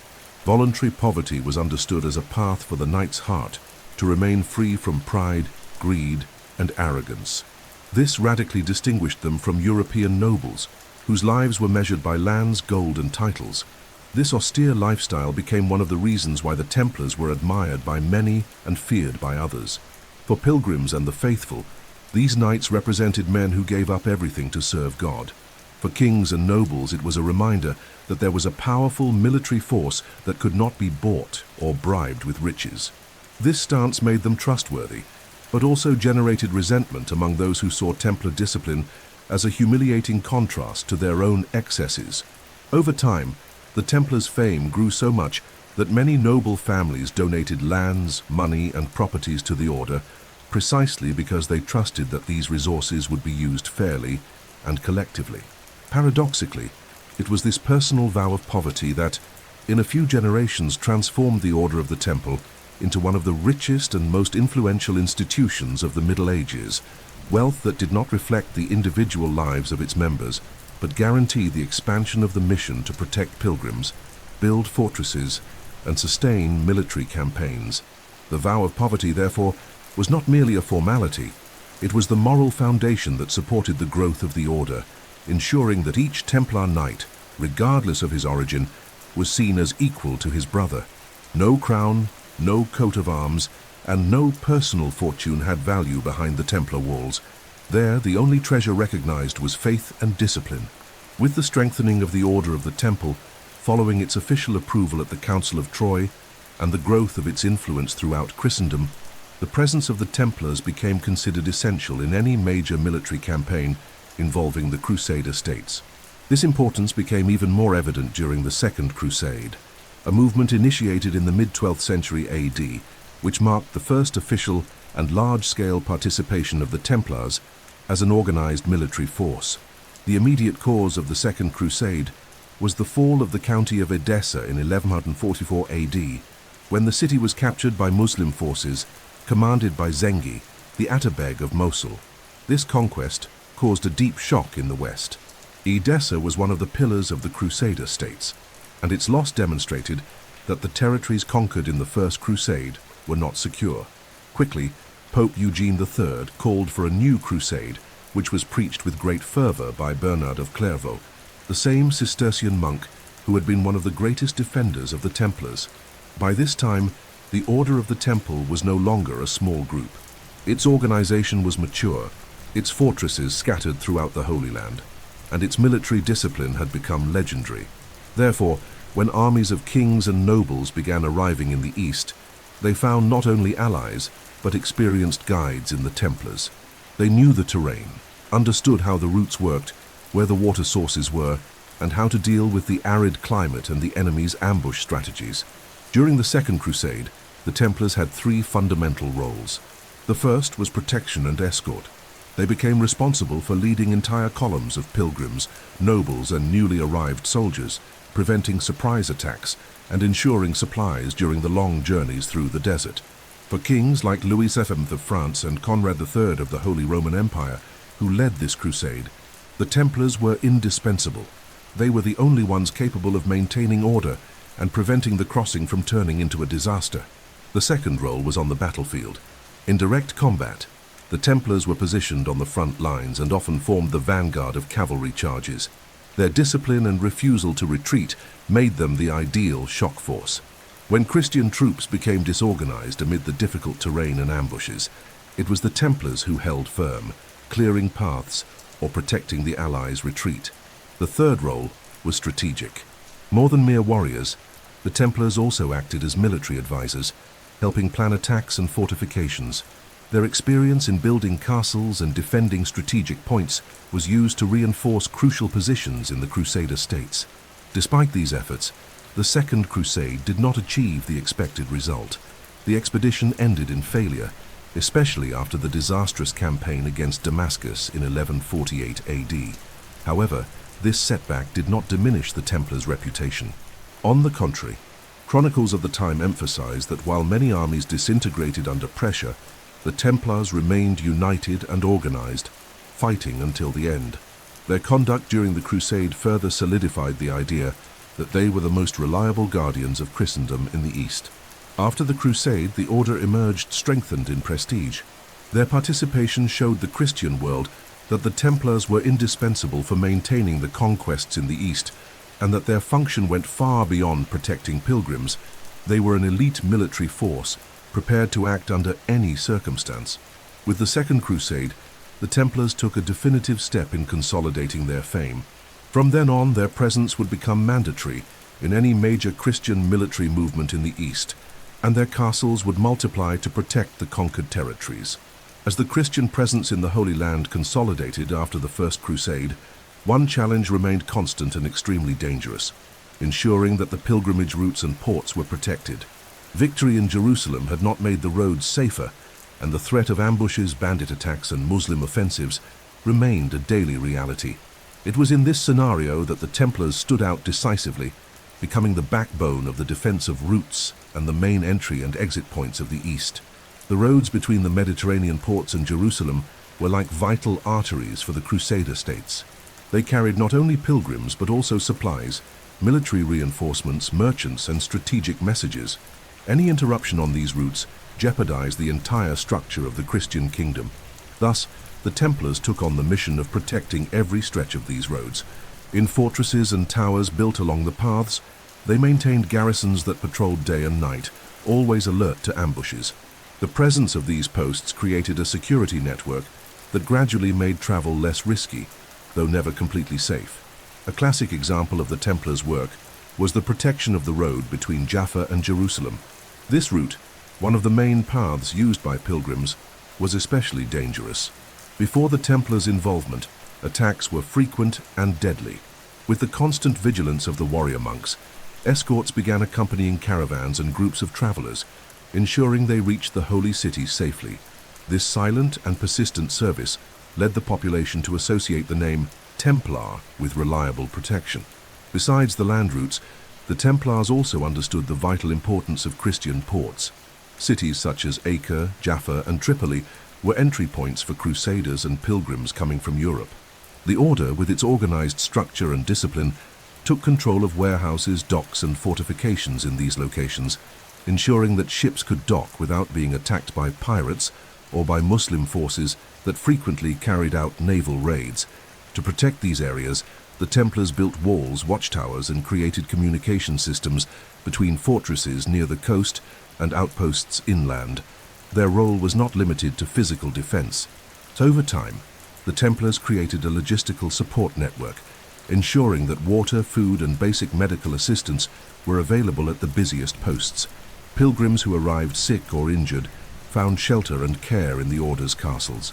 Voluntary poverty was understood as a path for the knight's heart to remain free from pride, greed, and arrogance. This radically distinguished them from European nobles, whose lives were measured by lands, gold, and titles. This austere lifestyle became one of the reasons why the Templars were admired by many and feared by others. For pilgrims and the faithful, these knights represented men who gave up everything to serve God. For kings and nobles, it was a reminder that there was a powerful military force that could not be bought or bribed with riches. This stance made them trustworthy, but also generated resentment among those who saw Templar discipline as a humiliating contrast to their own excesses. Over time, the Templars' fame grew so much that many noble families donated lands, money, and properties to the Order, precisely because they trusted that these resources would be used fairly and collectively. Paradoxically, it was this personal vow of poverty that, in a few generations, transformed the Order of the Temple into one of the richest and most influential institutions of the Middle Ages, wealth that did not reflect the individual lives of its members, but guaranteed the expansion of the mission to protect pilgrims, build fortresses, and sustain military campaigns. The vow of poverty, therefore, was not merely a formality. It was the moral foundation that supported the growth of the Order, ensuring that each Templar knight, regardless of his origin, was seen as equal to his brother. No crown, no coat of arms, and no personal fortune had value behind the Templar walls. There, the only treasure recognized was faith and discipline. With the strengthening of the Order of the Temple, following its official approval at the Council of Troy, and the growth of its influence throughout Christendom, the presence of the Templars became considered essential in any major military campaign involving the Crusader states. This importance became even more evident during the Second Crusade, a movement initiated in the mid-12th century AD, which marked the first official and large-scale participation of the Templars as an organized military force. The immediate cause of the Second Crusade was the fall of the county of Edessa in 1144 AD, when the city was captured by Muslim forces commanded by Zengi, the Atabeg of Mosul. This conquest caused a deep shock in the West. Edessa was one of the pillars of the Crusader states, and its loss demonstrated that the territories conquered in the First Crusade were not secure. Quickly, Pope Eugene III called for a new crusade, which was preached with great fervor by Bernard of Clairvaux, the same Cistercian monk who had been one of the greatest defenders of the Templars. By this time, the Order of the Temple was no longer a small group. Its organization was mature, its fortresses scattered throughout the Holy Land, and its military discipline had become legendary. Therefore, when armies of kings and nobles began arriving in the East, they found not only allies, but experienced guides in the Templars. They knew the terrain, understood how the routes worked, where the water sources were, and how to deal with the arid climate and the enemy's ambush strategies. During the Second Crusade, the Templars had three fundamental roles. The first was protection and escort. They became responsible for leading entire columns of pilgrims, nobles, and newly arrived soldiers, preventing surprise attacks and ensuring supplies during the long journeys through the desert. For kings like Louis VII of France and Conrad III of the Holy Roman Empire, who led this crusade, the Templars were indispensable. They were the only ones capable of maintaining order and preventing the crossing from turning into a disaster. The second role was on the battlefield. In direct combat, the Templars were positioned on the front lines and often formed the vanguard of cavalry charges. Their discipline and refusal to retreat made them the ideal shock force. When Christian troops became disorganized amid the difficult terrain and ambushes, it was the Templars who held firm, clearing paths or protecting the Allies' retreat. The third role was strategic. More than mere warriors, the Templars also acted as military advisors, helping plan attacks and fortifications. Their experience in building castles and defending strategic points was used to reinforce crucial positions in the Crusader states. Despite these efforts, the Second Crusade did not achieve the expected result. The expedition ended in failure, especially after the disastrous campaign against Damascus in 1148 AD. However, this setback did not diminish the Templars' reputation. On the contrary, chronicles of the time emphasize that while many armies disintegrated under pressure, the Templars remained united and organized, fighting until the end. Their conduct during the Crusade further solidified the idea that they were the most reliable guardians of Christendom in the East. After the Crusade, the Order emerged strengthened in prestige. Their participation showed the Christian world that the Templars were indispensable for maintaining the conquests in the East, and that their function went far beyond protecting pilgrims. They were an elite military force, prepared to act under any circumstance. With the Second Crusade, the Templars took a definitive step in consolidating their fame. From then on, their presence would become mandatory in any major Christian military movement in the East, and their castles would multiply to protect the conquered territories. As the Christian presence in the Holy Land consolidated after the First Crusade, one challenge remained constant and extremely dangerous: ensuring that the pilgrimage routes and ports were protected. Victory in Jerusalem had not made the roads safer, and the threat of ambushes, bandit attacks, and Muslim offensives remained a daily reality. It was in this scenario that the Templars stood out decisively, becoming the backbone of the defensive routes and the main entry and exit points of the East. The roads between the Mediterranean ports and Jerusalem were like vital arteries for the Crusader states. They carried not only pilgrims but also supplies, military reinforcements, merchants, and strategic messages. Any interruption on these routes jeopardized the entire structure of the Christian kingdom. Thus, the Templars took on the mission of protecting every stretch of these roads. In fortresses and towers built along the paths, They maintained garrisons that patrolled day and night, always alert to ambushes. The presence of these posts created a security network that gradually made travel less risky, though never completely safe. A classic example of the Templars' work was the protection of the road between Jaffa and Jerusalem. This route, one of the main paths used by pilgrims, was especially dangerous. Before the Templars' involvement, attacks were frequent and deadly. With the constant vigilance of the warrior monks, escorts began accompanying caravans and groups of travelers, ensuring they reached the holy city safely. This silent and persistent service led the population to associate the name Templar with reliable protection. Besides the land routes, the Templars also understood the vital importance of Christian ports. Cities such as Acre, Jaffa, and Tripoli were entry points for crusaders and pilgrims coming from Europe. The order, with its organized structure and discipline, took control of warehouses, docks, and fortifications in these locations, ensuring that ships could dock without being attacked by pirates or by Muslim forces that frequently carried out naval raids. To protect these areas, the Templars built walls, watchtowers, and created communication systems between fortresses near the coast and outposts inland. Their role was not limited to physical defense. Over time, the Templars created a logistical support network, ensuring that water, food, and basic medical assistance were available at the busiest posts. Pilgrims who arrived sick or injured found shelter and care in the Order's castles.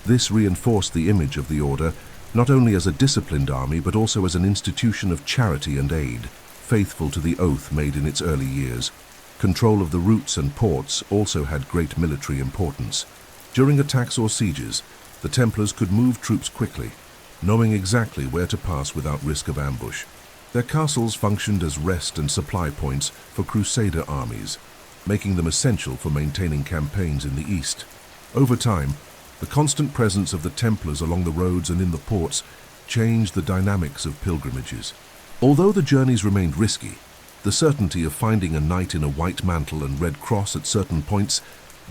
This reinforced the image of the Order not only as a disciplined army but also as an institution of charity and aid, faithful to the oath made in its early years. Control of the routes and ports also had great military importance. During attacks or sieges, the Templars could move troops quickly, knowing exactly where to pass without risk of ambush. Their castles functioned as rest and supply points for Crusader armies, making them essential for maintaining campaigns in the east. Over time, the constant presence of the Templars along the roads and in the ports changed the dynamics of pilgrimages. Although the journeys remained risky, the certainty of finding a knight in a white mantle and red cross at certain points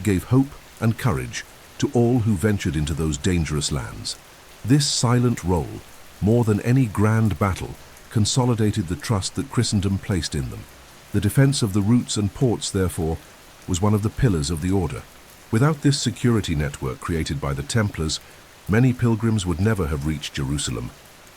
gave hope and courage to all who ventured into those dangerous lands. This silent role, more than any grand battle, consolidated the trust that Christendom placed in them. The defense of the routes and ports, therefore, was one of the pillars of the Order. Without this security network created by the Templars, many pilgrims would never have reached Jerusalem,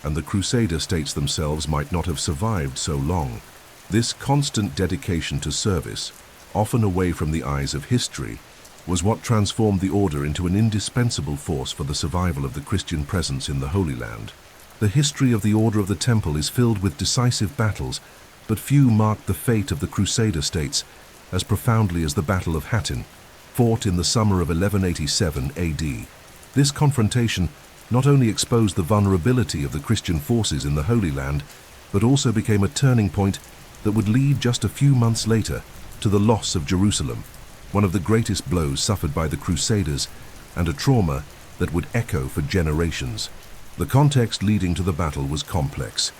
and the Crusader states themselves might not have survived so long. This constant dedication to service, often away from the eyes of history, was what transformed the Order into an indispensable force for the survival of the Christian presence in the Holy Land. The history of the Order of the Temple is filled with decisive battles, but few marked the fate of the Crusader states as profoundly as the Battle of Hattin, fought in the summer of 1187 AD. This confrontation not only exposed the vulnerability of the Christian forces in the Holy Land, but also became a turning point that would lead just a few months later to the loss of Jerusalem, one of the greatest blows suffered by the Crusaders and a trauma that would echo for generations. The context leading to the battle was complex.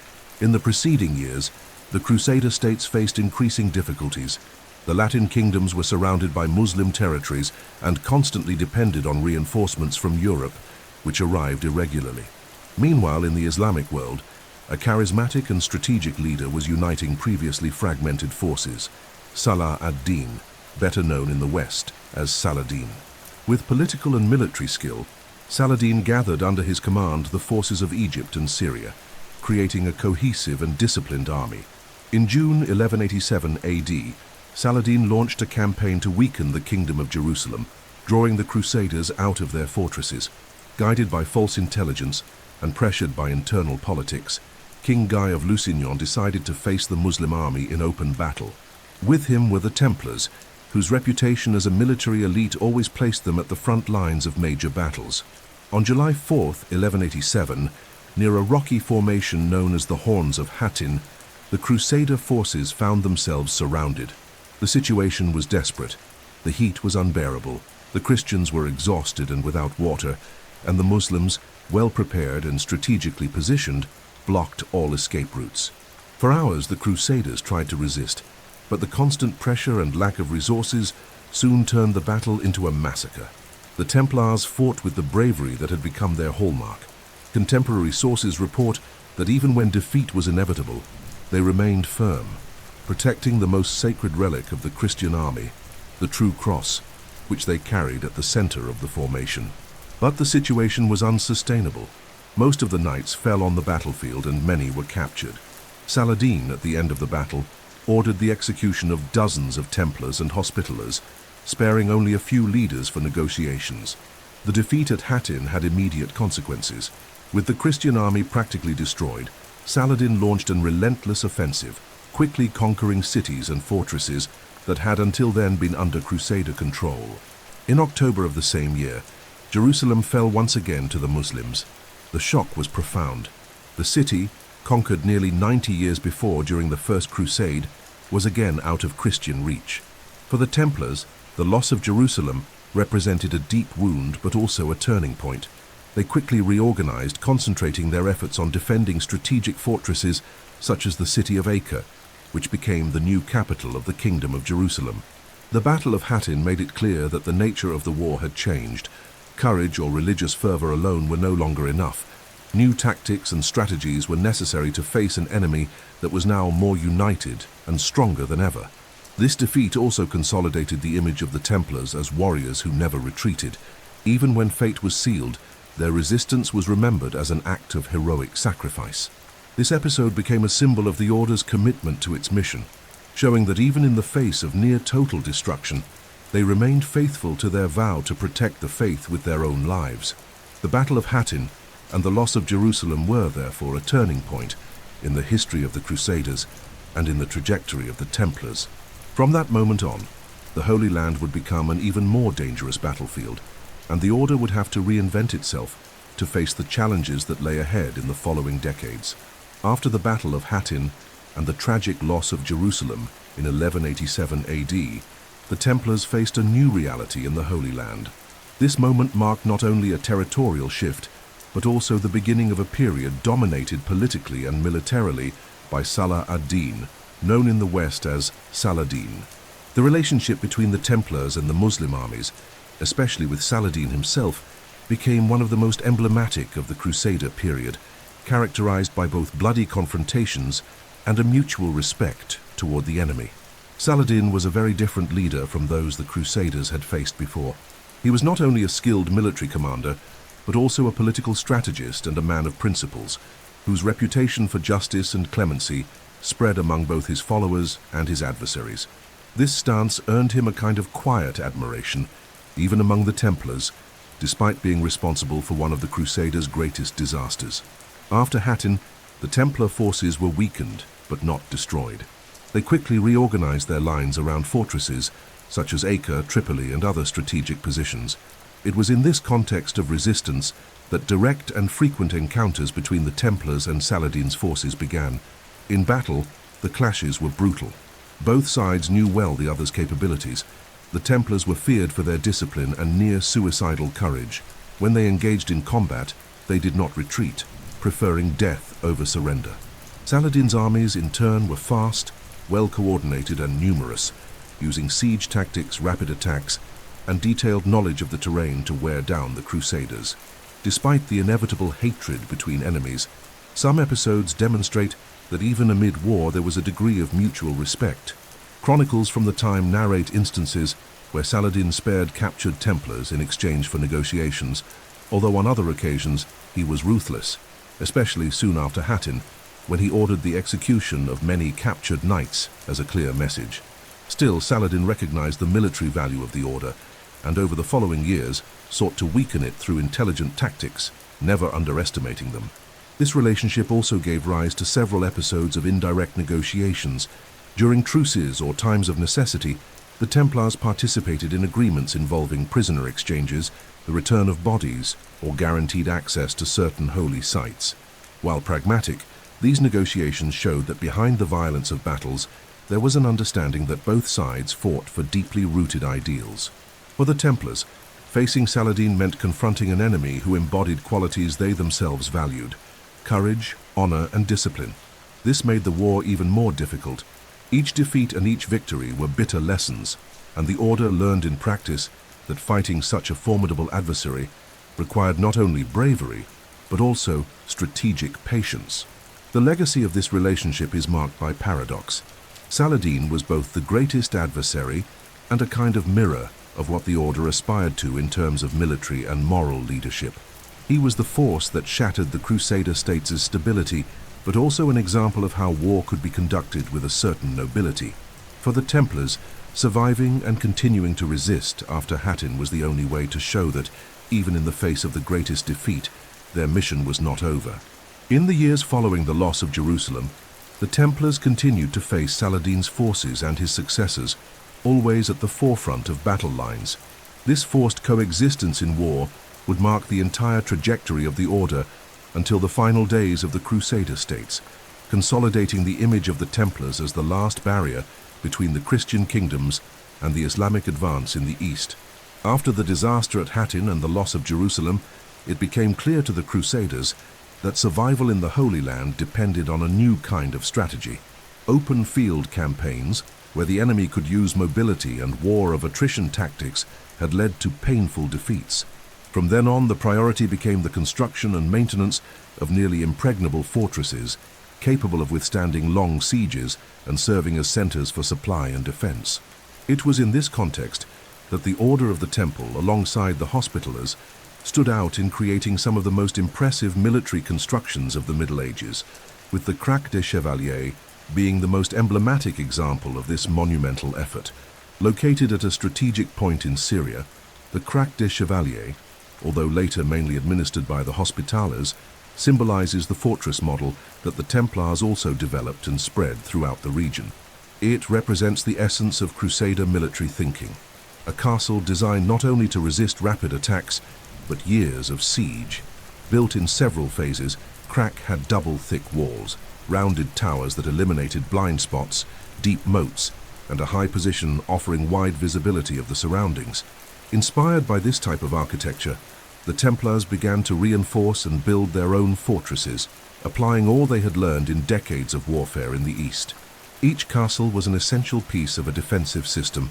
In the preceding years, the Crusader states faced increasing difficulties. The Latin kingdoms were surrounded by Muslim territories and constantly depended on reinforcements from Europe, which arrived irregularly. Meanwhile, in the Islamic world, a charismatic and strategic leader was uniting previously fragmented forces, Salah ad-Din, better known in the West as Saladin. With political and military skill, Saladin gathered under his command the forces of Egypt and Syria, creating a cohesive and disciplined army. In June 1187 AD, Saladin launched a campaign to weaken the Kingdom of Jerusalem, drawing the Crusaders out of their fortresses. Guided by false intelligence and pressured by internal politics, King Guy of Lusignan decided to face the Muslim army in open battle. With him were the Templars, whose reputation as a military elite always placed them at the front lines of major battles. On July 4, 1187, near a rocky formation known as the Horns of Hattin, the Crusader forces found themselves surrounded. The situation was desperate. The heat was unbearable. The Christians were exhausted and without water, and the Muslims, well prepared and strategically positioned, blocked all escape routes. For hours, the Crusaders tried to resist, but the constant pressure and lack of resources soon turned the battle into a massacre. The Templars fought with the bravery that had become their hallmark. Contemporary sources report that even when defeat was inevitable, they remained firm. protecting the most sacred relic of the Christian army, the true cross, which they carried at the center of the formation. But the situation was unsustainable. Most of the knights fell on the battlefield and many were captured. Saladin, at the end of the battle, ordered the execution of dozens of Templars and Hospitallers, sparing only a few leaders for negotiations. The defeat at Hattin had immediate consequences. With the Christian army practically destroyed, Saladin launched a relentless offensive, quickly conquering cities and fortresses that had until then been under Crusader control. In October of the same year, Jerusalem fell once again to the Muslims. The shock was profound. The city, conquered nearly 90 years before during the First Crusade, was again out of Christian reach. For the Templars, the loss of Jerusalem represented a deep wound but also a turning point. They quickly reorganized, concentrating their efforts on defending strategic fortresses such as the city of Acre, which became the new capital of the Kingdom of Jerusalem. The Battle of Hattin made it clear that the nature of the war had changed. Courage or religious fervor alone were no longer enough. New tactics and strategies were necessary to face an enemy that was now more united and stronger than ever. This defeat also consolidated the image of the Templars as warriors who never retreated. Even when fate was sealed, their resistance was remembered as an act of heroic sacrifice. This episode became a symbol of the Order's commitment to its mission, showing that even in the face of near-total destruction, they remained faithful to their vow to protect the faith with their own lives. The Battle of Hattin and the loss of Jerusalem were, therefore, a turning point in the history of the Crusaders and in the trajectory of the Templars. From that moment on, the Holy Land would become an even more dangerous battlefield, and the Order would have to reinvent itself to face the challenges that lay ahead in the following decades. After the Battle of Hattin and the tragic loss of Jerusalem in 1187 AD, the Templars faced a new reality in the Holy Land. This moment marked not only a territorial shift, but also the beginning of a period dominated politically and militarily by Salah ad-Din, known in the West as Saladin. The relationship between the Templars and the Muslim armies, especially with Saladin himself, became one of the most emblematic of the Crusader period, characterized by both bloody confrontations and a mutual respect toward the enemy. Saladin was a very different leader from those the Crusaders had faced before. He was not only a skilled military commander, but also a political strategist and a man of principles, whose reputation for justice and clemency spread among both his followers and his adversaries. This stance earned him a kind of quiet admiration, even among the Templars, despite being responsible for one of the Crusaders' greatest disasters. After Hattin, the Templar forces were weakened, but not destroyed. They quickly reorganized their lines around fortresses, such as Acre, Tripoli, and other strategic positions. It was in this context of resistance that direct and frequent encounters between the Templars and Saladin's forces began. In battle, the clashes were brutal. Both sides knew well the other's capabilities. The Templars were feared for their discipline and near-suicidal courage. When they engaged in combat, they did not retreat, preferring death over surrender. Saladin's armies, in turn, were fast, well-coordinated and numerous, using siege tactics, rapid attacks, and detailed knowledge of the terrain to wear down the Crusaders. Despite the inevitable hatred between enemies, some episodes demonstrate that even amid war there was a degree of mutual respect. Chronicles from the time narrate instances where Saladin spared captured Templars in exchange for negotiations, although on other occasions he was ruthless, especially soon after Hattin, when he ordered the execution of many captured knights as a clear message. Still, Saladin recognized the military value of the Order, and over the following years sought to weaken it through intelligent tactics, never underestimating them. This relationship also gave rise to several episodes of indirect negotiations. During truces or times of necessity, the Templars participated in agreements involving prisoner exchanges, the return of bodies, or guaranteed access to certain holy sites. While pragmatic, these negotiations showed that behind the violence of battles, there was an understanding that both sides fought for deeply rooted ideals. For the Templars, facing Saladin meant confronting an enemy who embodied qualities they themselves valued: courage, honor, and discipline. This made the war even more difficult. Each defeat and each victory were bitter lessons, and the Order learned in practice that fighting such a formidable adversary required not only bravery, but also strategic patience. The legacy of this relationship is marked by paradox. Saladin was both the greatest adversary and a kind of mirror of what the order aspired to in terms of military and moral leadership. He was the force that shattered the Crusader states' stability, but also an example of how war could be conducted with a certain nobility. For the Templars, surviving and continuing to resist after Hattin was the only way to show that, even in the face of the greatest defeat, their mission was not over. In the years following the loss of Jerusalem, the Templars continued to face Saladin's forces and his successors, always at the forefront of battle lines. This forced coexistence in war would mark the entire trajectory of the order until the final days of the Crusader states, consolidating the image of the Templars as the last barrier between the Christian kingdoms and the Islamic advance in the East. After the disaster at Hattin and the loss of Jerusalem, it became clear to the Crusaders that survival in the Holy Land depended on a new kind of strategy. Open field campaigns, where the enemy could use mobility and war of attrition tactics, had led to painful defeats. From then on, the priority became the construction and maintenance of nearly impregnable fortresses, capable of withstanding long sieges and serving as centers for supply and defense. It was in this context that the Order of the Temple, alongside the Hospitallers, stood out in creating some of the most impressive military constructions of the Middle Ages, with the Crac des Chevaliers being the most emblematic example of this monumental effort. Located at a strategic point in Syria, the Crac des Chevaliers, although later mainly administered by the Hospitallers, symbolizes the fortress model that the Templars also developed and spread throughout the region. It represents the essence of Crusader military thinking, a castle designed not only to resist rapid attacks, but years of siege. Built in several phases, Crac had double-thick walls, rounded towers that eliminated blind spots, deep moats, and a high position offering wide visibility of the surroundings. Inspired by this type of architecture, the Templars began to reinforce and build their own fortresses, applying all they had learned in decades of warfare in the East. Each castle was an essential piece of a defensive system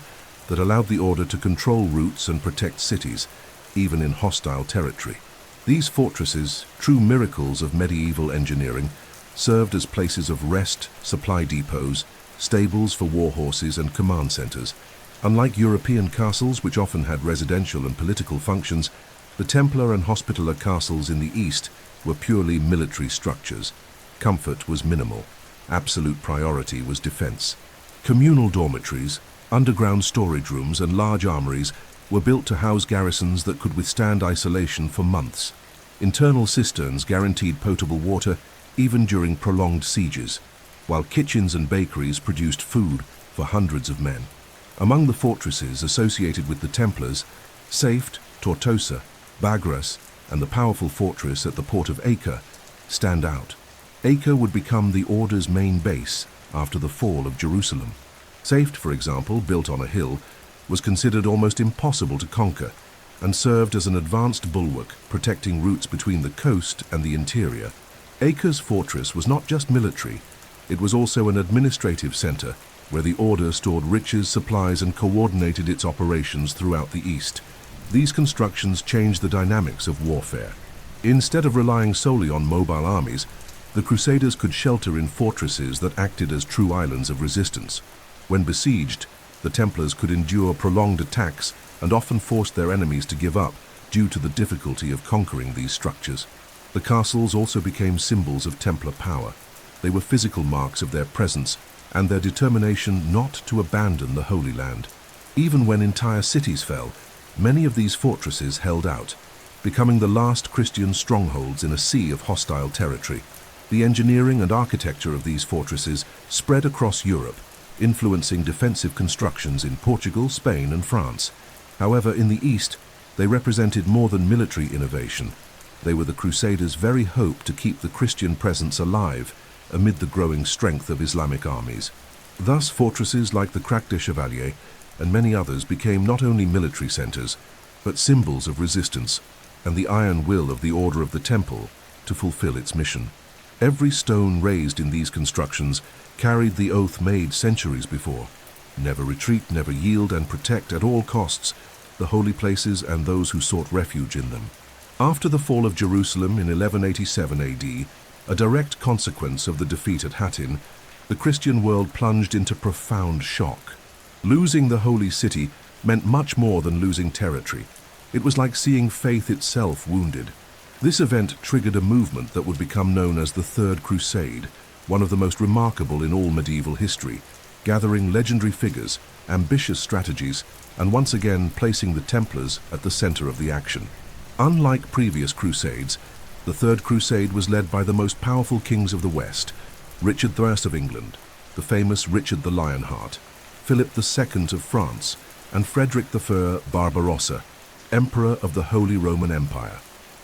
that allowed the order to control routes and protect cities, even in hostile territory. These fortresses, true miracles of medieval engineering, served as places of rest, supply depots, stables for war horses, and command centers. Unlike European castles, which often had residential and political functions, the Templar and Hospitaller castles in the East were purely military structures. Comfort was minimal. Absolute priority was defense. Communal dormitories, underground storage rooms, and large armories were built to house garrisons that could withstand isolation for months. Internal cisterns guaranteed potable water even during prolonged sieges, while kitchens and bakeries produced food for hundreds of men. Among the fortresses associated with the Templars, Safed, Tortosa, Bagras, and the powerful fortress at the port of Acre stand out. Acre would become the order's main base after the fall of Jerusalem. Safed, for example, built on a hill, was considered almost impossible to conquer and served as an advanced bulwark protecting routes between the coast and the interior. Acre's fortress was not just military, it was also an administrative center where the order stored riches, supplies, and coordinated its operations throughout the East. These constructions changed the dynamics of warfare. Instead of relying solely on mobile armies, the Crusaders could shelter in fortresses that acted as true islands of resistance. When besieged, the Templars could endure prolonged attacks and often forced their enemies to give up due to the difficulty of conquering these structures. The castles also became symbols of Templar power. They were physical marks of their presence and their determination not to abandon the Holy Land. Even when entire cities fell, many of these fortresses held out, becoming the last Christian strongholds in a sea of hostile territory. The engineering and architecture of these fortresses spread across Europe, influencing defensive constructions in Portugal, Spain, and France. However, in the East, they represented more than military innovation. They were the Crusaders' very hope to keep the Christian presence alive amid the growing strength of Islamic armies. Thus, fortresses like the Crac des Chevaliers and many others became not only military centers, but symbols of resistance and the iron will of the Order of the Temple to fulfill its mission. Every stone raised in these constructions carried the oath made centuries before: never retreat, never yield, and protect at all costs the holy places and those who sought refuge in them. After the fall of Jerusalem in 1187 AD, a direct consequence of the defeat at Hattin, the Christian world plunged into profound shock. Losing the Holy City meant much more than losing territory. It was like seeing faith itself wounded. This event triggered a movement that would become known as the Third Crusade, one of the most remarkable in all medieval history, gathering legendary figures, ambitious strategies, and once again placing the Templars at the center of the action. Unlike previous crusades, the Third Crusade was led by the most powerful kings of the West, Richard I of England, the famous Richard the Lionheart, Philip II of France, and Frederick I Barbarossa, Emperor of the Holy Roman Empire.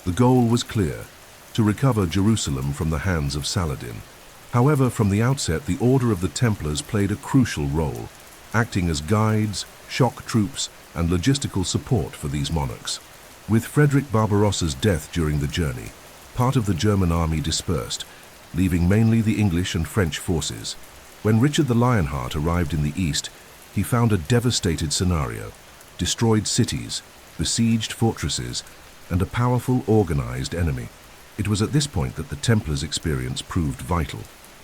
The goal was clear: to recover Jerusalem from the hands of Saladin. However, from the outset, the Order of the Templars played a crucial role, acting as guides, shock troops, and logistical support for these monarchs. With Frederick Barbarossa's death during the journey, part of the German army dispersed, leaving mainly the English and French forces. When Richard the Lionheart arrived in the east, he found a devastated scenario: destroyed cities, besieged fortresses, and a powerful, organized enemy. It was at this point that the Templars' experience proved vital.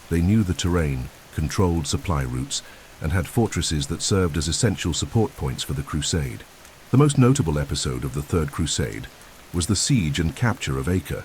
They knew the terrain, controlled supply routes, and had fortresses that served as essential support points for the crusade. The most notable episode of the Third Crusade was the siege and capture of Acre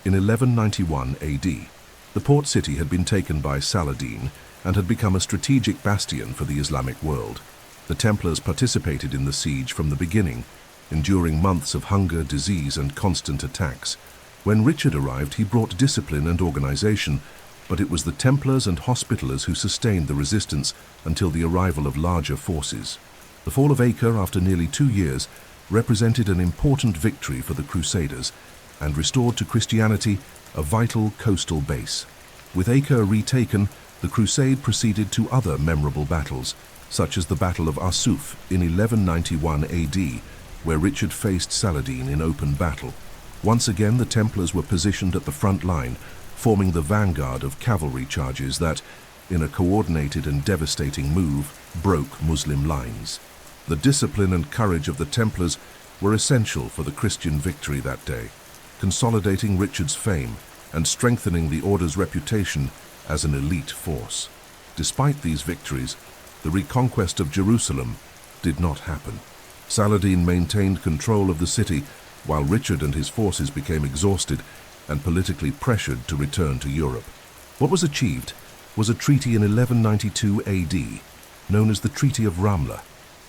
in 1191 AD. The port city had been taken by Saladin and had become a strategic bastion for the Islamic world. The Templars participated in the siege from the beginning, enduring months of hunger, disease, and constant attacks. When Richard arrived, he brought discipline and organization, but it was the Templars and Hospitallers who sustained the resistance until the arrival of larger forces. The fall of Acre after nearly 2 years represented an important victory for the Crusaders and restored to Christianity a vital coastal base. With Acre retaken, the crusade proceeded to other memorable battles, such as the Battle of Arsuf in 1191 AD, where Richard faced Saladin in open battle. Once again, the Templars were positioned at the front line, forming the vanguard of cavalry charges that, in a coordinated and devastating move, broke Muslim lines. The discipline and courage of the Templars were essential for the Christian victory that day, consolidating Richard's fame and strengthening the Order's reputation as an elite force. Despite these victories, the reconquest of Jerusalem did not happen. Saladin maintained control of the city, while Richard and his forces became exhausted and politically pressured to return to Europe. What was achieved was a treaty in 1192 AD, known as the Treaty of Ramla,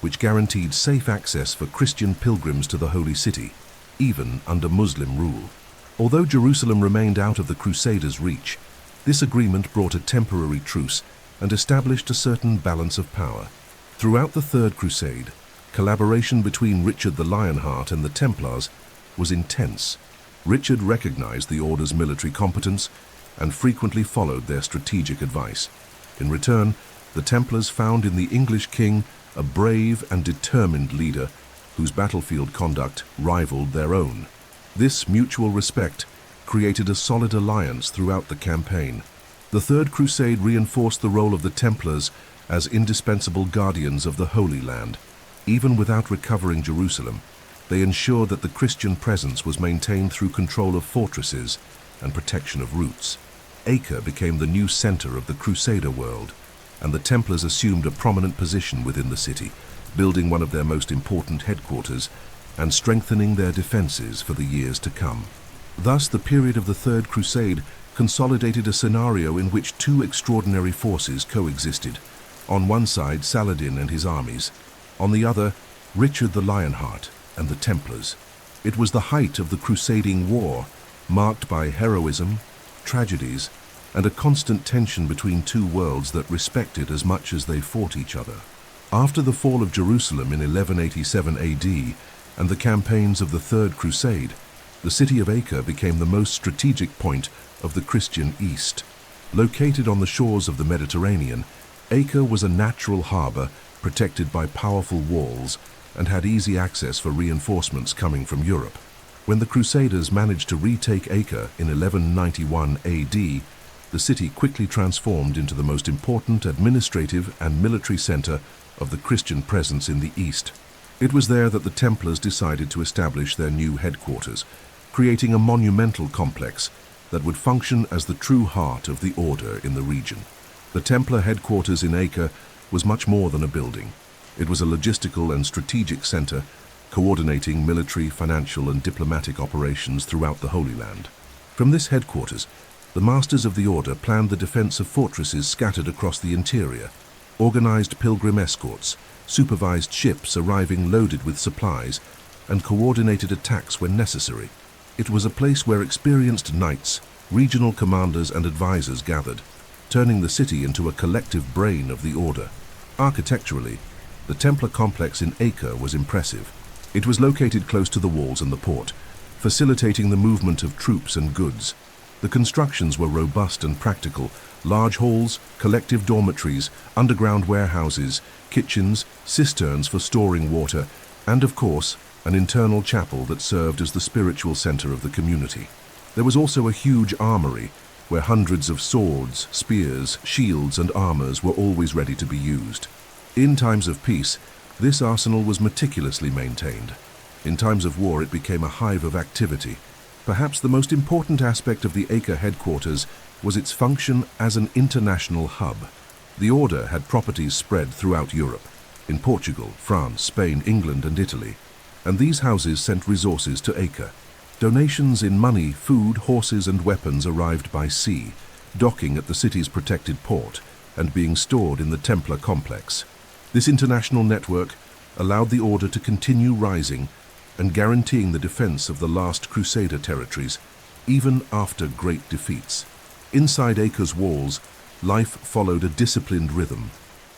which guaranteed safe access for Christian pilgrims to the Holy City, even under Muslim rule. Although Jerusalem remained out of the Crusaders' reach, this agreement brought a temporary truce and established a certain balance of power. Throughout the Third Crusade, collaboration between Richard the Lionheart and the Templars was intense. Richard recognized the Order's military competence and frequently followed their strategic advice. In return, the Templars found in the English king a brave and determined leader whose battlefield conduct rivaled their own. This mutual respect created a solid alliance throughout the campaign. The Third Crusade reinforced the role of the Templars as indispensable guardians of the Holy Land. Even without recovering Jerusalem, they ensured that the Christian presence was maintained through control of fortresses and protection of routes. Acre became the new center of the Crusader world, and the Templars assumed a prominent position within the city, building one of their most important headquarters and strengthening their defenses for the years to come. Thus, the period of the Third Crusade consolidated a scenario in which two extraordinary forces coexisted. On one side, Saladin and his armies. On the other, Richard the Lionheart and the Templars. It was the height of the crusading war, marked by heroism, tragedies, and a constant tension between two worlds that respected as much as they fought each other. After the fall of Jerusalem in 1187 AD and the campaigns of the Third Crusade, the city of Acre became the most strategic point of the Christian East. Located on the shores of the Mediterranean, Acre was a natural harbor protected by powerful walls and had easy access for reinforcements coming from Europe. When the Crusaders managed to retake Acre in 1191 AD, the city quickly transformed into the most important administrative and military center of the Christian presence in the East. It was there that the Templars decided to establish their new headquarters, creating a monumental complex that would function as the true heart of the Order in the region. The Templar headquarters in Acre was much more than a building. It was a logistical and strategic center, coordinating military, financial, and diplomatic operations throughout the Holy Land. From this headquarters, the Masters of the Order planned the defense of fortresses scattered across the interior, organized pilgrim escorts, supervised ships arriving loaded with supplies, and coordinated attacks when necessary. It was a place where experienced knights, regional commanders, and advisors gathered, turning the city into a collective brain of the Order. Architecturally, the Templar complex in Acre was impressive. It was located close to the walls and the port, facilitating the movement of troops and goods. The constructions were robust and practical: large halls, collective dormitories, underground warehouses, kitchens, cisterns for storing water, and of course, an internal chapel that served as the spiritual center of the community. There was also a huge armory, where hundreds of swords, spears, shields, and armors were always ready to be used. In times of peace, this arsenal was meticulously maintained. In times of war, it became a hive of activity. Perhaps the most important aspect of the Acre headquarters was its function as an international hub. The Order had properties spread throughout Europe, in Portugal, France, Spain, England, and Italy, and these houses sent resources to Acre. Donations in money, food, horses, and weapons arrived by sea, docking at the city's protected port and being stored in the Templar complex. This international network allowed the Order to continue rising and guaranteeing the defense of the last Crusader territories, even after great defeats. Inside Acre's walls, life followed a disciplined rhythm.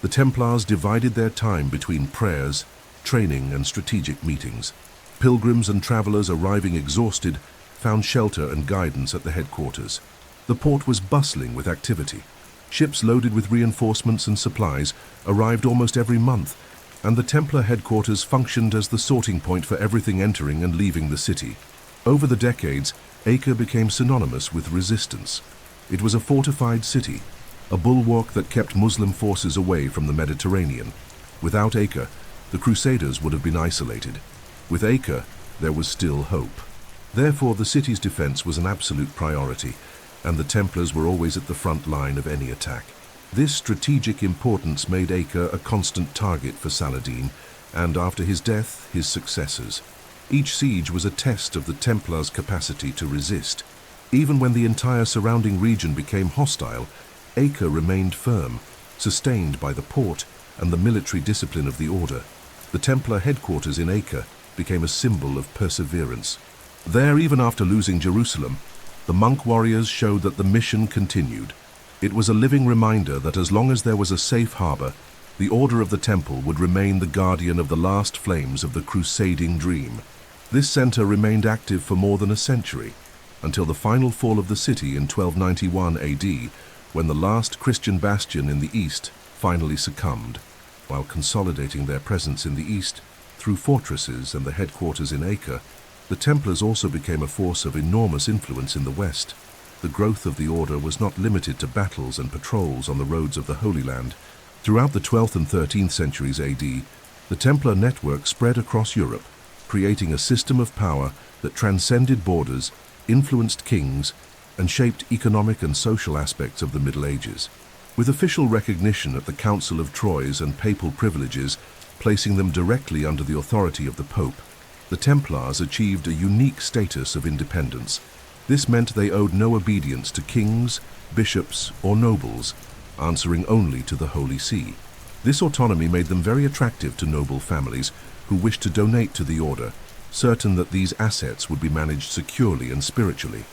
The Templars divided their time between prayers, training, and strategic meetings. Pilgrims and travelers arriving exhausted found shelter and guidance at the headquarters. The port was bustling with activity. Ships loaded with reinforcements and supplies arrived almost every month, and the Templar headquarters functioned as the sorting point for everything entering and leaving the city. Over the decades, Acre became synonymous with resistance. It was a fortified city, a bulwark that kept Muslim forces away from the Mediterranean. Without Acre, the Crusaders would have been isolated. With Acre, there was still hope. Therefore, the city's defense was an absolute priority, and the Templars were always at the front line of any attack. This strategic importance made Acre a constant target for Saladin, and after his death, his successors. Each siege was a test of the Templars' capacity to resist. Even when the entire surrounding region became hostile, Acre remained firm, sustained by the port and the military discipline of the Order. The Templar headquarters in Acre became a symbol of perseverance. There, even after losing Jerusalem, the monk warriors showed that the mission continued. It was a living reminder that as long as there was a safe harbor, the Order of the Temple would remain the guardian of the last flames of the crusading dream. This center remained active for more than a century, until the final fall of the city in 1291 AD, when the last Christian bastion in the east finally succumbed. While consolidating their presence in the east through fortresses and the headquarters in Acre, the Templars also became a force of enormous influence in the west. The growth of the Order was not limited to battles and patrols on the roads of the Holy Land. Throughout the 12th and 13th centuries AD, the Templar network spread across Europe, creating a system of power that transcended borders, influenced kings, and shaped economic and social aspects of the Middle Ages. With official recognition at the Council of Troyes and papal privileges, placing them directly under the authority of the Pope, the Templars achieved a unique status of independence. This meant they owed no obedience to kings, bishops, or nobles, answering only to the Holy See. This autonomy made them very attractive to noble families who wished to donate to the Order, certain that these assets would be managed securely and spiritually.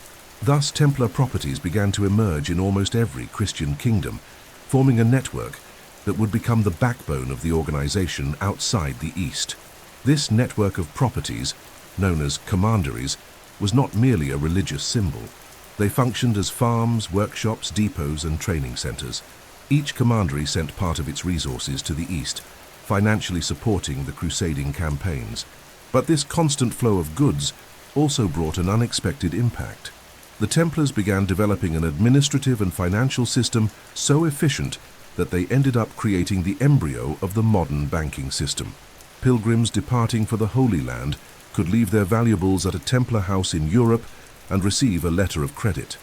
Thus, Templar properties began to emerge in almost every Christian kingdom, forming a network that would become the backbone of the organization outside the East. This network of properties, known as commanderies, was not merely a religious symbol. They functioned as farms, workshops, depots, and training centers. Each commandery sent part of its resources to the east, financially supporting the crusading campaigns. But this constant flow of goods also brought an unexpected impact. The Templars began developing an administrative and financial system so efficient that they ended up creating the embryo of the modern banking system. Pilgrims departing for the Holy Land could leave their valuables at a Templar house in Europe and receive a letter of credit.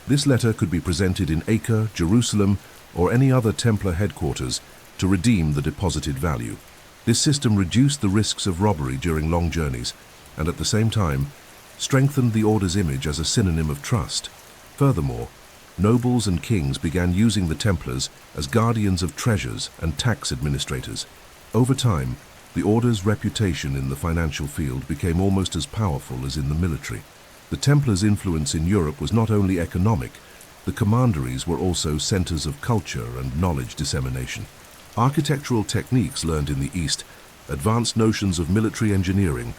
This letter could be presented in Acre, Jerusalem, or any other Templar headquarters to redeem the deposited value. This system reduced the risks of robbery during long journeys and at the same time strengthened the Order's image as a synonym of trust. Furthermore, nobles and kings began using the Templars as guardians of treasures and tax administrators. Over time, the Order's reputation in the financial field became almost as powerful as in the military. The Templars' influence in Europe was not only economic, the commanderies were also centers of culture and knowledge dissemination. Architectural techniques learned in the East, advanced notions of military engineering,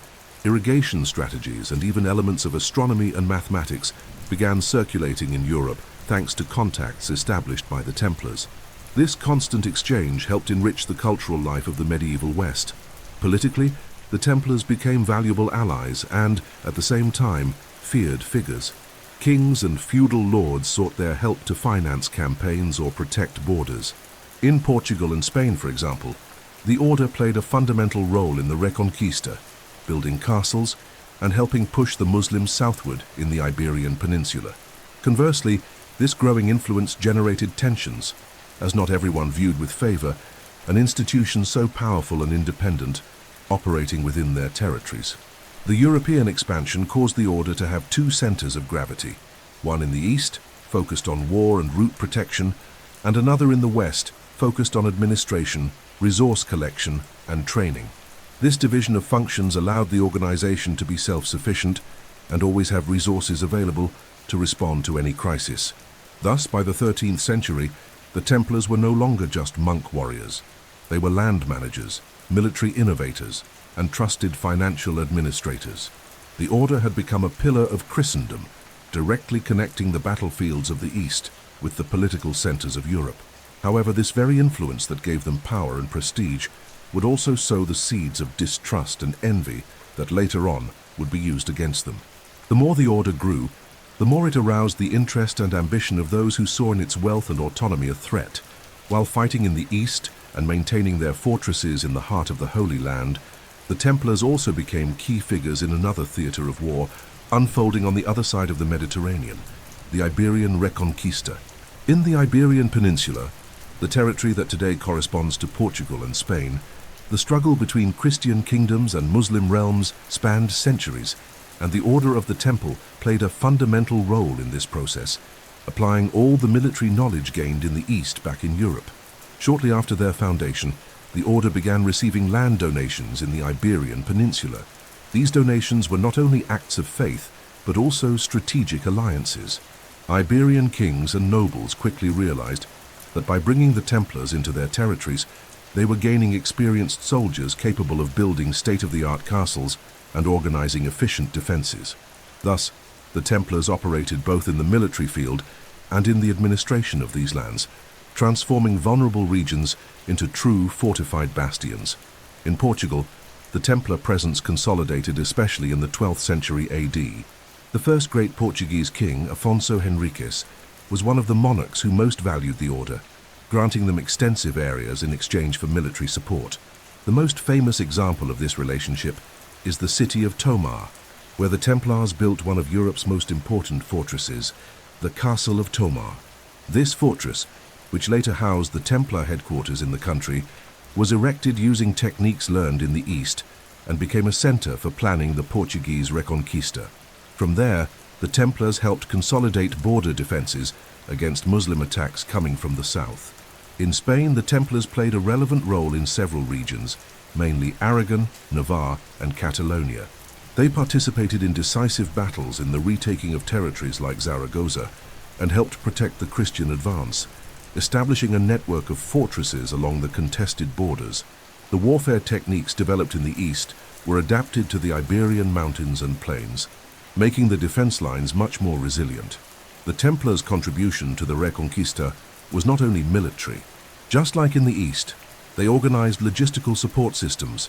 irrigation strategies, and even elements of astronomy and mathematics began circulating in Europe thanks to contacts established by the Templars. This constant exchange helped enrich the cultural life of the medieval West. Politically, the Templars became valuable allies and, at the same time, feared figures. Kings and feudal lords sought their help to finance campaigns or protect borders. In Portugal and Spain, for example, the Order played a fundamental role in the Reconquista, building castles and helping push the Muslims southward in the Iberian Peninsula. Conversely, this growing influence generated tensions, as not everyone viewed with favor an institution so powerful and independent, operating within their territories. The European expansion caused the Order to have two centers of gravity, one in the east, focused on war and route protection, and another in the west, focused on administration, resource collection, and training. This division of functions allowed the organization to be self-sufficient and always have resources available to respond to any crisis. Thus, by the 13th century, the Templars were no longer just monk warriors. They were land managers, military innovators, and trusted financial administrators. The Order had become a pillar of Christendom, directly connecting the battlefields of the East with the political centers of Europe. However, this very influence that gave them power and prestige would also sow the seeds of distrust and envy that later on would be used against them. The more the Order grew, the more it aroused the interest and ambition of those who saw in its wealth and autonomy a threat. While fighting in the East and maintaining their fortresses in the heart of the Holy Land, the Templars also became key figures in another theater of war unfolding on the other side of the Mediterranean, the Iberian Reconquista. In the Iberian Peninsula, the territory that today corresponds to Portugal and Spain, the struggle between Christian kingdoms and Muslim realms spanned centuries, and the Order of the Temple played a fundamental role in this process, applying all the military knowledge gained in the East back in Europe. Shortly after their foundation, the Order began receiving land donations in the Iberian Peninsula. These donations were not only acts of faith, but also strategic alliances. Iberian kings and nobles quickly realized that by bringing the Templars into their territories, they were gaining experienced soldiers capable of building state-of-the-art castles and organizing efficient defenses. Thus, the Templars operated both in the military field and in the administration of these lands, transforming vulnerable regions into true fortified bastions. In Portugal, the Templar presence consolidated especially in the 12th century AD. The first great Portuguese king, Afonso Henriques, was one of the monarchs who most valued the Order, granting them extensive areas in exchange for military support. The most famous example of this relationship is the city of Tomar, where the Templars built one of Europe's most important fortresses, the Castle of Tomar. This fortress, which later housed the Templar headquarters in the country, was erected using techniques learned in the East and became a center for planning the Portuguese Reconquista. From there, the Templars helped consolidate border defenses against Muslim attacks coming from the south. In Spain, the Templars played a relevant role in several regions, mainly Aragon, Navarre, and Catalonia. They participated in decisive battles in the retaking of territories like Zaragoza and helped protect the Christian advance, establishing a network of fortresses along the contested borders. The warfare techniques developed in the East were adapted to the Iberian mountains and plains, making the defense lines much more resilient. The Templars' contribution to the Reconquista was not only military. Just like in the East, they organized logistical support systems,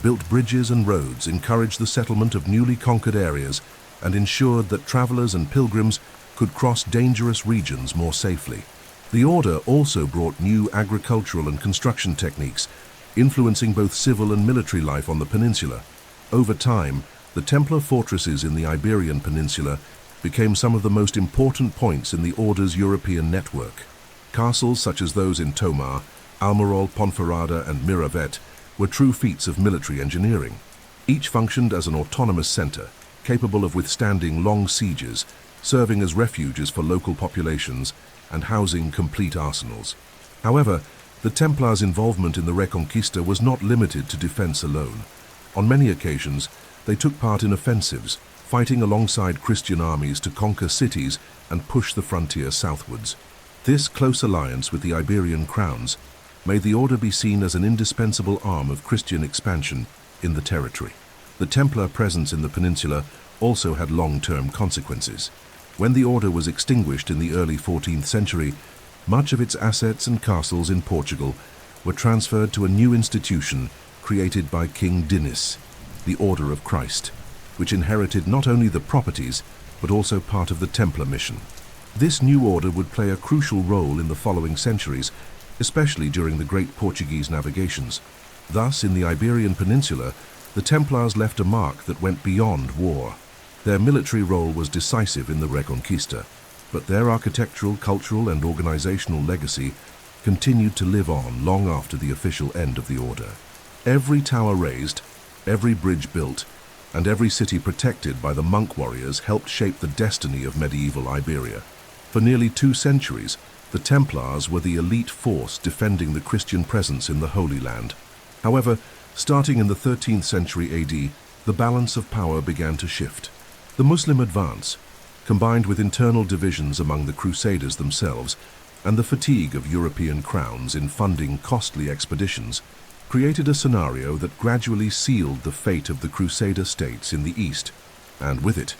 built bridges and roads, encouraged the settlement of newly conquered areas, and ensured that travelers and pilgrims could cross dangerous regions more safely. The Order also brought new agricultural and construction techniques, influencing both civil and military life on the peninsula. Over time, the Templar fortresses in the Iberian Peninsula became some of the most important points in the Order's European network. Castles such as those in Tomar, Almirol, Ponferrada, and Miravet were true feats of military engineering. Each functioned as an autonomous center, capable of withstanding long sieges, serving as refuges for local populations and housing complete arsenals. However, the Templars' involvement in the Reconquista was not limited to defense alone. On many occasions, they took part in offensives, fighting alongside Christian armies to conquer cities and push the frontier southwards. This close alliance with the Iberian crowns made the order be seen as an indispensable arm of Christian expansion in the territory. The Templar presence in the peninsula also had long-term consequences. When the order was extinguished in the early 14th century, much of its assets and castles in Portugal were transferred to a new institution created by King Dinis, the Order of Christ, which inherited not only the properties but also part of the Templar mission. This new order would play a crucial role in the following centuries, especially during the great Portuguese navigations. Thus, in the Iberian Peninsula, the Templars left a mark that went beyond war. Their military role was decisive in the Reconquista, but their architectural, cultural, and organizational legacy continued to live on long after the official end of the order. Every tower raised, every bridge built, and every city protected by the monk warriors helped shape the destiny of medieval Iberia. For nearly 2 centuries, the Templars were the elite force defending the Christian presence in the Holy Land. However, starting in the 13th century AD, the balance of power began to shift. The Muslim advance, combined with internal divisions among the Crusaders themselves and the fatigue of European crowns in funding costly expeditions, created a scenario that gradually sealed the fate of the Crusader states in the East, and with it,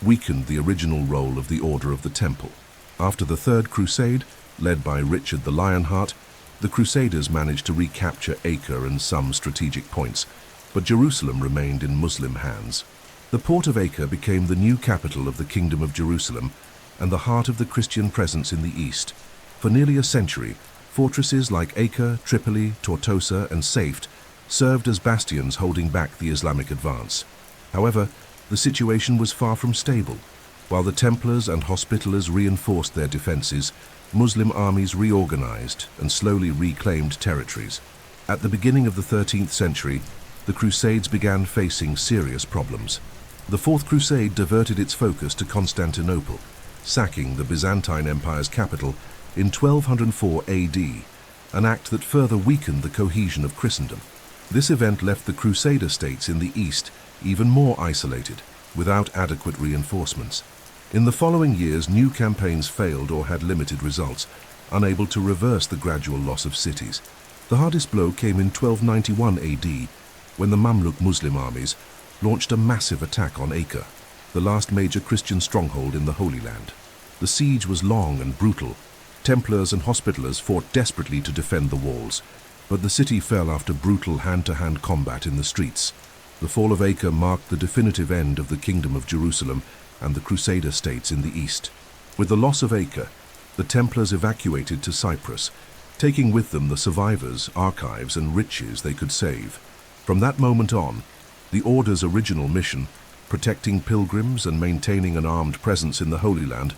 weakened the original role of the Order of the Temple. After the Third Crusade, led by Richard the Lionheart, the Crusaders managed to recapture Acre and some strategic points, but Jerusalem remained in Muslim hands. The port of Acre became the new capital of the Kingdom of Jerusalem and the heart of the Christian presence in the East. For nearly a century, fortresses like Acre, Tripoli, Tortosa, and Safed served as bastions holding back the Islamic advance. However, the situation was far from stable. While the Templars and Hospitallers reinforced their defenses, Muslim armies reorganized and slowly reclaimed territories. At the beginning of the 13th century, the Crusades began facing serious problems. The Fourth Crusade diverted its focus to Constantinople, sacking the Byzantine Empire's capital in 1204 AD, an act that further weakened the cohesion of Christendom. This event left the Crusader states in the East even more isolated, without adequate reinforcements. In the following years, new campaigns failed or had limited results, unable to reverse the gradual loss of cities. The hardest blow came in 1291 AD, when the Mamluk Muslim armies launched a massive attack on Acre, the last major Christian stronghold in the Holy Land. The siege was long and brutal. Templars and Hospitallers fought desperately to defend the walls, but the city fell after brutal hand-to-hand combat in the streets. The fall of Acre marked the definitive end of the Kingdom of Jerusalem and the Crusader states in the East. With the loss of Acre, the Templars evacuated to Cyprus, taking with them the survivors, archives, and riches they could save. From that moment on, the Order's original mission, protecting pilgrims and maintaining an armed presence in the Holy Land,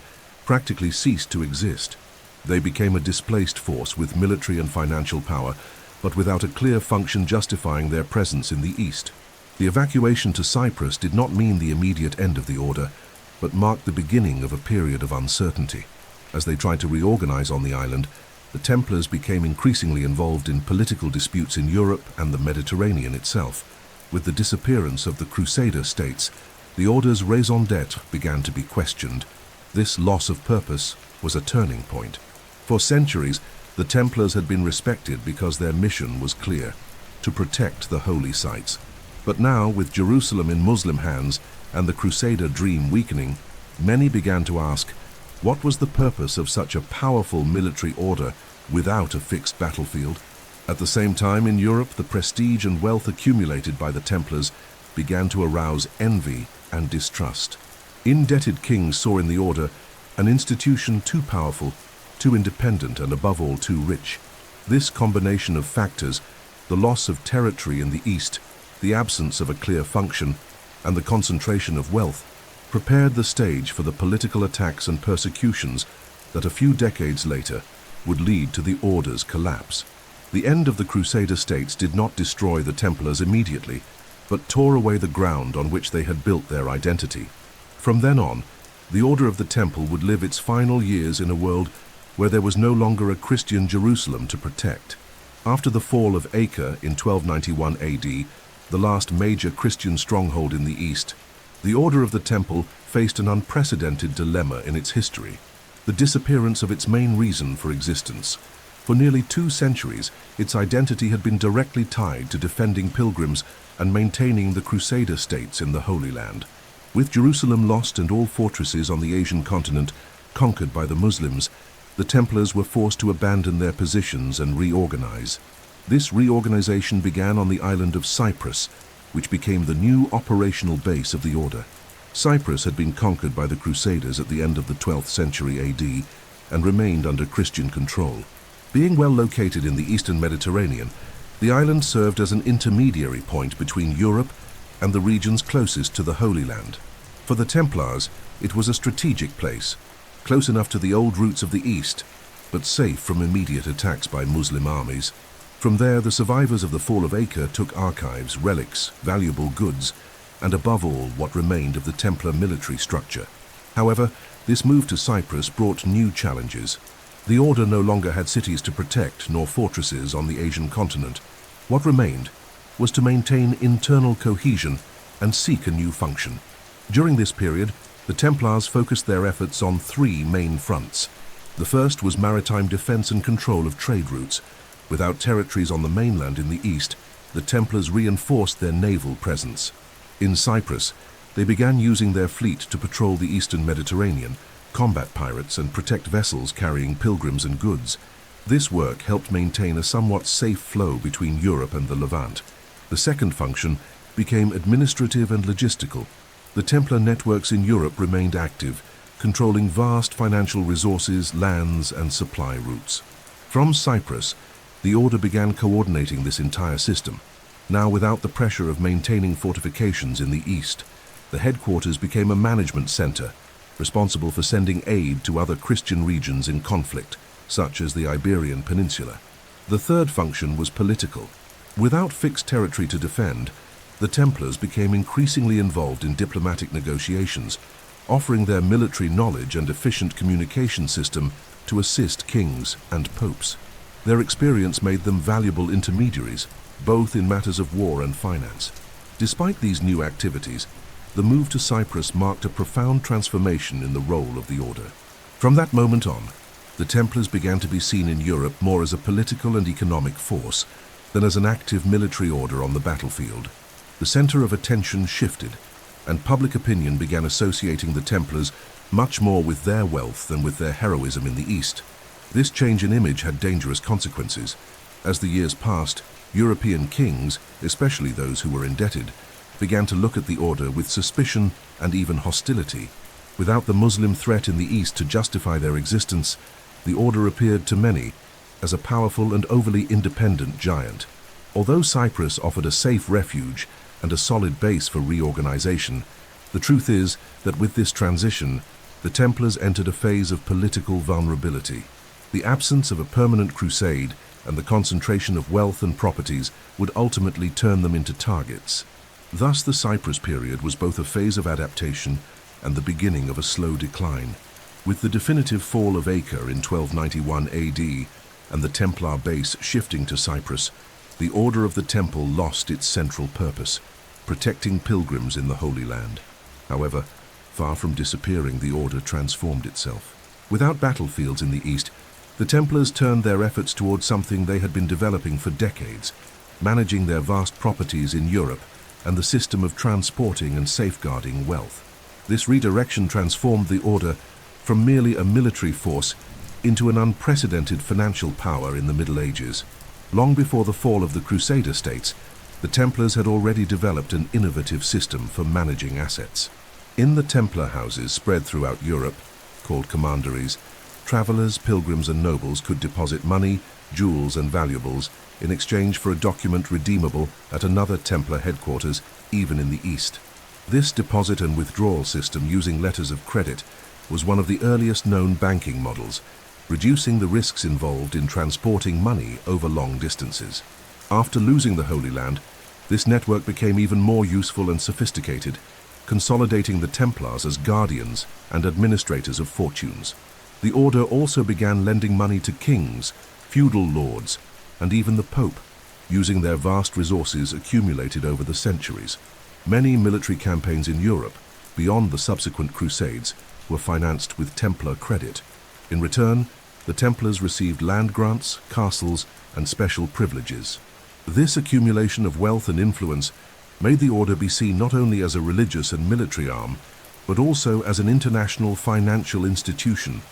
practically ceased to exist. They became a displaced force with military and financial power, but without a clear function justifying their presence in the East. The evacuation to Cyprus did not mean the immediate end of the Order, but marked the beginning of a period of uncertainty. As they tried to reorganize on the island, the Templars became increasingly involved in political disputes in Europe and the Mediterranean itself. With the disappearance of the Crusader states, the Order's raison d'etre began to be questioned. This loss of purpose was a turning point. For centuries, the Templars had been respected because their mission was clear: to protect the holy sites. But now, with Jerusalem in Muslim hands and the Crusader dream weakening, many began to ask, what was the purpose of such a powerful military order without a fixed battlefield? At the same time, in Europe, the prestige and wealth accumulated by the Templars began to arouse envy and distrust. Indebted kings saw in the Order an institution too powerful, too independent, and above all too rich. This combination of factors, the loss of territory in the East, the absence of a clear function, and the concentration of wealth, prepared the stage for the political attacks and persecutions that a few decades later would lead to the Order's collapse. The end of the Crusader states did not destroy the Templars immediately, but tore away the ground on which they had built their identity. From then on, the Order of the Temple would live its final years in a world where there was no longer a Christian Jerusalem to protect. After the fall of Acre in 1291 AD, the last major Christian stronghold in the East, the Order of the Temple faced an unprecedented dilemma in its history: the disappearance of its main reason for existence. For nearly 2 centuries, its identity had been directly tied to defending pilgrims and maintaining the Crusader states in the Holy Land. With Jerusalem lost and all fortresses on the Asian continent conquered by the Muslims, the Templars were forced to abandon their positions and reorganize. This reorganization began on the island of Cyprus, which became the new operational base of the Order. Cyprus had been conquered by the Crusaders at the end of the 12th century AD and remained under Christian control. Being well located in the eastern Mediterranean, the island served as an intermediary point between Europe and the regions closest to the Holy Land. For the Templars, it was a strategic place, close enough to the old roots of the East, but safe from immediate attacks by Muslim armies. From there, the survivors of the fall of Acre took archives, relics, valuable goods, and above all, what remained of the Templar military structure. However, this move to Cyprus brought new challenges. The Order no longer had cities to protect nor fortresses on the Asian continent. What remained was to maintain internal cohesion and seek a new function. During this period, the Templars focused their efforts on 3 main fronts. The first was maritime defense and control of trade routes. Without territories on the mainland in the east, the Templars reinforced their naval presence. In Cyprus, they began using their fleet to patrol the eastern Mediterranean, combat pirates, and protect vessels carrying pilgrims and goods. This work helped maintain a somewhat safe flow between Europe and the Levant. The second function became administrative and logistical. The Templar networks in Europe remained active, controlling vast financial resources, lands, and supply routes. From Cyprus, the Order began coordinating this entire system. Now, without the pressure of maintaining fortifications in the east, the headquarters became a management center, responsible for sending aid to other Christian regions in conflict, such as the Iberian Peninsula. The third function was political. Without fixed territory to defend, the Templars became increasingly involved in diplomatic negotiations, offering their military knowledge and efficient communication system to assist kings and popes. Their experience made them valuable intermediaries, both in matters of war and finance. Despite these new activities, the move to Cyprus marked a profound transformation in the role of the Order. From that moment on, the Templars began to be seen in Europe more as a political and economic force than as an active military order on the battlefield. The center of attention shifted, and public opinion began associating the Templars much more with their wealth than with their heroism in the East. This change in image had dangerous consequences. As the years passed, European kings, especially those who were indebted, began to look at the Order with suspicion and even hostility. Without the Muslim threat in the East to justify their existence, the Order appeared to many as a powerful and overly independent giant. Although Cyprus offered a safe refuge and a solid base for reorganization, the truth is that with this transition, the Templars entered a phase of political vulnerability. The absence of a permanent crusade and the concentration of wealth and properties would ultimately turn them into targets. Thus, the Cyprus period was both a phase of adaptation and the beginning of a slow decline. With the definitive fall of Acre in 1291 AD and the Templar base shifting to Cyprus, the Order of the Temple lost its central purpose, protecting pilgrims in the Holy Land. However, far from disappearing, the Order transformed itself. Without battlefields in the East, the Templars turned their efforts towards something they had been developing for decades, managing their vast properties in Europe and the system of transporting and safeguarding wealth. This redirection transformed the Order from merely a military force into an unprecedented financial power in the Middle Ages. Long before the fall of the Crusader states, the Templars had already developed an innovative system for managing assets. In the Templar houses spread throughout Europe, called commanderies, travelers, pilgrims, and nobles could deposit money, jewels, and valuables in exchange for a document redeemable at another Templar headquarters, even in the East. This deposit and withdrawal system using letters of credit was one of the earliest known banking models, reducing the risks involved in transporting money over long distances. After losing the Holy Land, this network became even more useful and sophisticated, consolidating the Templars as guardians and administrators of fortunes. The order also began lending money to kings, feudal lords, and even the Pope, using their vast resources accumulated over the centuries. Many military campaigns in Europe, beyond the subsequent Crusades, were financed with Templar credit. In return, the Templars received land grants, castles, and special privileges. This accumulation of wealth and influence made the order be seen not only as a religious and military arm, but also as an international financial institution.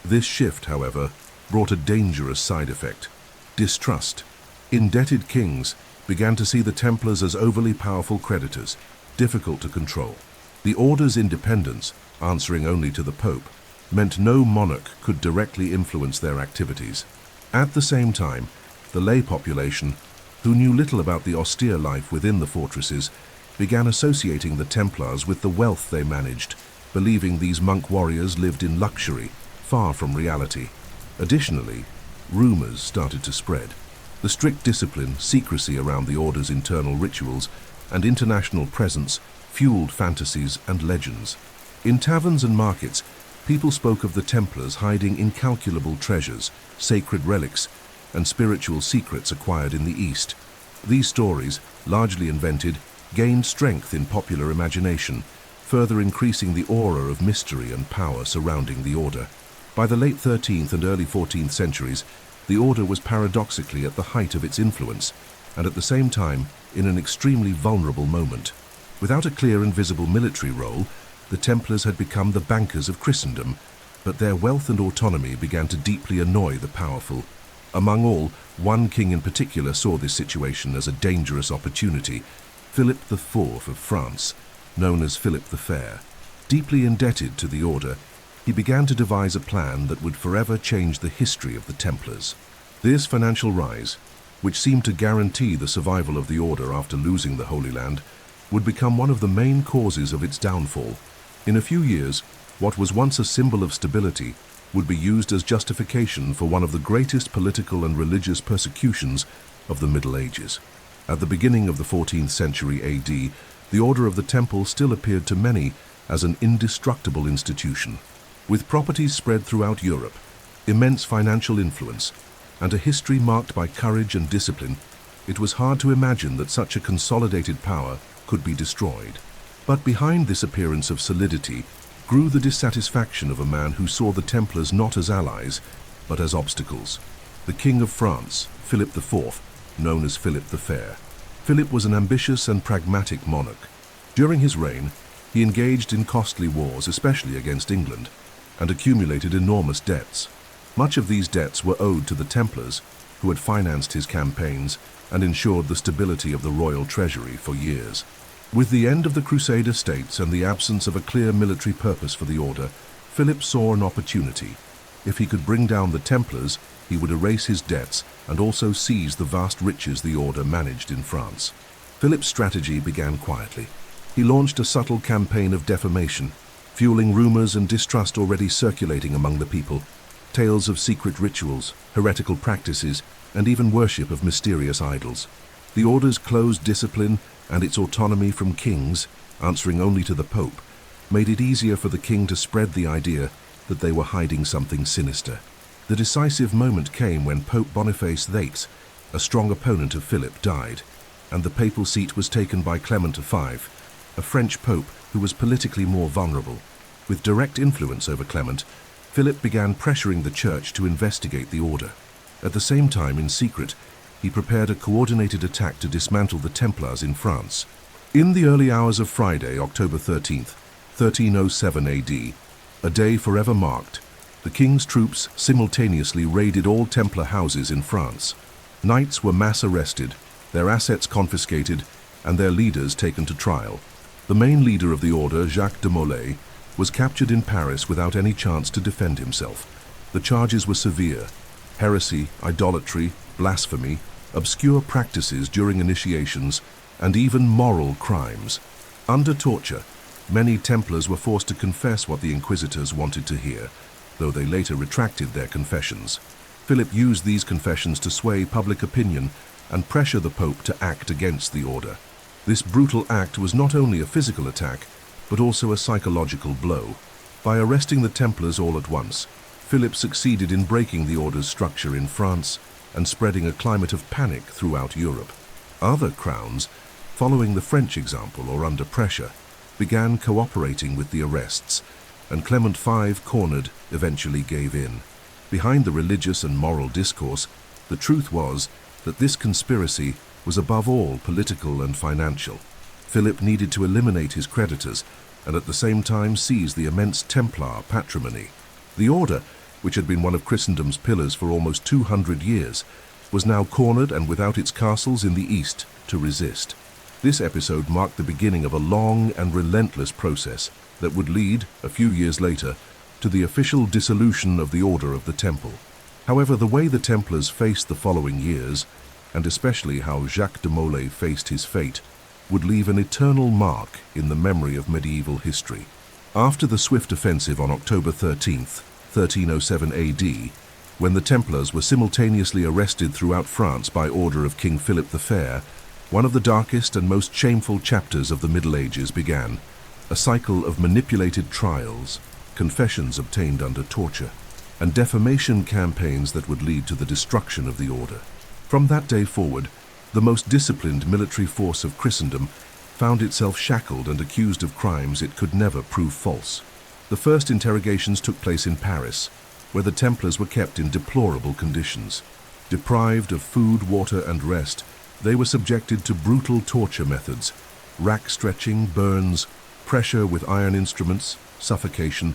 This shift, however, brought a dangerous side effect: distrust. Indebted kings began to see the Templars as overly powerful creditors, difficult to control. The order's independence, answering only to the Pope, meant no monarch could directly influence their activities. At the same time, the lay population, who knew little about the austere life within the fortresses, began associating the Templars with the wealth they managed, believing these monk warriors lived in luxury, far from reality. Additionally, rumors started to spread. The strict discipline, secrecy around the order's internal rituals, and international presence fueled fantasies and legends. In taverns and markets, people spoke of the Templars hiding incalculable treasures, sacred relics, and spiritual secrets acquired in the East. These stories, largely invented, gained strength in popular imagination, further increasing the aura of mystery and power surrounding the order. By the late 13th and early 14th centuries, the order was paradoxically at the height of its influence, and at the same time in an extremely vulnerable moment. Without a clear and visible military role, the Templars had become the bankers of Christendom, but their wealth and autonomy began to deeply annoy the powerful. Among all, one king in particular saw this situation as a dangerous opportunity: Philip IV of France, known as Philip the Fair. Deeply indebted to the order, he began to devise a plan that would forever change the history of the Templars. This financial rise, which seemed to guarantee the survival of the order after losing the Holy Land, would become one of the main causes of its downfall. In a few years, what was once a symbol of stability would be used as justification for one of the greatest political and religious persecutions of the Middle Ages. At the beginning of the 14th century AD, the Order of the Temple still appeared to many as an indestructible institution. With properties spread throughout Europe, immense financial influence, and a history marked by courage and discipline, it was hard to imagine that such a consolidated power could be destroyed. But behind this appearance of solidity grew the dissatisfaction of a man who saw the Templars not as allies, but as obstacles. The King of France, Philip IV, known as Philip the Fair. Philip was an ambitious and pragmatic monarch. During his reign, he engaged in costly wars, especially against England, and accumulated enormous debts. Much of these debts were owed to the Templars, who had financed his campaigns and ensured the stability of the royal treasury for years. With the end of the Crusader states and the absence of a clear military purpose for the order, Philip saw an opportunity. If he could bring down the Templars, he would erase his debts and also seize the vast riches the order managed in France. Philip's strategy began quietly. He launched a subtle campaign of defamation, fueling rumors and distrust already circulating among the people. Tales of secret rituals, heretical practices, and even worship of mysterious idols. The order's closed discipline and its autonomy from kings, answering only to the Pope, made it easier for the king to spread the idea that they were hiding something sinister. The decisive moment came when Pope Boniface VIII, a strong opponent of Philip, died, and the papal seat was taken by Clement V, a French pope who was politically more vulnerable. With direct influence over Clement, Philip began pressuring the church to investigate the order. At the same time, in secret, he prepared a coordinated attack to dismantle the Templars in France. In the early hours of Friday, October 13th, 1307 AD, a day forever marked, the king's troops simultaneously raided all Templar houses in France. Knights were mass arrested, their assets confiscated, and their leaders taken to trial. The main leader of the order, Jacques de Molay, was captured in Paris without any chance to defend himself. The charges were severe: heresy, idolatry, blasphemy, obscure practices during initiations, and even moral crimes. Under torture, many Templars were forced to confess what the inquisitors wanted to hear: though they later retracted their confessions. Philip used these confessions to sway public opinion and pressure the Pope to act against the order. This brutal act was not only a physical attack, but also a psychological blow. By arresting the Templars all at once, Philip succeeded in breaking the order's structure in France and spreading a climate of panic throughout Europe. Other crowns, following the French example or under pressure, began cooperating with the arrests, and Clement V, cornered, eventually gave in. Behind the religious and moral discourse, the truth was that this conspiracy was above all political and financial. Philip needed to eliminate his creditors and at the same time seize the immense Templar patrimony. The order, which had been one of Christendom's pillars for almost 200 years, was now cornered and without its castles in the east to resist. This episode marked the beginning of a long and relentless process that would lead, a few years later, to the official dissolution of the Order of the Temple. However, the way the Templars faced the following years, and especially how Jacques de Molay faced his fate, would leave an eternal mark in the memory of medieval history. After the swift offensive on October 13th, 1307 AD, when the Templars were simultaneously arrested throughout France by order of King Philip the Fair, one of the darkest and most shameful chapters of the Middle Ages began, a cycle of manipulated trials, confessions obtained under torture, and defamation campaigns that would lead to the destruction of the order. From that day forward, the most disciplined military force of Christendom found itself shackled and accused of crimes it could never prove false. The first interrogations took place in Paris, where the Templars were kept in deplorable conditions. Deprived of food, water, and rest, they were subjected to brutal torture methods, rack stretching, burns, pressure with iron instruments, suffocation,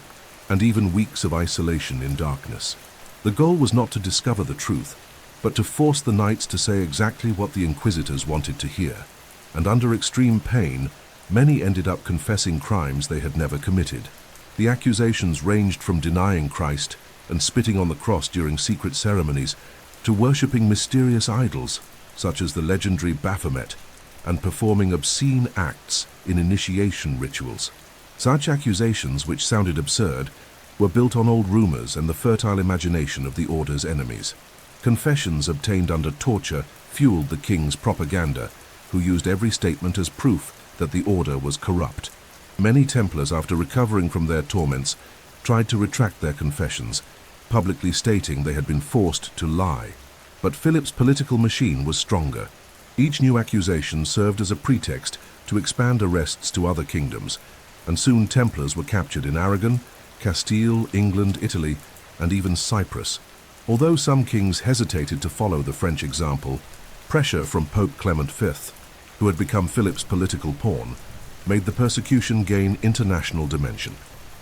and even weeks of isolation in darkness. The goal was not to discover the truth, but to force the knights to say exactly what the inquisitors wanted to hear. And under extreme pain, many ended up confessing crimes they had never committed. The accusations ranged from denying Christ and spitting on the cross during secret ceremonies to worshipping mysterious idols, such as the legendary Baphomet, and performing obscene acts in initiation rituals. Such accusations, which sounded absurd, were built on old rumors and the fertile imagination of the order's enemies. Confessions obtained under torture fueled the king's propaganda, who used every statement as proof that the order was corrupt. Many Templars, after recovering from their torments, tried to retract their confessions, publicly stating they had been forced to lie. But Philip's political machine was stronger. Each new accusation served as a pretext to expand arrests to other kingdoms, and soon Templars were captured in Aragon, Castile, England, Italy, and even Cyprus. Although some kings hesitated to follow the French example, pressure from Pope Clement V, who had become Philip's political pawn, made the persecution gain international dimension.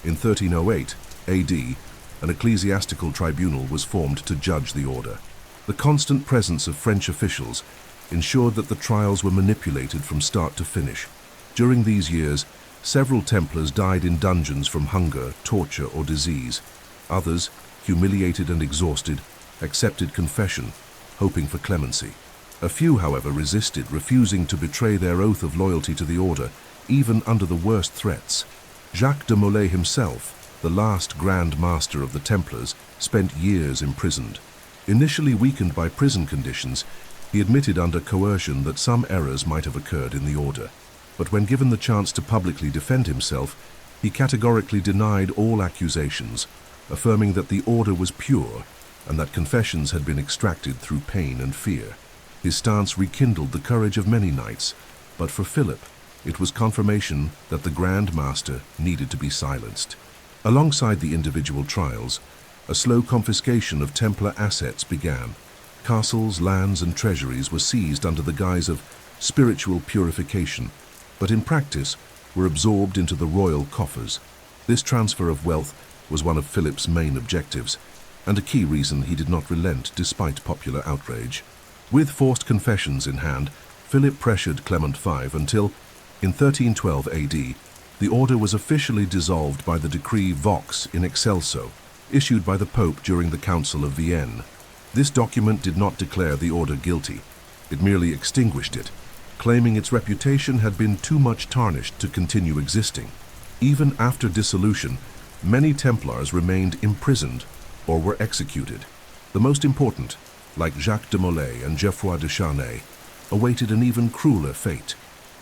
In 1308 AD, an ecclesiastical tribunal was formed to judge the order. The constant presence of French officials ensured that the trials were manipulated from start to finish. During these years, several Templars died in dungeons from hunger, torture, or disease. Others, humiliated and exhausted, accepted confession, hoping for clemency. A few, however, resisted, refusing to betray their oath of loyalty to the order, even under the worst threats. Jacques de Molay himself, the last Grand Master of the Templars, spent years imprisoned. Initially weakened by prison conditions, he admitted under coercion that some errors might have occurred in the order. But when given the chance to publicly defend himself, he categorically denied all accusations, affirming that the order was pure and that confessions had been extracted through pain and fear. His stance rekindled the courage of many knights, but for Philip, it was confirmation that the Grand Master needed to be silenced. Alongside the individual trials, a slow confiscation of Templar assets began. Castles, lands, and treasuries were seized under the guise of spiritual purification, but in practice were absorbed into the royal coffers. This transfer of wealth was one of Philip's main objectives, and a key reason he did not relent despite popular outrage. With forced confessions in hand, Philip pressured Clement V until, in 1312 AD, the order was officially dissolved by the decree Vox in Excelso, issued by the Pope during the Council of Vienne. This document did not declare the order guilty. It merely extinguished it, claiming its reputation had been too much tarnished to continue existing. Even after dissolution, many Templars remained imprisoned or were executed. The most important, like Jacques de Molay and Geoffroy de Charnay, awaited an even crueler fate,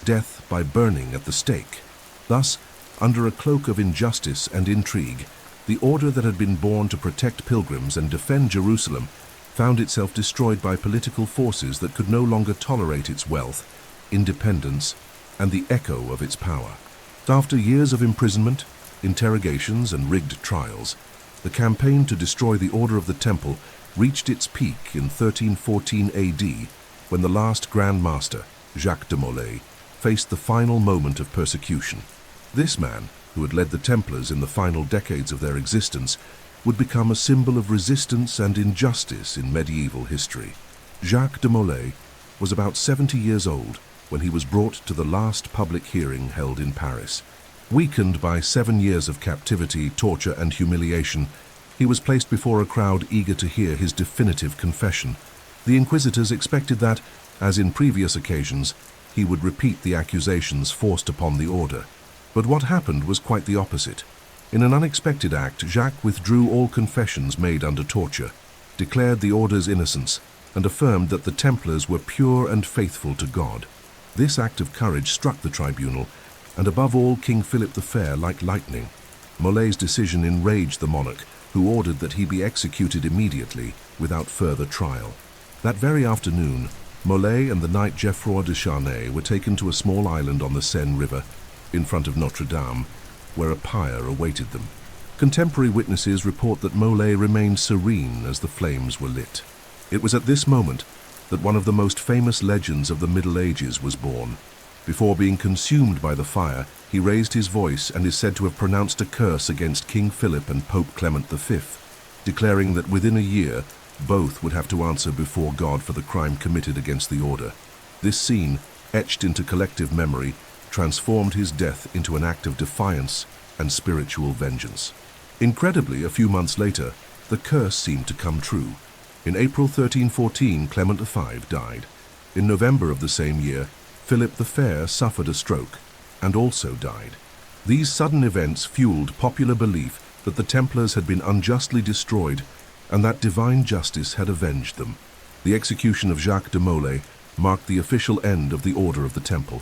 death by burning at the stake. Thus, under a cloak of injustice and intrigue, the order that had been born to protect pilgrims and defend Jerusalem found itself destroyed by political forces that could no longer tolerate its wealth, independence, and the echo of its power. After years of imprisonment, interrogations, and rigged trials, the campaign to destroy the Order of the Temple reached its peak in 1314 AD, when the last Grand Master, Jacques de Molay, faced the final moment of persecution. This man, who had led the Templars in the final decades of their existence, would become a symbol of resistance and injustice in medieval history. Jacques de Molay was about 70 years old when he was brought to the last public hearing held in Paris. Weakened by 7 years of captivity, torture, and humiliation, he was placed before a crowd eager to hear his definitive confession. The inquisitors expected that, as in previous occasions, he would repeat the accusations forced upon the order. But what happened was quite the opposite. In an unexpected act, Jacques withdrew all confessions made under torture, declared the order's innocence, and affirmed that the Templars were pure and faithful to God. This act of courage struck the tribunal, and above all King Philip the Fair like lightning. Molay's decision enraged the monarch, who ordered that he be executed immediately, without further trial. That very afternoon, Molay and the knight Geoffroy de Charnay were taken to a small island on the Seine River, in front of Notre Dame, where a pyre awaited them. Contemporary witnesses report that Molay remained serene as the flames were lit. It was at this moment that one of the most famous legends of the Middle Ages was born. Before being consumed by the fire, he raised his voice and is said to have pronounced a curse against King Philip and Pope Clement V, declaring that within a year, both would have to answer before God for the crime committed against the order. This scene, etched into collective memory, transformed his death into an act of defiance and spiritual vengeance. Incredibly, a few months later, the curse seemed to come true. In April 1314, Clement V died. In November of the same year, Philip the Fair suffered a stroke and also died. These sudden events fueled popular belief that the Templars had been unjustly destroyed and that divine justice had avenged them. The execution of Jacques de Molay marked the official end of the Order of the Temple.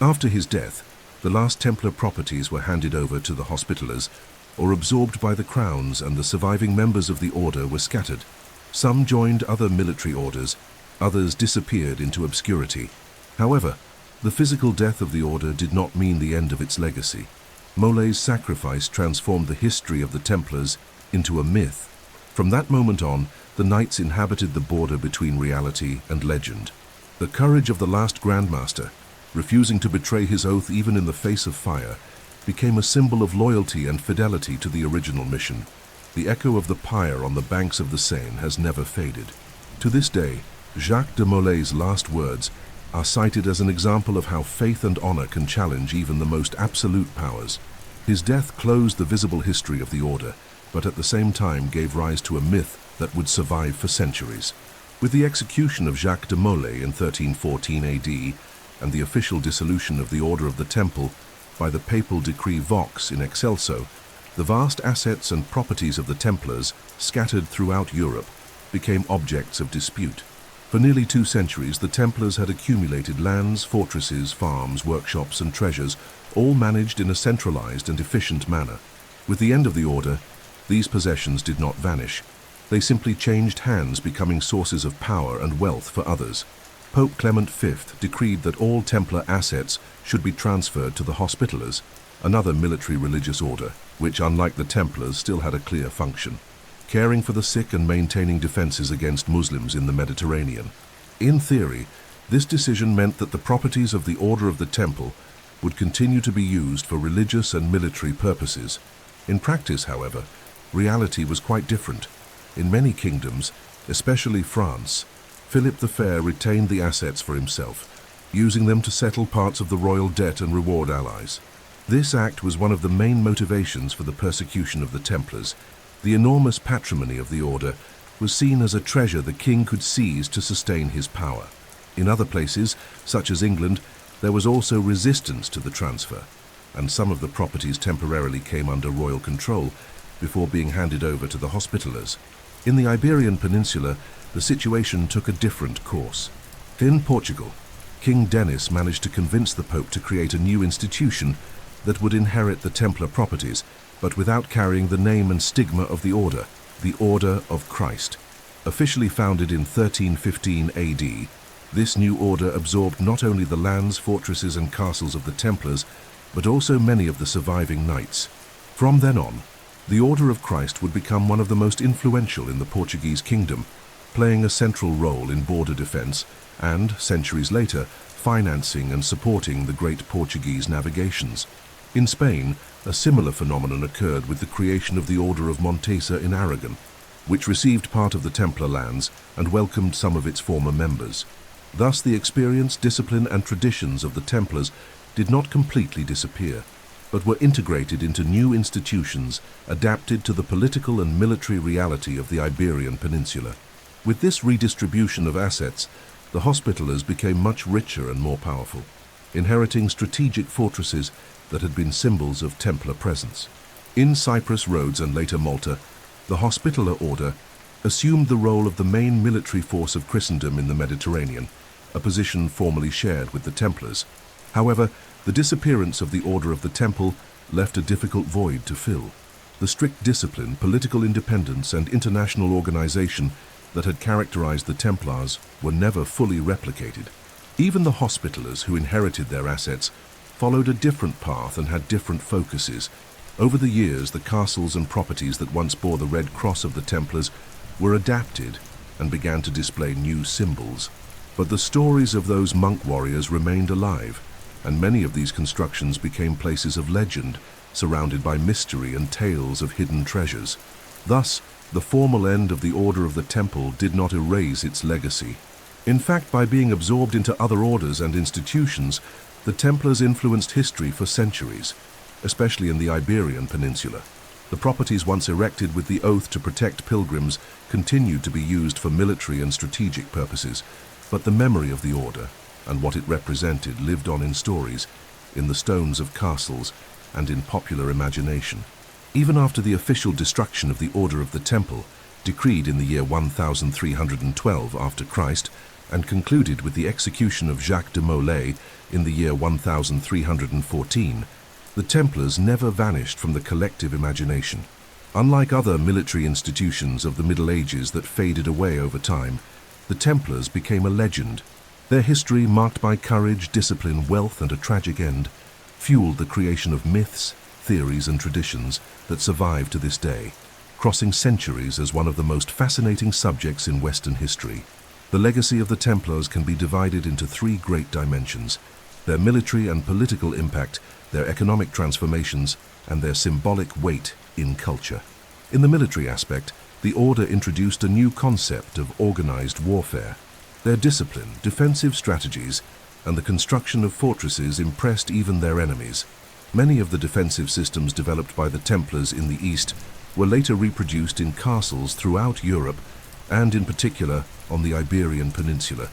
After his death, the last Templar properties were handed over to the Hospitallers or absorbed by the crowns, and the surviving members of the order were scattered. Some joined other military orders, others disappeared into obscurity. However, the physical death of the order did not mean the end of its legacy. Molay's sacrifice transformed the history of the Templars into a myth. From that moment on, the knights inhabited the border between reality and legend. The courage of the last Grand Master, refusing to betray his oath even in the face of fire, became a symbol of loyalty and fidelity to the original mission. The echo of the pyre on the banks of the Seine has never faded. To this day, Jacques de Molay's last words are cited as an example of how faith and honor can challenge even the most absolute powers. His death closed the visible history of the order, but at the same time gave rise to a myth that would survive for centuries. With the execution of Jacques de Molay in 1314 AD, and the official dissolution of the Order of the Temple by the papal decree Vox in Excelso, the vast assets and properties of the Templars, scattered throughout Europe, became objects of dispute. For nearly 2 centuries, the Templars had accumulated lands, fortresses, farms, workshops, and treasures, all managed in a centralized and efficient manner. With the end of the order, these possessions did not vanish. They simply changed hands, becoming sources of power and wealth for others. Pope Clement V decreed that all Templar assets should be transferred to the Hospitallers, another military religious order, which, unlike the Templars, still had a clear function, caring for the sick and maintaining defenses against Muslims in the Mediterranean. In theory, this decision meant that the properties of the Order of the Temple would continue to be used for religious and military purposes. In practice, however, reality was quite different. In many kingdoms, especially France, Philip the Fair retained the assets for himself, using them to settle parts of the royal debt and reward allies. This act was one of the main motivations for the persecution of the Templars. The enormous patrimony of the order was seen as a treasure the king could seize to sustain his power. In other places, such as England, there was also resistance to the transfer. and some of the properties temporarily came under royal control before being handed over to the Hospitallers. In the Iberian Peninsula, the situation took a different course. In Portugal, King Denis managed to convince the Pope to create a new institution that would inherit the Templar properties, but without carrying the name and stigma of the Order of Christ. Officially founded in 1315 AD, this new order absorbed not only the lands, fortresses and castles of the Templars, but also many of the surviving knights. From then on, the Order of Christ would become one of the most influential in the Portuguese kingdom, playing a central role in border defense and, centuries later, financing and supporting the great Portuguese navigations. In Spain, a similar phenomenon occurred with the creation of the Order of Montesa in Aragon, which received part of the Templar lands and welcomed some of its former members. Thus, the experience, discipline and traditions of the Templars did not completely disappear, but were integrated into new institutions adapted to the political and military reality of the Iberian Peninsula. With this redistribution of assets, the Hospitallers became much richer and more powerful, inheriting strategic fortresses that had been symbols of Templar presence. In Cyprus, Rhodes and later Malta, the Hospitaller Order assumed the role of the main military force of Christendom in the Mediterranean, a position formerly shared with the Templars. However, the disappearance of the Order of the Temple left a difficult void to fill. The strict discipline, political independence and international organization that had characterized the Templars were never fully replicated. Even the Hospitallers, who inherited their assets, followed a different path and had different focuses. Over the years, the castles and properties that once bore the Red Cross of the Templars were adapted and began to display new symbols. But the stories of those monk warriors remained alive, and many of these constructions became places of legend, surrounded by mystery and tales of hidden treasures. Thus, the formal end of the Order of the Temple did not erase its legacy. In fact, by being absorbed into other orders and institutions, the Templars influenced history for centuries, especially in the Iberian Peninsula. The properties once erected with the oath to protect pilgrims continued to be used for military and strategic purposes, but the memory of the order and what it represented lived on in stories, in the stones of castles, and in popular imagination. Even after the official destruction of the Order of the Temple, decreed in the year 1312 after Christ, and concluded with the execution of Jacques de Molay in the year 1314, the Templars never vanished from the collective imagination. Unlike other military institutions of the Middle Ages that faded away over time, the Templars became a legend. Their history, marked by courage, discipline, wealth, and a tragic end, fueled the creation of myths, theories, and traditions that survive to this day, crossing centuries as one of the most fascinating subjects in Western history. The legacy of the Templars can be divided into three great dimensions: their military and political impact, their economic transformations, and their symbolic weight in culture. In the military aspect, the Order introduced a new concept of organized warfare. Their discipline, defensive strategies, and the construction of fortresses impressed even their enemies. Many of the defensive systems developed by the Templars in the East were later reproduced in castles throughout Europe, and in particular on the Iberian Peninsula.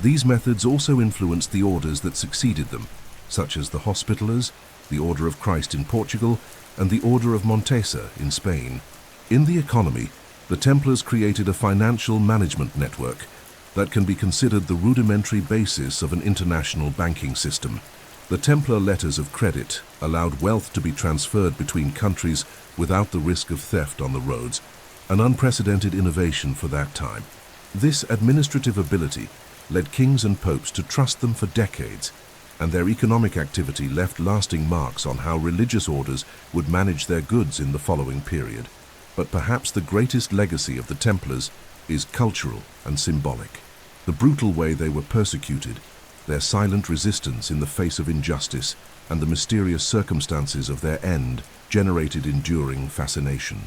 These methods also influenced the orders that succeeded them, such as the Hospitallers, the Order of Christ in Portugal, and the Order of Montesa in Spain. In the economy, the Templars created a financial management network that can be considered the rudimentary basis of an international banking system. The Templar letters of credit allowed wealth to be transferred between countries without the risk of theft on the roads, an unprecedented innovation for that time. This administrative ability led kings and popes to trust them for decades, and their economic activity left lasting marks on how religious orders would manage their goods in the following period. But perhaps the greatest legacy of the Templars is cultural and symbolic. The brutal way they were persecuted, their silent resistance in the face of injustice, and the mysterious circumstances of their end generated enduring fascination.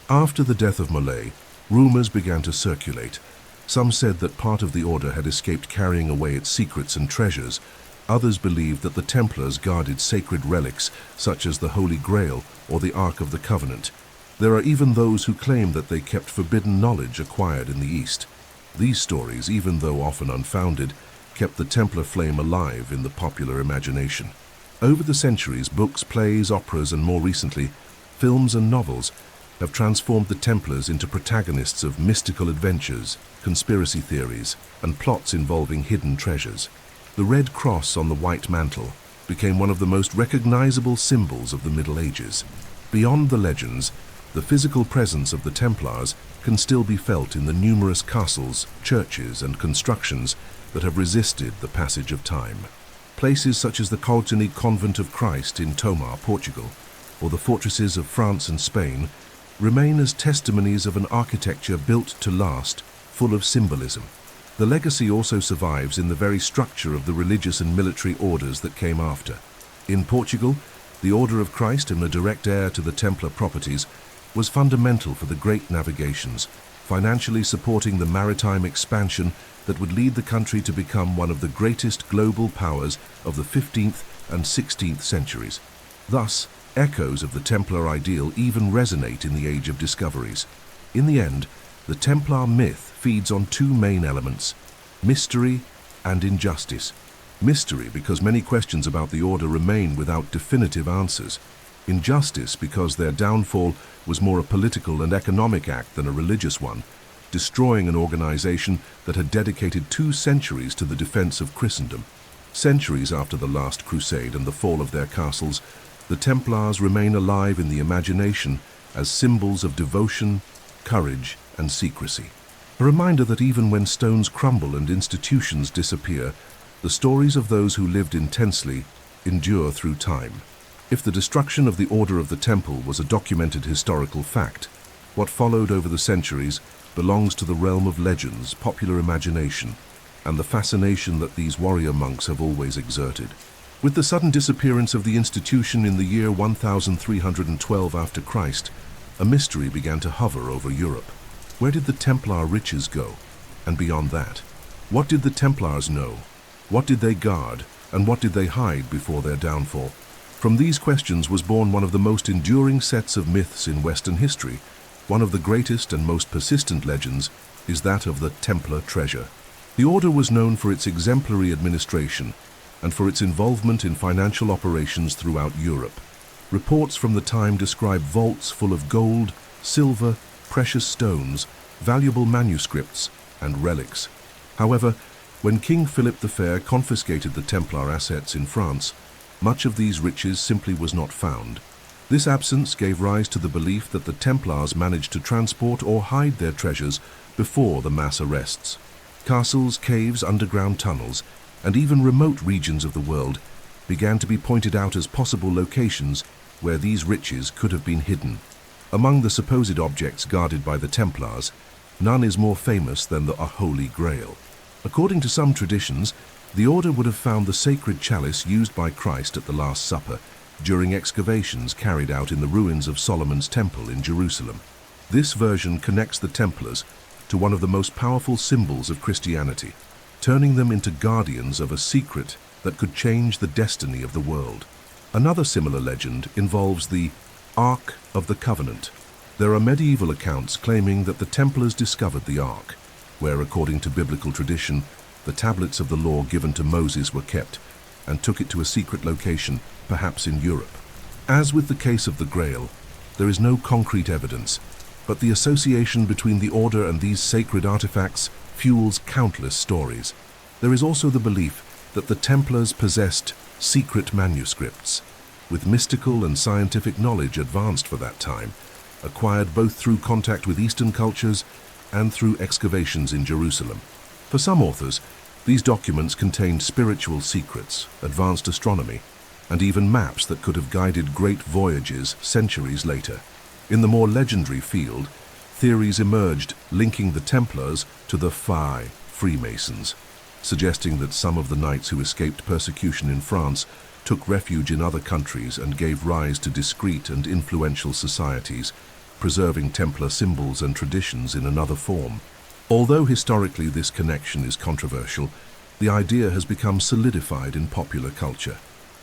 After the death of Molay, rumors began to circulate. Some said that part of the order had escaped carrying away its secrets and treasures. Others believed that the Templars guarded sacred relics such as the Holy Grail or the Ark of the Covenant. There are even those who claim that they kept forbidden knowledge acquired in the East. These stories, even though often unfounded, kept the Templar flame alive in the popular imagination. Over the centuries, books, plays, operas, and more recently, films and novels have transformed the Templars into protagonists of mystical adventures, conspiracy theories, and plots involving hidden treasures. The red cross on the white mantle became one of the most recognizable symbols of the Middle Ages. Beyond the legends, the physical presence of the Templars can still be felt in the numerous castles, churches, and constructions that have resisted the passage of time. Places such as the Courtenay Convent of Christ in Tomar, Portugal, or the fortresses of France and Spain remain as testimonies of an architecture built to last, full of symbolism. The legacy also survives in the very structure of the religious and military orders that came after. In Portugal, the Order of Christ, and a direct heir to the Templar properties, was fundamental for the great navigations, financially supporting the maritime expansion that would lead the country to become one of the greatest global powers of the 15th and 16th centuries. Thus, echoes of the Templar ideal even resonate in the Age of Discoveries. In the end, the Templar myth feeds on two main elements: mystery and injustice. Mystery because many questions about the order remain without definitive answers. Injustice because their downfall was more a political and economic act than a religious one, destroying an organization that had dedicated 2 centuries to the defense of Christendom. Centuries after the last Crusade and the fall of their castles, the Templars remain alive in the imagination as symbols of devotion, courage, and secrecy. A reminder that even when stones crumble and institutions disappear, the stories of those who lived intensely endure through time. If the destruction of the Order of the Temple was a documented historical fact, what followed over the centuries belongs to the realm of legends, popular imagination, and the fascination that these warrior monks have always exerted. With the sudden disappearance of the institution in the year 1312 after Christ, a mystery began to hover over Europe. Where did the Templar riches go? And beyond that, what did the Templars know? What did they guard, and what did they hide before their downfall? From these questions was born one of the most enduring sets of myths in Western history. One of the greatest and most persistent legends is that of the Templar treasure. The order was known for its exemplary administration and for its involvement in financial operations throughout Europe. Reports from the time describe vaults full of gold, silver, precious stones, valuable manuscripts, and relics. However, when King Philip the Fair confiscated the Templar assets in France, much of these riches simply was not found. This absence gave rise to the belief that the Templars managed to transport or hide their treasures before the mass arrests. Castles, caves, underground tunnels, and even remote regions of the world began to be pointed out as possible locations where these riches could have been hidden. Among the supposed objects guarded by the Templars, none is more famous than the Holy Grail. According to some traditions, the order would have found the sacred chalice used by Christ at the Last Supper during excavations carried out in the ruins of Solomon's Temple in Jerusalem. This version connects the Templars to one of the most powerful symbols of Christianity, turning them into guardians of a secret that could change the destiny of the world. Another similar legend involves the Ark of the Covenant. There are medieval accounts claiming that the Templars discovered the Ark, where, according to biblical tradition, the tablets of the law given to Moses were kept, and took it to a secret location, perhaps in Europe. As with the case of the Grail, there is no concrete evidence, but the association between the order and these sacred artifacts fuels countless stories. There is also the belief that the Templars possessed secret manuscripts, with mystical and scientific knowledge advanced for that time, acquired both through contact with Eastern cultures and through excavations in Jerusalem. For some authors, these documents contained spiritual secrets, advanced astronomy, and even maps that could have guided great voyages centuries later. In the more legendary field, theories emerged linking the Templars to the Freemasons, suggesting that some of the knights who escaped persecution in France took refuge in other countries and gave rise to discreet and influential societies, preserving Templar symbols and traditions in another form. Although historically this connection is controversial, the idea has become solidified in popular culture.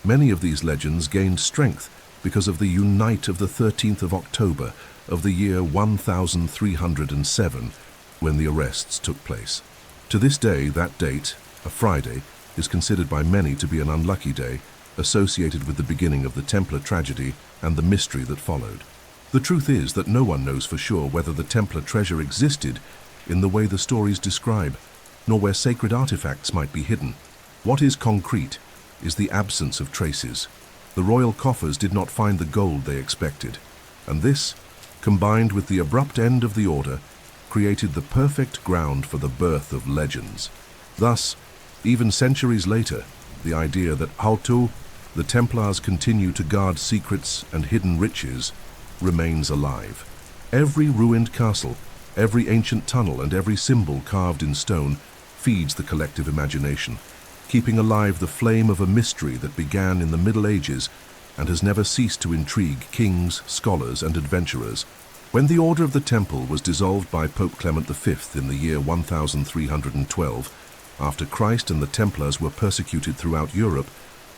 Many of these legends gained strength because of the Unite of the 13th of October of the year 1307, when the arrests took place. To this day, that date, a Friday, is considered by many to be an unlucky day, associated with the beginning of the Templar tragedy and the mystery that followed. The truth is that no one knows for sure whether the Templar treasure existed in the way the stories describe, nor where sacred artifacts might be hidden. What is concrete is the absence of traces. The royal coffers did not find the gold they expected, and this, combined with the abrupt end of the order, created the perfect ground for the birth of legends. Thus, even centuries later, the idea that auto, the Templars continue to guard secrets and hidden riches, remains alive. Every ruined castle, every ancient tunnel, and every symbol carved in stone feeds the collective imagination, keeping alive the flame of a mystery that began in the Middle Ages and has never ceased to intrigue kings, scholars, and adventurers. When the Order of the Temple was dissolved by Pope Clement V in the year 1312, after Christ and the Templars were persecuted throughout Europe,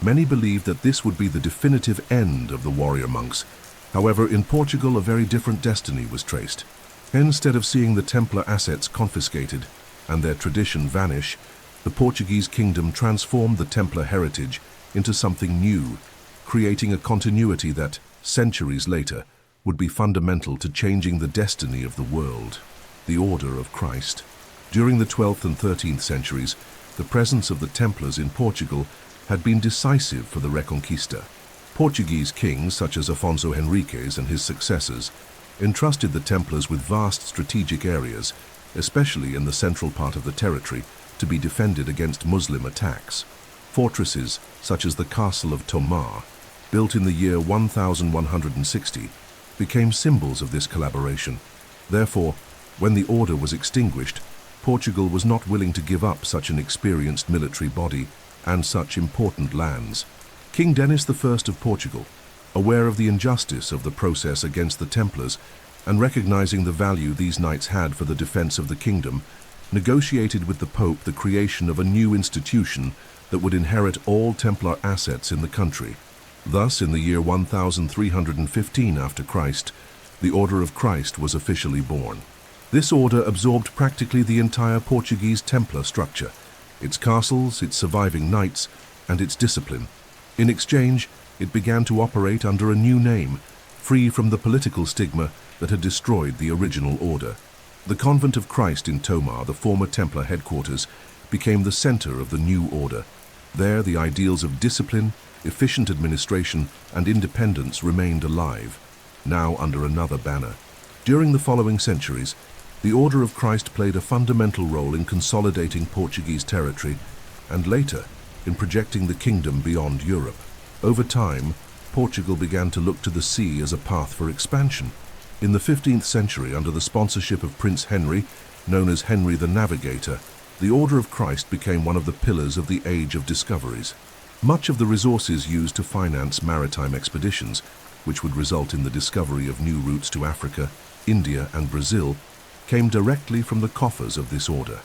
many believed that this would be the definitive end of the warrior monks. However, in Portugal, a very different destiny was traced. Instead of seeing the Templar assets confiscated and their tradition vanish, the Portuguese kingdom transformed the Templar heritage into something new, creating a continuity that, centuries later, would be fundamental to changing the destiny of the world. The Order of Christ. During the 12th and 13th centuries, the presence of the Templars in Portugal had been decisive for the Reconquista. Portuguese kings such as Afonso Henriques and his successors entrusted the Templars with vast strategic areas, especially in the central part of the territory, to be defended against Muslim attacks. Fortresses such as the Castle of Tomar, built in the year 1160, became symbols of this collaboration. Therefore, when the order was extinguished, Portugal was not willing to give up such an experienced military body and such important lands. King Denis I of Portugal, aware of the injustice of the process against the Templars and recognizing the value these knights had for the defense of the kingdom, negotiated with the Pope the creation of a new institution that would inherit all Templar assets in the country. Thus, in the year 1315 after Christ, the Order of Christ was officially born. This order absorbed practically the entire Portuguese Templar structure, its castles, its surviving knights, and its discipline. In exchange, it began to operate under a new name, free from the political stigma that had destroyed the original order. The Convent of Christ in Tomar, the former Templar headquarters, became the center of the new order. There, the ideals of discipline, efficient administration, and independence remained alive, now under another banner. During the following centuries, the Order of Christ played a fundamental role in consolidating Portuguese territory and later in projecting the kingdom beyond Europe. Over time, Portugal began to look to the sea as a path for expansion. In the 15th century, under the sponsorship of Prince Henry, known as Henry the Navigator, the Order of Christ became one of the pillars of the Age of Discoveries. Much of the resources used to finance maritime expeditions, which would result in the discovery of new routes to Africa, India, and Brazil, came directly from the coffers of this order.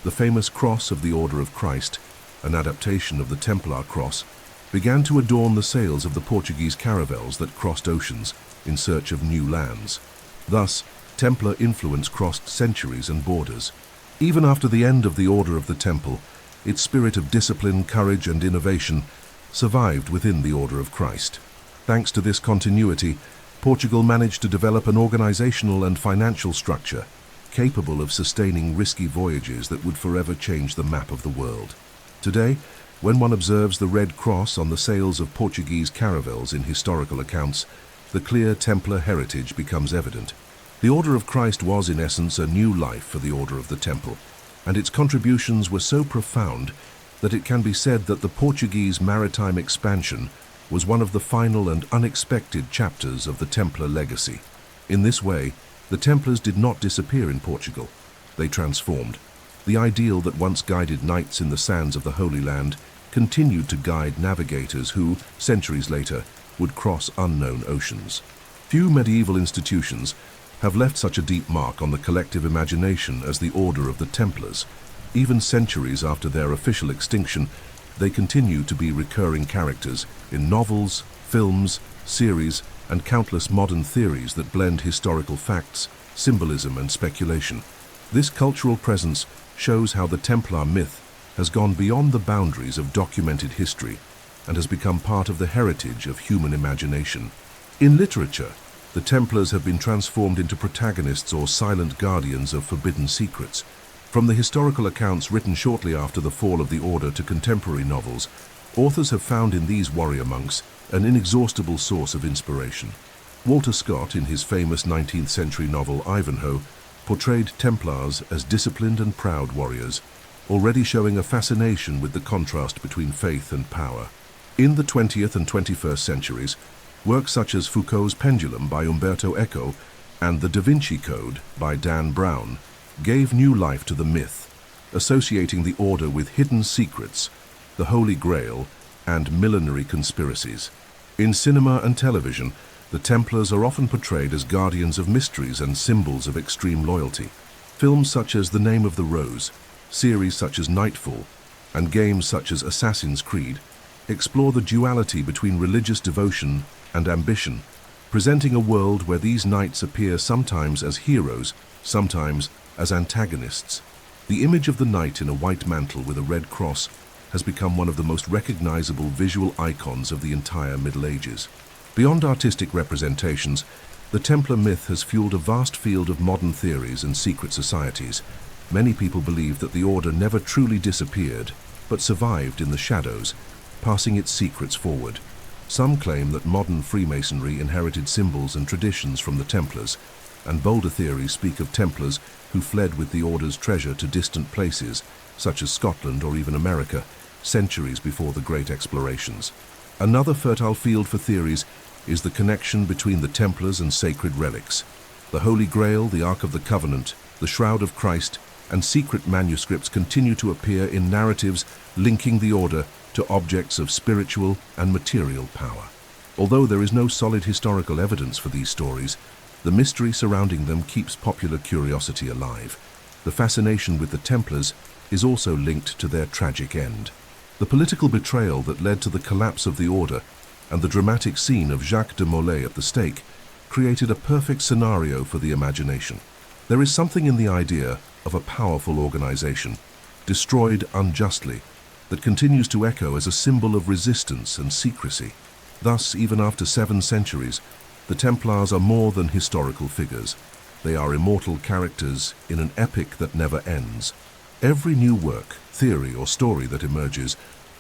The famous Cross of the Order of Christ, an adaptation of the Templar cross, began to adorn the sails of the Portuguese caravels that crossed oceans in search of new lands. Thus, Templar influence crossed centuries and borders. Even after the end of the Order of the Temple, its spirit of discipline, courage, and innovation survived within the Order of Christ. Thanks to this continuity, Portugal managed to develop an organizational and financial structure capable of sustaining risky voyages that would forever change the map of the world. Today, when one observes the Red Cross on the sails of Portuguese caravels in historical accounts, the clear Templar heritage becomes evident. The Order of Christ was, in essence, a new life for the Order of the Temple, and its contributions were so profound that it can be said that the Portuguese maritime expansion was one of the final and unexpected chapters of the Templar legacy. In this way, the Templars did not disappear in Portugal. They transformed. The ideal that once guided knights in the sands of the Holy Land continued to guide navigators who, centuries later, would cross unknown oceans. Few medieval institutions have left such a deep mark on the collective imagination as the Order of the Templars. Even centuries after their official extinction, they continue to be recurring characters in novels, films, series, and countless modern theories that blend historical facts, symbolism, and speculation. This cultural presence shows how the Templar myth has gone beyond the boundaries of documented history and has become part of the heritage of human imagination. In literature, the Templars have been transformed into protagonists or silent guardians of forbidden secrets. From the historical accounts written shortly after the fall of the Order to contemporary novels, authors have found in these warrior monks an inexhaustible source of inspiration. Walter Scott, in his famous 19th century novel Ivanhoe, portrayed Templars as disciplined and proud warriors, already showing a fascination with the contrast between faith and power. In the 20th and 21st centuries, works such as Foucault's Pendulum by Umberto Eco and The Da Vinci Code by Dan Brown gave new life to the myth, associating the Order with hidden secrets, the Holy Grail, and millenary conspiracies. In cinema and television, the Templars are often portrayed as guardians of mysteries and symbols of extreme loyalty. Films such as The Name of the Rose, series such as Nightfall, and games such as Assassin's Creed explore the duality between religious devotion and ambition, presenting a world where these knights appear sometimes as heroes, sometimes as antagonists. The image of the knight in a white mantle with a red cross has become one of the most recognizable visual icons of the entire Middle Ages. Beyond artistic representations, the Templar myth has fueled a vast field of modern theories and secret societies. Many people believe that the Order never truly disappeared, but survived in the shadows, passing its secrets forward. Some claim that modern Freemasonry inherited symbols and traditions from the Templars, and bolder theories speak of Templars who fled with the Order's treasure to distant places, such as Scotland or even America, centuries before the Great Explorations. Another fertile field for theories is the connection between the Templars and sacred relics. The Holy Grail, the Ark of the Covenant, the Shroud of Christ, and secret manuscripts continue to appear in narratives linking the Order to objects of spiritual and material power. Although there is no solid historical evidence for these stories, the mystery surrounding them keeps popular curiosity alive. The fascination with the Templars is also linked to their tragic end. The political betrayal that led to the collapse of the Order and the dramatic scene of Jacques de Molay at the stake created a perfect scenario for the imagination. There is something in the idea of a powerful organization, destroyed unjustly, that continues to echo as a symbol of resistance and secrecy. Thus, even after 7 centuries, the Templars are more than historical figures. They are immortal characters in an epic that never ends. Every new work, theory, or story that emerges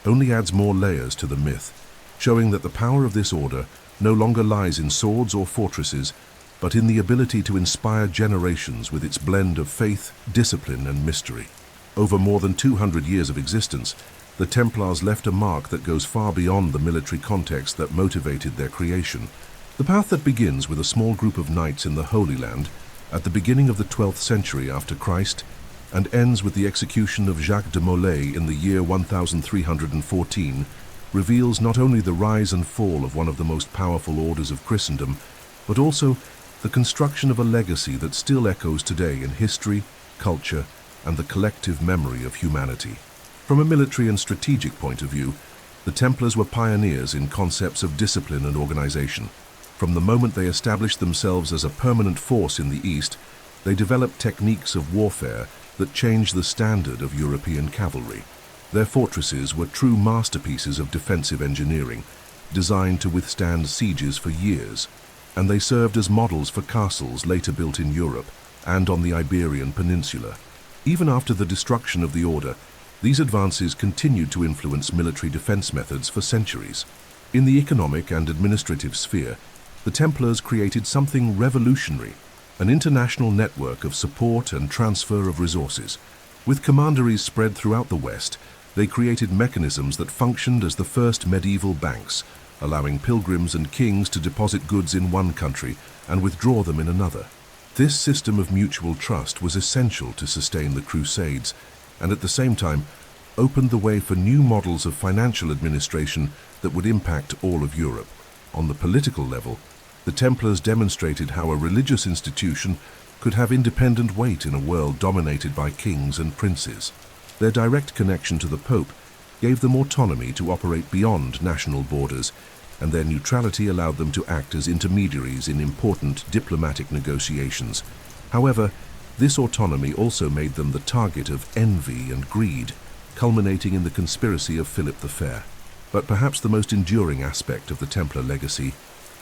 only adds more layers to the myth, showing that the power of this order no longer lies in swords or fortresses, but in the ability to inspire generations with its blend of faith, discipline, and mystery. Over more than 200 years of existence, the Templars left a mark that goes far beyond the military context that motivated their creation. The path that begins with a small group of knights in the Holy Land at the beginning of the 12th century after Christ and ends with the execution of Jacques de Molay in the year 1314 reveals not only the rise and fall of one of the most powerful orders of Christendom, but also the construction of a legacy that still echoes today in history, culture, and the collective memory of humanity. From a military and strategic point of view, the Templars were pioneers in concepts of discipline and organization. From the moment they established themselves as a permanent force in the East, they developed techniques of warfare that changed the standard of European cavalry. Their fortresses were true masterpieces of defensive engineering, designed to withstand sieges for years, and they served as models for castles later built in Europe and on the Iberian Peninsula. Even after the destruction of the Order, these advances continued to influence military defense methods for centuries. In the economic and administrative sphere, the Templars created something revolutionary, an international network of support and transfer of resources. With commanderies spread throughout the West, they created mechanisms that functioned as the first medieval banks, allowing pilgrims and kings to deposit goods in one country and withdraw them in another. This system of mutual trust was essential to sustain the Crusades, and at the same time opened the way for new models of financial administration that would impact all of Europe. On the political level, the Templars demonstrated how a religious institution could have independent weight in a world dominated by kings and princes. Their direct connection to the Pope gave them autonomy to operate beyond national borders, and their neutrality allowed them to act as intermediaries in important diplomatic negotiations. However, this autonomy also made them the target of envy and greed, culminating in the conspiracy of Philip the Fair. But perhaps the most enduring aspect of the Templar legacy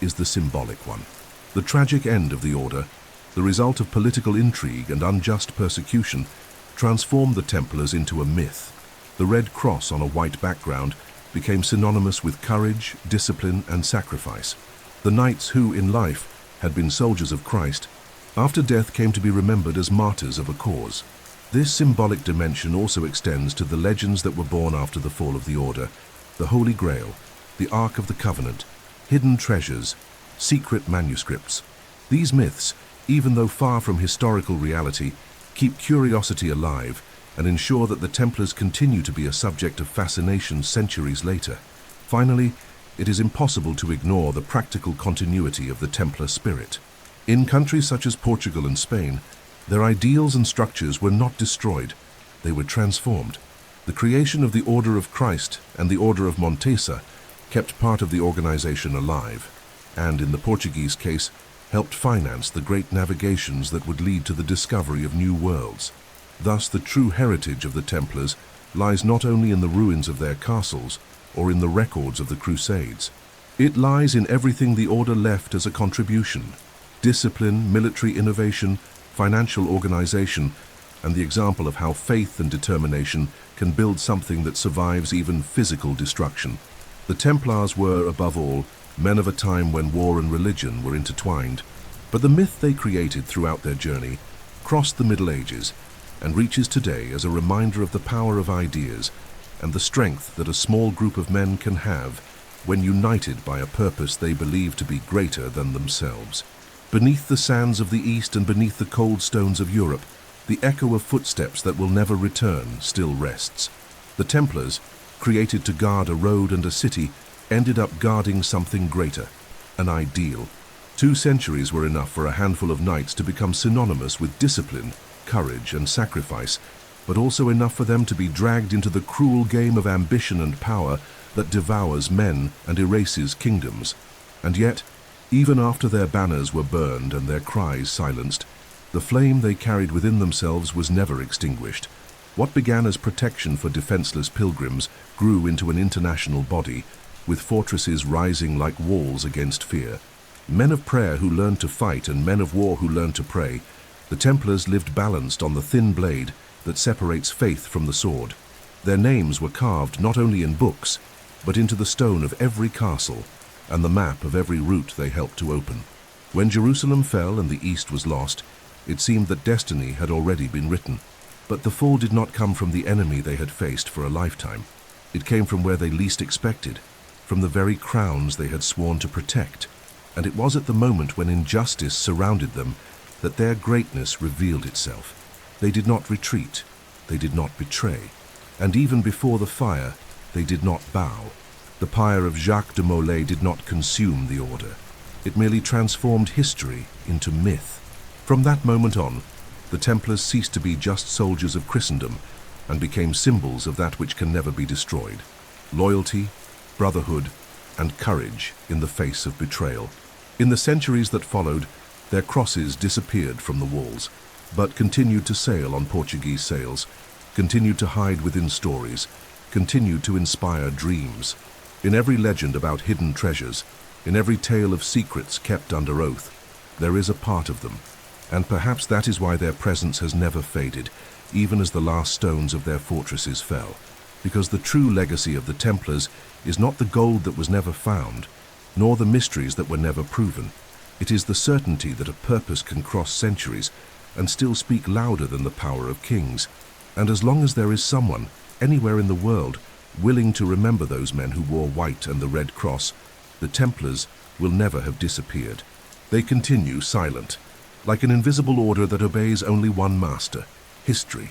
is the symbolic one. The tragic end of the order, the result of political intrigue and unjust persecution, transformed the Templars into a myth. The red cross on a white background became synonymous with courage, discipline, and sacrifice. The knights who, in life, had been soldiers of Christ, after death came to be remembered as martyrs of a cause. This symbolic dimension also extends to the legends that were born after the fall of the Order: the Holy Grail, the Ark of the Covenant, hidden treasures, secret manuscripts. These myths, even though far from historical reality, keep curiosity alive and ensure that the Templars continue to be a subject of fascination centuries later. Finally, it is impossible to ignore the practical continuity of the Templar spirit. In countries such as Portugal and Spain, their ideals and structures were not destroyed, they were transformed. The creation of the Order of Christ and the Order of Montesa kept part of the organization alive, and in the Portuguese case, helped finance the great navigations that would lead to the discovery of new worlds. Thus, the true heritage of the Templars lies not only in the ruins of their castles or in the records of the Crusades. It lies in everything the Order left as a contribution: discipline, military innovation, financial organization, and the example of how faith and determination can build something that survives even physical destruction. The Templars were, above all, men of a time when war and religion were intertwined, but the myth they created throughout their journey crossed the Middle Ages and reaches today as a reminder of the power of ideas and the strength that a small group of men can have when united by a purpose they believe to be greater than themselves. Beneath the sands of the East and beneath the cold stones of Europe, the echo of footsteps that will never return still rests. The Templars, created to guard a road and a city, ended up guarding something greater, an ideal. 2 centuries were enough for a handful of knights to become synonymous with discipline, courage, and sacrifice, but also enough for them to be dragged into the cruel game of ambition and power that devours men and erases kingdoms. And yet, even after their banners were burned and their cries silenced, the flame they carried within themselves was never extinguished. What began as protection for defenseless pilgrims grew into an international body, with fortresses rising like walls against fear. Men of prayer who learned to fight and men of war who learned to pray, the Templars lived balanced on the thin blade that separates faith from the sword. Their names were carved not only in books, but into the stone of every castle and the map of every route they helped to open. When Jerusalem fell and the East was lost, it seemed that destiny had already been written. But the fall did not come from the enemy they had faced for a lifetime. It came from where they least expected, from the very crowns they had sworn to protect. And it was at the moment when injustice surrounded them that their greatness revealed itself. They did not retreat, they did not betray, and even before the fire, they did not bow. The pyre of Jacques de Molay did not consume the Order. It merely transformed history into myth. From that moment on, the Templars ceased to be just soldiers of Christendom and became symbols of that which can never be destroyed: loyalty, brotherhood, and courage in the face of betrayal. In the centuries that followed, their crosses disappeared from the walls, but continued to sail on Portuguese sails, continued to hide within stories, continued to inspire dreams. In every legend about hidden treasures, in every tale of secrets kept under oath, there is a part of them. And perhaps that is why their presence has never faded, even as the last stones of their fortresses fell. Because the true legacy of the Templars is not the gold that was never found, nor the mysteries that were never proven. It is the certainty that a purpose can cross centuries and still speak louder than the power of kings. And as long as there is someone, anywhere in the world, willing to remember those men who wore white and the red cross, the Templars will never have disappeared. They continue silent, like an invisible order that obeys only one master: history.